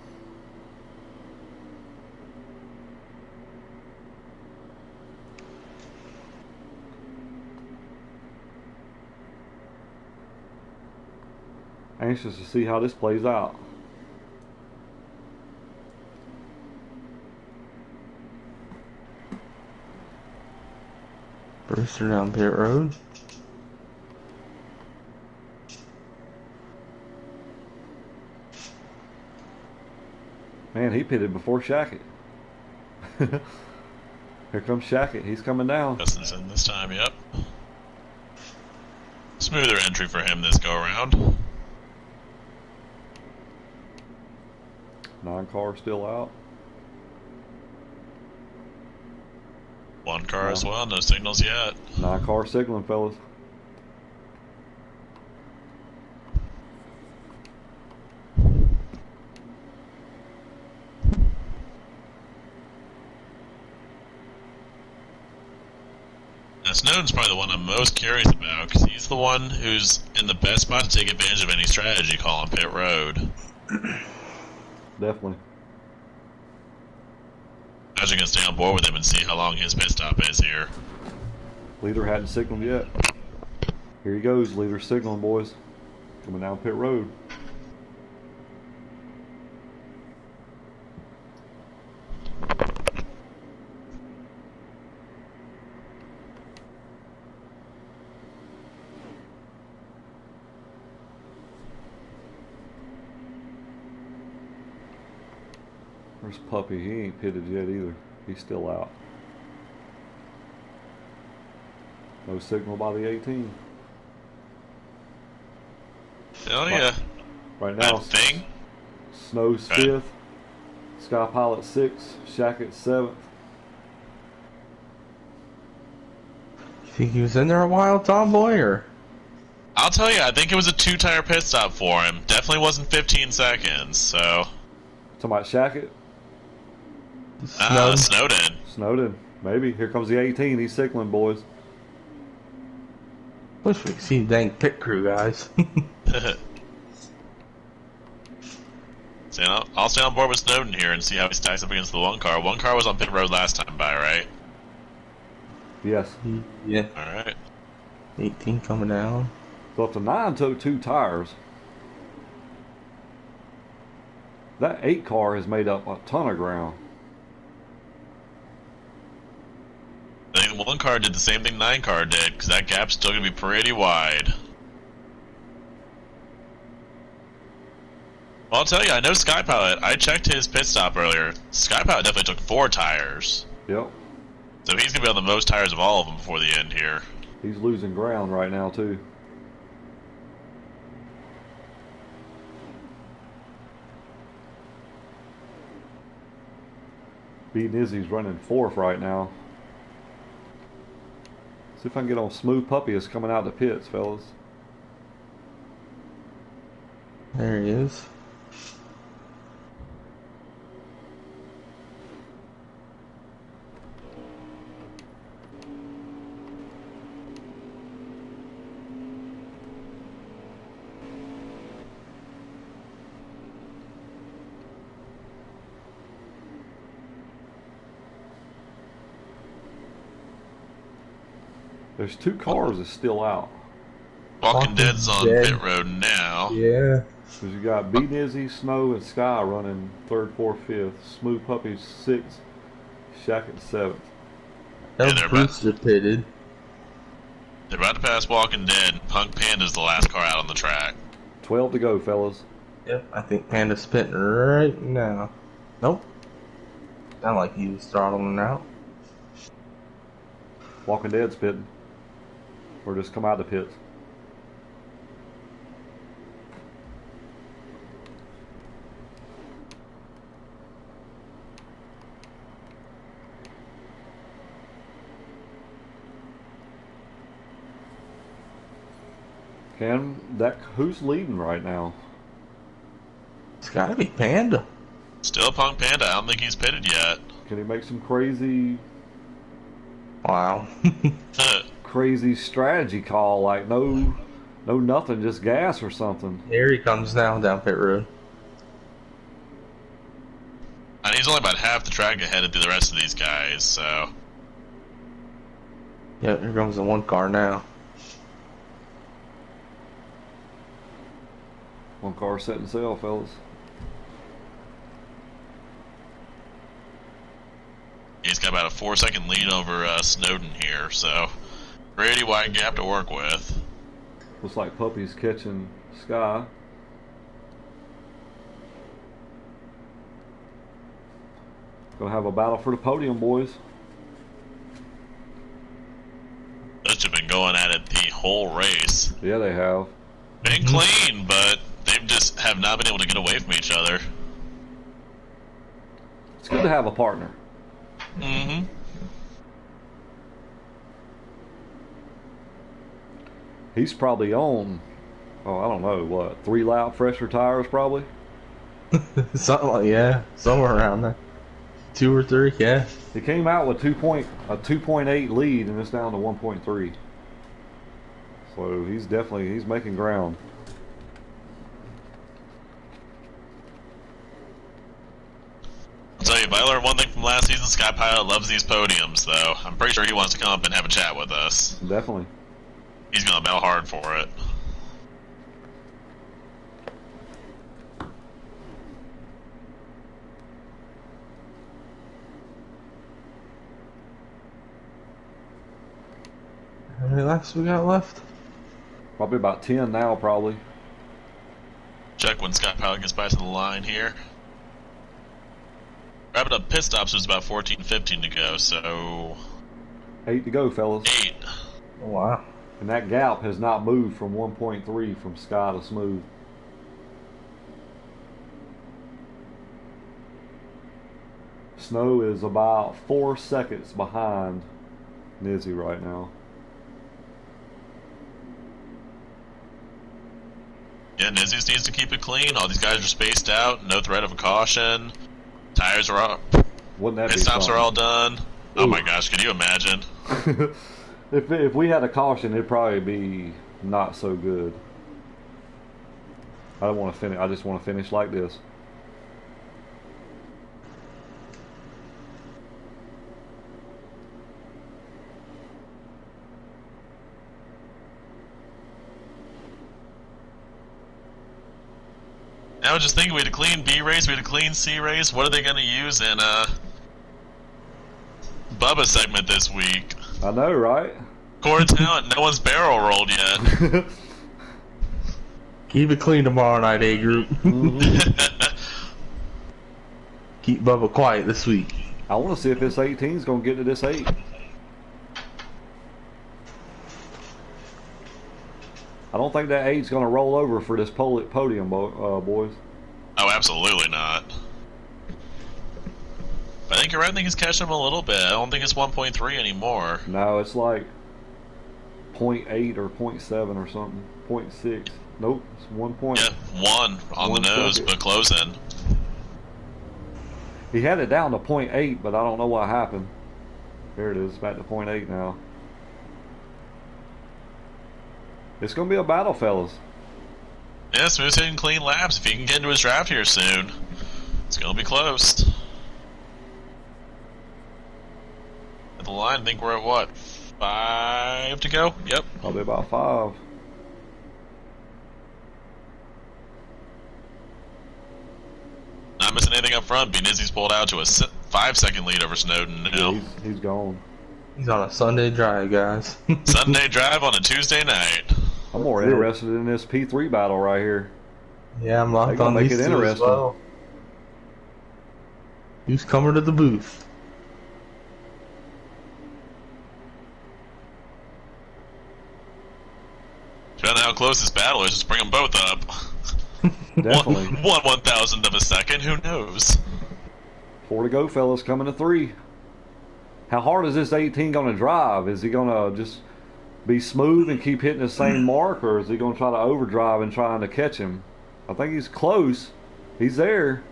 Speaker 3: Anxious to see how this plays out.
Speaker 4: Brewster down pit road.
Speaker 3: Man, he pitted before Shackett. Here comes Shackett. He's coming down.
Speaker 1: Justin's in this time, yep. Smoother entry for him this go around.
Speaker 3: 9 cars still out.
Speaker 1: 1 car as well, no signals yet.
Speaker 3: 9 car signaling, fellas.
Speaker 1: Now, Snowden's probably the one I'm most curious about, because he's the one who's in the best spot to take advantage of any strategy call on pit road.
Speaker 3: Definitely.
Speaker 1: Imagine gonna stay on board with him and see how long his pit stop is here.
Speaker 3: Leader hadn't signaled yet. Here he goes, leader signaling, boys. Coming down pit road. Where's Puppy? He ain't pitted yet either. He's still out. No signal by the 18.
Speaker 1: Oh yeah.
Speaker 3: Right now,
Speaker 1: That thing?
Speaker 3: Snow's
Speaker 1: Okay.
Speaker 3: 5th. Sky Pilot 6th. Shackett 7th.
Speaker 4: You think he was in there a while, Tomboy, or?
Speaker 1: I'll tell you, I think it was a 2-tire pit stop for him. Definitely wasn't 15 seconds, so...
Speaker 3: Talking about Shackett?
Speaker 1: Snowden.
Speaker 3: Snowden. Maybe. Here comes the 18. He's signaling, boys.
Speaker 4: Wish we could see the dang pit crew, guys.
Speaker 1: So, I'll stay on board with Snowden here and see how he stacks up against the 1 car. 1 car was on pit road last time by, right?
Speaker 3: Yes.
Speaker 4: Yeah.
Speaker 1: Alright.
Speaker 4: 18 coming down.
Speaker 3: So if the 9 took 2 tires, that 8 car has made up a ton of ground.
Speaker 1: I think 1 car did the same thing 9 car did, because that gap's still going to be pretty wide. Well, I'll tell you, I know Sky Pilot, I checked his pit stop earlier. Sky Pilot definitely took 4 tires.
Speaker 3: Yep.
Speaker 1: So he's going to be on the most tires of all of them before the end here.
Speaker 3: He's losing ground right now, too. Beating Izzy's running 4th right now. See if I can get on Smooth Puppy is coming out the pits, fellas.
Speaker 4: There he is.
Speaker 3: There's 2 cars that's still out.
Speaker 1: Walking Dead's on
Speaker 4: Dead.
Speaker 1: pit road now.
Speaker 4: Yeah.
Speaker 3: Because you got Beating Izzy, Snow, and Sky running 3rd, 4th, 5th. Smooth Puppy's 6th. Shackett 7th.
Speaker 4: That
Speaker 1: Yeah,
Speaker 4: was
Speaker 1: they're
Speaker 4: Brewster pitted.
Speaker 1: They're about to pass Walking Dead. Punk Panda's the last car out on the track.
Speaker 3: 12 to go, fellas.
Speaker 4: Yep, I think Panda's pitting right now. Nope. Sound like he was throttling out.
Speaker 3: Walking Dead's pitting. Or just come out of the pits. Who's leading right now?
Speaker 4: It's got to be Panda.
Speaker 1: Still Punk Panda. I don't think he's pitted yet.
Speaker 3: Can he make some crazy
Speaker 4: Wow.
Speaker 3: crazy strategy call, like no nothing, just gas or something?
Speaker 4: Here he comes now down pit road.
Speaker 1: And he's only about half the track ahead of the rest of these guys, so.
Speaker 4: Yeah, here comes the one car now.
Speaker 3: One car setting sail, fellas.
Speaker 1: He's got about a 4-second lead over Snowden here, so pretty wide gap to work with.
Speaker 3: Looks like Puppy's catching Sky. Gonna have a battle for the podium, boys.
Speaker 1: Those have been going at it the whole race.
Speaker 3: Yeah, they have.
Speaker 1: Been clean, but they just have not been able to get away from each other.
Speaker 3: It's good to have a partner.
Speaker 1: Mm-hmm.
Speaker 3: He's probably on, I don't know, what, 3 lap fresher tires probably?
Speaker 4: Something like, yeah, somewhere around there. 2 or 3, yeah.
Speaker 3: He came out with a 2.8 lead, and it's down to 1.3. So he's making ground.
Speaker 1: I'll tell you, if I learned one thing from last season, Sky Pilot loves these podiums, though. I'm pretty sure he wants to come up and have a chat with us.
Speaker 3: Definitely.
Speaker 1: He's gonna battle hard for it.
Speaker 4: How many laps we got left?
Speaker 3: Probably about 10 now, probably.
Speaker 1: Check when Sky Pilot gets by to the line here. Wrapping up pit stops, there's about 14-15 to go, so
Speaker 3: 8 to go, fellas.
Speaker 1: 8.
Speaker 4: Oh, wow.
Speaker 3: And that gap has not moved from 1.3 from Sky to Smooth. Snow is about 4 seconds behind Nizzy right now.
Speaker 1: Yeah, Nizzy needs to keep it clean. All these guys are spaced out, no threat of a caution. Tires are up.
Speaker 3: Wouldn't that
Speaker 1: Pit
Speaker 3: be
Speaker 1: stops
Speaker 3: fun?
Speaker 1: are all done. Oh
Speaker 3: Ooh.
Speaker 1: my gosh, could you imagine?
Speaker 3: If we had a caution, it'd probably be not so good. I don't want to finish. I just want to finish like this.
Speaker 1: I was just thinking, we had a clean B race, we had a clean C race. What are they going to use in Bubba's segment this week?
Speaker 3: I know, right?
Speaker 1: Core talent, no one's barrel rolled yet.
Speaker 4: Keep it clean tomorrow night, A group. Keep Bubba quiet this week.
Speaker 3: I want to see if this 18 is going to get to this 8. I don't think that 8's going to roll over for this podium, boys.
Speaker 1: Oh, absolutely not. But I think you're right. I think it's catching him a little bit. I don't think it's 1.3 anymore.
Speaker 3: No, it's like 0.8 or 0.7 or something. 0.6. Nope, it's 1 point.
Speaker 1: Yeah, 1 on the
Speaker 3: 1
Speaker 1: nose,
Speaker 3: second.
Speaker 1: but closing.
Speaker 3: He had it down to 0.8, but I don't know what happened. There it is, back to 0.8 now. It's going to be a battle, fellas.
Speaker 1: Yeah, Smooth's hitting clean laps. If he can get into his draft here soon, it's going to be close. At the line, I think we're at what? 5 to go? Yep.
Speaker 3: Probably about 5.
Speaker 1: Not missing anything up front. Benizzi's pulled out to a 5-second lead over Snowden now.
Speaker 3: Yeah, he's gone.
Speaker 4: He's on a Sunday drive, guys.
Speaker 1: Sunday drive on a Tuesday night.
Speaker 3: I'm more interested in this P3 battle right here.
Speaker 4: Yeah, I'm
Speaker 3: They
Speaker 4: locked
Speaker 3: gonna
Speaker 4: on
Speaker 3: make
Speaker 4: these
Speaker 3: it
Speaker 4: two as
Speaker 3: interesting.
Speaker 4: well. Who's coming to the booth?
Speaker 1: Depending on how close this battle is, just bring them both up.
Speaker 3: Definitely.
Speaker 1: One 1,000th of a second, who knows?
Speaker 3: 4 to go, fellas, coming to 3. How hard is this 18 going to drive? Is he going to just be smooth and keep hitting the same mark, or is he going to try to overdrive and trying to catch him? I think he's close. He's there.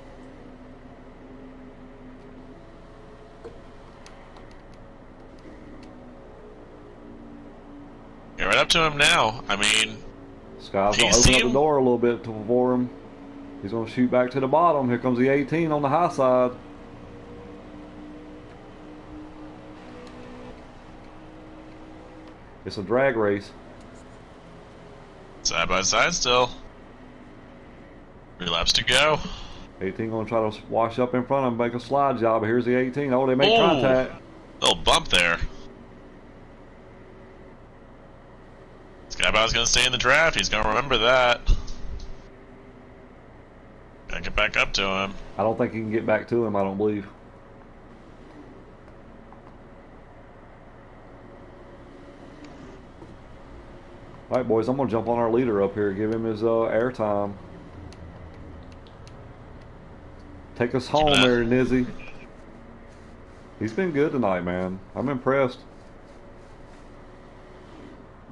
Speaker 1: Get right up to him now. I mean,
Speaker 3: Sky's going to open up the door a little bit for him. He's going to shoot back to the bottom. Here comes the 18 on the high side. It's a drag race.
Speaker 1: Side by side still. 3 laps to go.
Speaker 3: 18 going to try to wash up in front of him, make a slide job. Here's the 18. Oh, they make contact.
Speaker 1: Little bump there. Skybound's going to stay in the draft. He's going to remember that. Gotta get back up to him.
Speaker 3: I don't think he can get back to him, I don't believe. All right, boys, I'm going to jump on our leader up here, give him his air time. Take us home there, Nizzy. He's been good tonight, man. I'm impressed.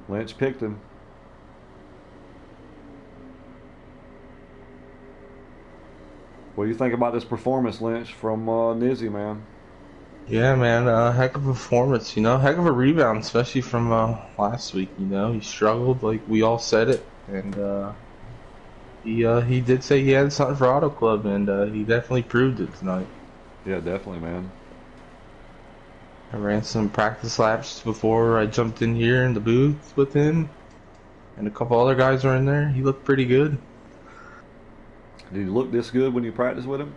Speaker 3: Lynch picked him. What do you think about this performance, Lynch, from Nizzy, man?
Speaker 4: Yeah, man, heck of a performance, you know, heck of a rebound, especially from last week, you know. He struggled, like we all said it, and he did say he had something for Autoclub, and he definitely proved it tonight.
Speaker 3: Yeah, definitely, man.
Speaker 4: I ran some practice laps before I jumped in here in the booth with him, and a couple other guys were in there. He looked pretty good.
Speaker 3: Did he look this good when you practiced with him?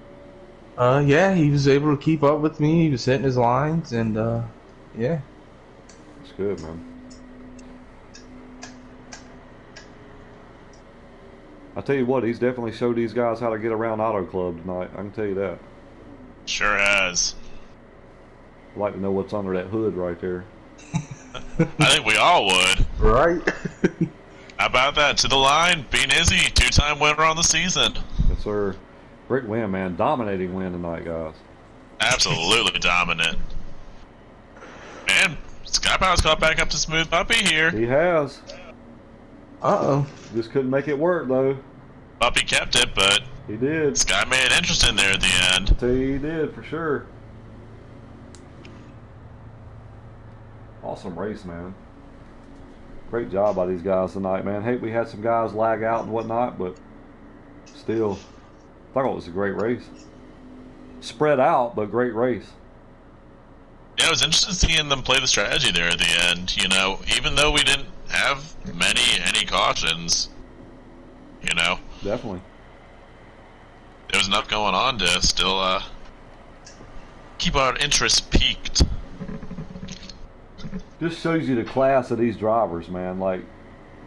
Speaker 4: Yeah, he was able to keep up with me. He was hitting his lines, and yeah.
Speaker 3: That's good, man. I tell you what, he's definitely showed these guys how to get around Autoclub tonight. I can tell you that.
Speaker 1: Sure has.
Speaker 3: I'd like to know what's under that hood right there.
Speaker 1: I think we all would.
Speaker 4: Right?
Speaker 1: How about that? To the line, being Izzy, 2-time winner on the season.
Speaker 3: Yes, sir. Great win, man. Dominating win tonight, guys.
Speaker 1: Absolutely dominant. Man, Skypower's got back up to Smooth Puppy here.
Speaker 3: He has.
Speaker 4: Uh-oh.
Speaker 3: Just couldn't make it work, though.
Speaker 1: Puppy kept it, but
Speaker 3: he did.
Speaker 1: Sky made it interesting there at the end.
Speaker 3: I'll tell you, he did, for sure. Awesome race, man. Great job by these guys tonight, man. Hey, we had some guys lag out and whatnot, but still, I thought it was a great race. Spread out, but great race.
Speaker 1: Yeah, it was interesting seeing them play the strategy there at the end. You know, even though we didn't have any cautions, you know.
Speaker 3: Definitely.
Speaker 1: There was enough going on to still keep our interest peaked.
Speaker 3: Just shows you the class of these drivers, man. Like,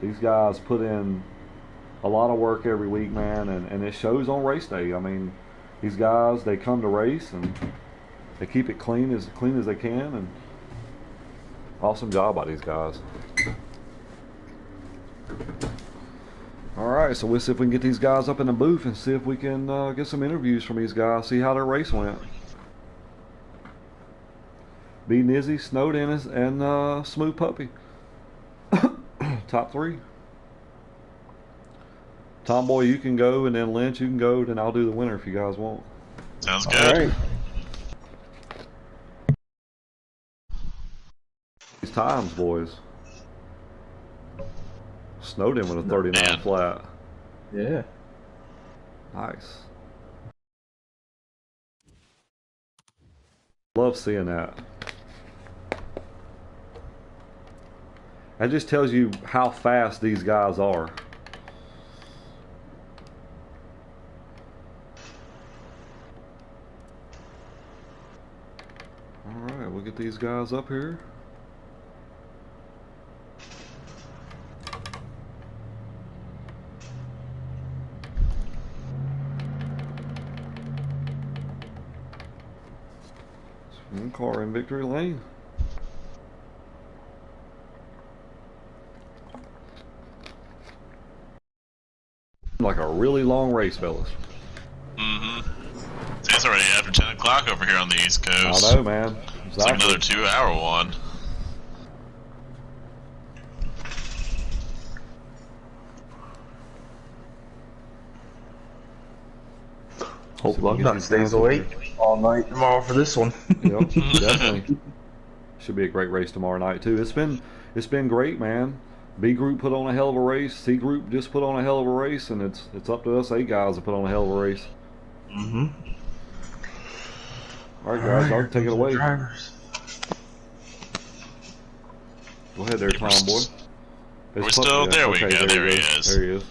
Speaker 3: these guys put in a lot of work every week, man, and it shows on race day. I mean, these guys, they come to race and they keep it clean as they can, and awesome job by these guys. All right, so we'll see if we can get these guys up in the booth and see if we can get some interviews from these guys, see how their race went. B. Nizzy, Snow Dennis, and Smooth Puppy. Top 3. Tomboy, you can go, and then Lynch, you can go, then I'll do the winner if you guys want.
Speaker 1: Sounds good.
Speaker 3: All right. These times, boys. Snowden with a 39
Speaker 1: Man.
Speaker 3: flat.
Speaker 4: Yeah.
Speaker 3: Nice. Love seeing that. That just tells you how fast these guys are. Alright, we'll get these guys up here. One car in victory lane. Like a really long race, fellas.
Speaker 1: Mm-hmm. It's already after 10 o'clock over here on the East Coast.
Speaker 3: I know, man.
Speaker 1: It's like another 2-hour one.
Speaker 3: Hope
Speaker 4: Luck
Speaker 3: we
Speaker 4: Nut
Speaker 3: get
Speaker 4: stays
Speaker 3: these guys up
Speaker 4: awake all night tomorrow for this one.
Speaker 3: there. Yep, definitely. Should be a great race tomorrow night too. It's been great, man. B group put on a hell of a race. C group just put on a hell of a race, and it's up to us A guys to put on a hell of a race.
Speaker 4: Mm-hmm.
Speaker 3: All right, guys, I'll take it away.
Speaker 4: Drivers.
Speaker 3: Go ahead there, Tom boy.
Speaker 1: We're still there. We
Speaker 3: okay,
Speaker 1: go. There he is.
Speaker 3: There he is.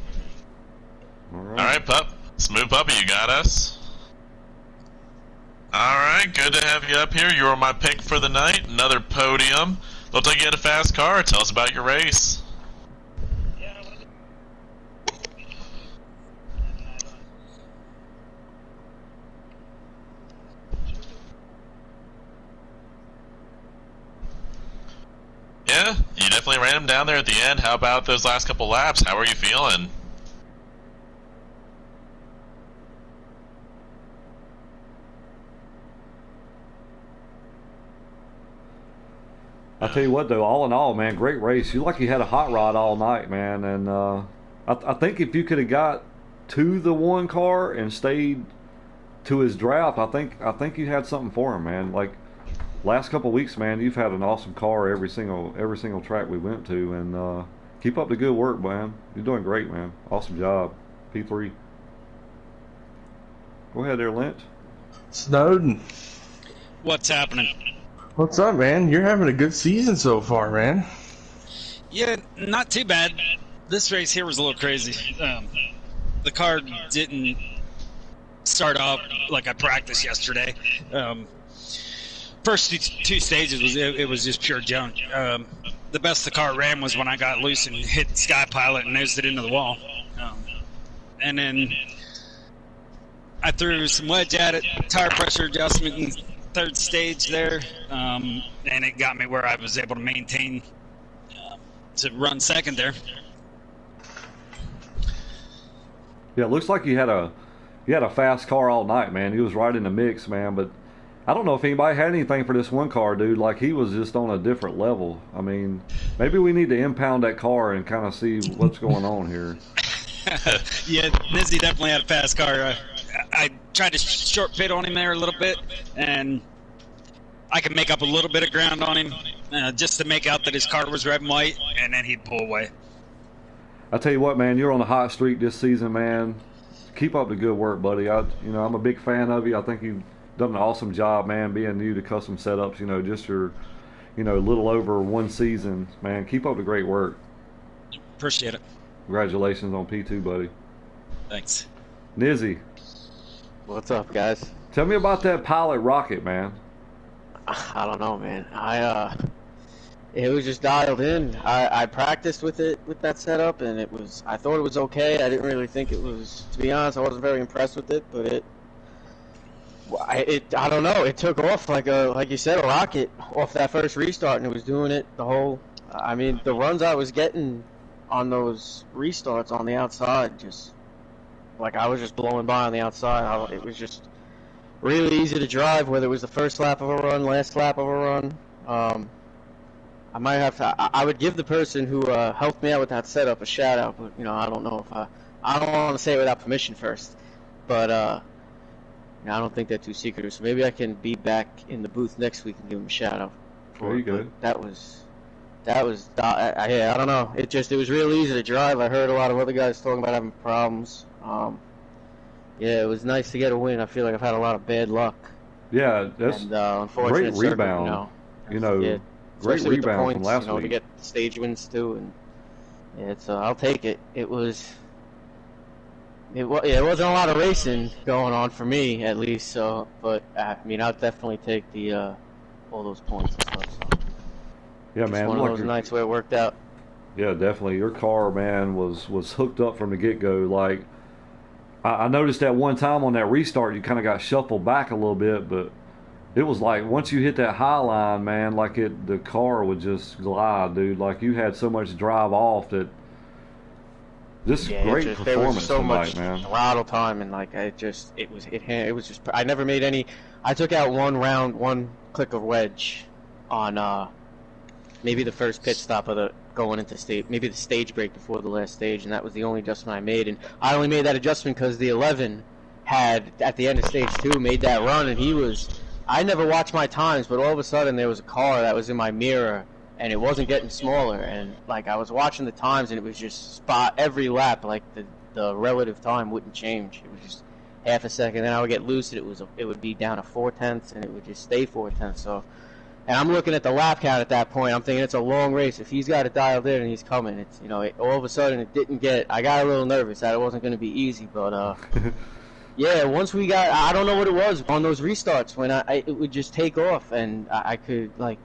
Speaker 3: All
Speaker 1: All right, pup. Smooth puppy, you got us. All right, good to have you up here. You were my pick for the night. Another podium. Looks like you had a fast car. Tell us about your race. Yeah, you definitely ran him down there at the end. How about those last couple laps? How are you feeling?
Speaker 3: I tell you what, though, all in all, man, great race. You like you had a hot rod all night, man, and I think if you could have got to the one car and stayed to his draft, I think you had something for him, man. Like last couple of weeks, man, you've had an awesome car every single track we went to, and keep up the good work, man. You're doing great, man. Awesome job, P3. Go ahead there, Lynch.
Speaker 4: Snowden.
Speaker 5: What's happening?
Speaker 4: What's up, man? You're having a good season so far, man.
Speaker 5: Yeah, not too bad. This race here was a little crazy. The car didn't start off like I practiced yesterday. First two stages it was just pure junk. The best the car ran was when I got loose and hit Sky Pilot and nosed it into the wall. And then I threw some wedge at it, tire pressure adjustment in third stage there, and it got me where I was able to maintain to run second there.
Speaker 3: Yeah, it looks like you had a fast car all night, man. He was right in the mix, man. But I don't know if anybody had anything for this one car, dude. Like he was just on a different level. I mean, maybe we need to impound that car and kind of see what's going on here.
Speaker 5: Yeah, Nizzy definitely had a fast car. I tried to short pit on him there a little bit, and I could make up a little bit of ground on him just to make out that his car was red and white, and then he'd pull away.
Speaker 3: I tell you what, man, you're on a hot streak this season, man. Keep up the good work, buddy. I'm a big fan of you. I think you've done an awesome job, man, being new to custom setups. Just your, little over one season, man. Keep up the great work.
Speaker 5: Appreciate it.
Speaker 3: Congratulations on P2, buddy.
Speaker 5: Thanks.
Speaker 3: Nizzy,
Speaker 6: What's up, guys?
Speaker 3: tell me about that Pilot rocket, man.
Speaker 6: I don't know, man. It was just dialed in. I practiced with it with that setup, and I thought it was okay. I didn't really think it was. To be honest, I wasn't very impressed with it, but I don't know. It took off like you said, a rocket off that first restart, and it was doing it the whole. I mean, the runs I was getting on those restarts on the outside, just like I was just blowing by on the outside. It was just really easy to drive, whether it was the first lap of a run, last lap of a run. I might have to. I would give the person who helped me out with that setup a shout out, but I don't know if I don't want to say it without permission first, but I don't think they're too secretive. So maybe I can be back in the booth next week and give them a shout out.
Speaker 3: There you go.
Speaker 6: That was. I don't know. It was real easy to drive. I heard a lot of other guys talking about having problems. Yeah, it was nice to get a win. I feel like I've had a lot of bad luck.
Speaker 3: Yeah, that's
Speaker 6: and unfortunate
Speaker 3: great rebound.
Speaker 6: Yeah.
Speaker 3: Great
Speaker 6: Especially with the
Speaker 3: rebound
Speaker 6: points,
Speaker 3: from last
Speaker 6: to
Speaker 3: week.
Speaker 6: get stage wins too, and I'll take it. It wasn't a lot of racing going on for me, at least. So, but I mean, I'll definitely take the all those points and stuff. So.
Speaker 3: Yeah,
Speaker 6: Just
Speaker 3: man.
Speaker 6: one of those nights where it worked out.
Speaker 3: Yeah, definitely. Your car, man, was hooked up from the get go. Like I noticed that one time on that restart, you kind of got shuffled back a little bit, but it was like once you hit that high line, man, like the car would just glide, dude. Like you had so much drive off that. Great performance
Speaker 6: there was so
Speaker 3: tonight,
Speaker 6: much
Speaker 3: man.
Speaker 6: throttle time, and like it was just. I never made any. I took out one click of wedge on maybe the first pit stop of going into stage, maybe the stage break before the last stage, and that was the only adjustment I made. And I only made that adjustment because the 11 had at the end of stage 2 made that run, and he was. I never watched my times, but all of a sudden there was a car that was in my mirror, and it wasn't getting smaller, and like I was watching the times, and it was just spot every lap, like the relative time wouldn't change. It was just half a second. Then I would get loose, and it would be down to 4/10, and it would just stay 4/10. So, and I'm looking at the lap count at that point. I'm thinking it's a long race. If he's got it dialed in and he's coming, it's all of a sudden it didn't get. I got a little nervous that it wasn't going to be easy, but yeah, once we got, I don't know what it was on those restarts when it would just take off, and I could like.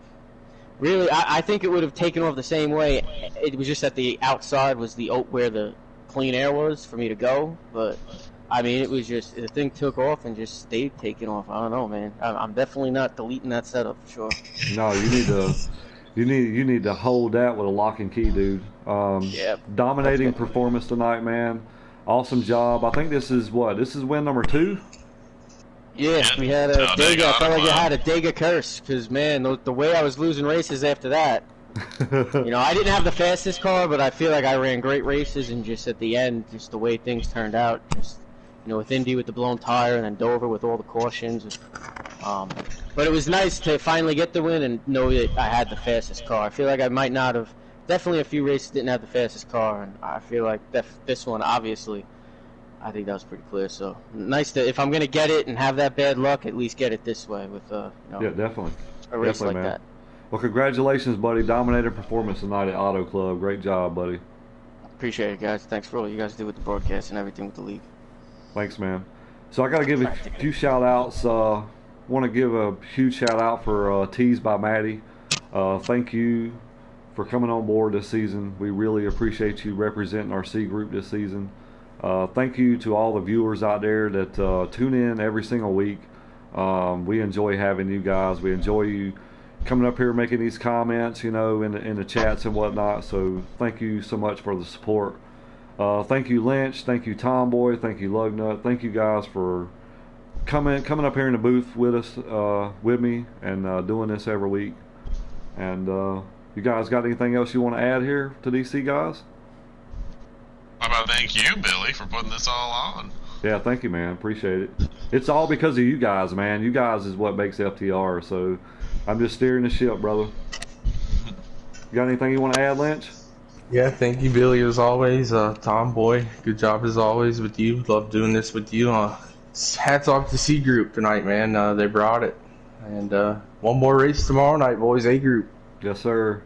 Speaker 6: Really, I think it would have taken off the same way. It was just that the outside was where the clean air was for me to go. But I mean, it was just the thing took off and just stayed taking off. I don't know, man. I'm definitely not deleting that setup for sure.
Speaker 3: No, you need to hold that with a lock and key, dude.
Speaker 6: Yeah.
Speaker 3: Dominating performance tonight, man. Awesome job. I think this is win number 2.
Speaker 6: Yeah, we had a Dega. I felt like I had a Dega curse because, man, the way I was losing races after that, I didn't have the fastest car, but I feel like I ran great races, and just at the end, just the way things turned out, just, with Indy with the blown tire and then Dover with all the cautions. But it was nice to finally get the win and know that I had the fastest car. I feel like I might not have, definitely a few races didn't have the fastest car, and I feel like this one, obviously, I think that was pretty clear. So nice to, if I'm gonna get it and have that bad luck, at least get it this way with
Speaker 3: yeah, definitely
Speaker 6: a race
Speaker 3: definitely,
Speaker 6: like
Speaker 3: man.
Speaker 6: that.
Speaker 3: Well, congratulations, buddy. Dominated performance tonight at Autoclub. Great job, buddy.
Speaker 6: Appreciate it, guys. Thanks for all you guys do with the broadcast and everything with the league.
Speaker 3: Thanks, man. So I got to give a few shout outs. Want to give a huge shout out for Tees by Maddie. Thank you for coming on board this season. We really appreciate you representing our C group this season. Thank you to all the viewers out there that tune in every single week. We enjoy having you guys. We enjoy you coming up here making these comments, in the chats and whatnot. So thank you so much for the support. Thank you, Lynch. Thank you, Tomboy. Thank you, Lugnut. Thank you guys for coming up here in the booth with us, with me, and doing this every week. And you guys got anything else you want to add here to DC guys?
Speaker 1: How about thank you, Billy, for putting this all on?
Speaker 3: Yeah, thank you, man. Appreciate it. It's all because of you guys, man. You guys is what makes FTR. So I'm just steering the ship, brother. You got anything you want to add, Lynch?
Speaker 4: Yeah, thank you, Billy, as always. Tomboy, good job as always with you. Love doing this with you. Hats off to C Group tonight, man. They brought it. And one more race tomorrow night, boys. A Group.
Speaker 3: Yes, sir.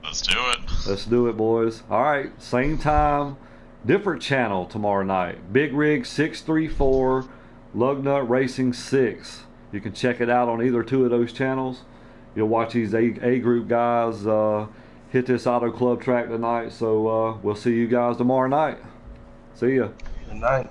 Speaker 1: Let's do it.
Speaker 3: Let's do it, boys. All right, same time, different channel tomorrow night. Big Rig 634, Lugnut Racing 6. You can check it out on either two of those channels. You'll watch these A Group guys hit this Auto Club track tonight. So we'll see you guys tomorrow night. See ya.
Speaker 4: Good night.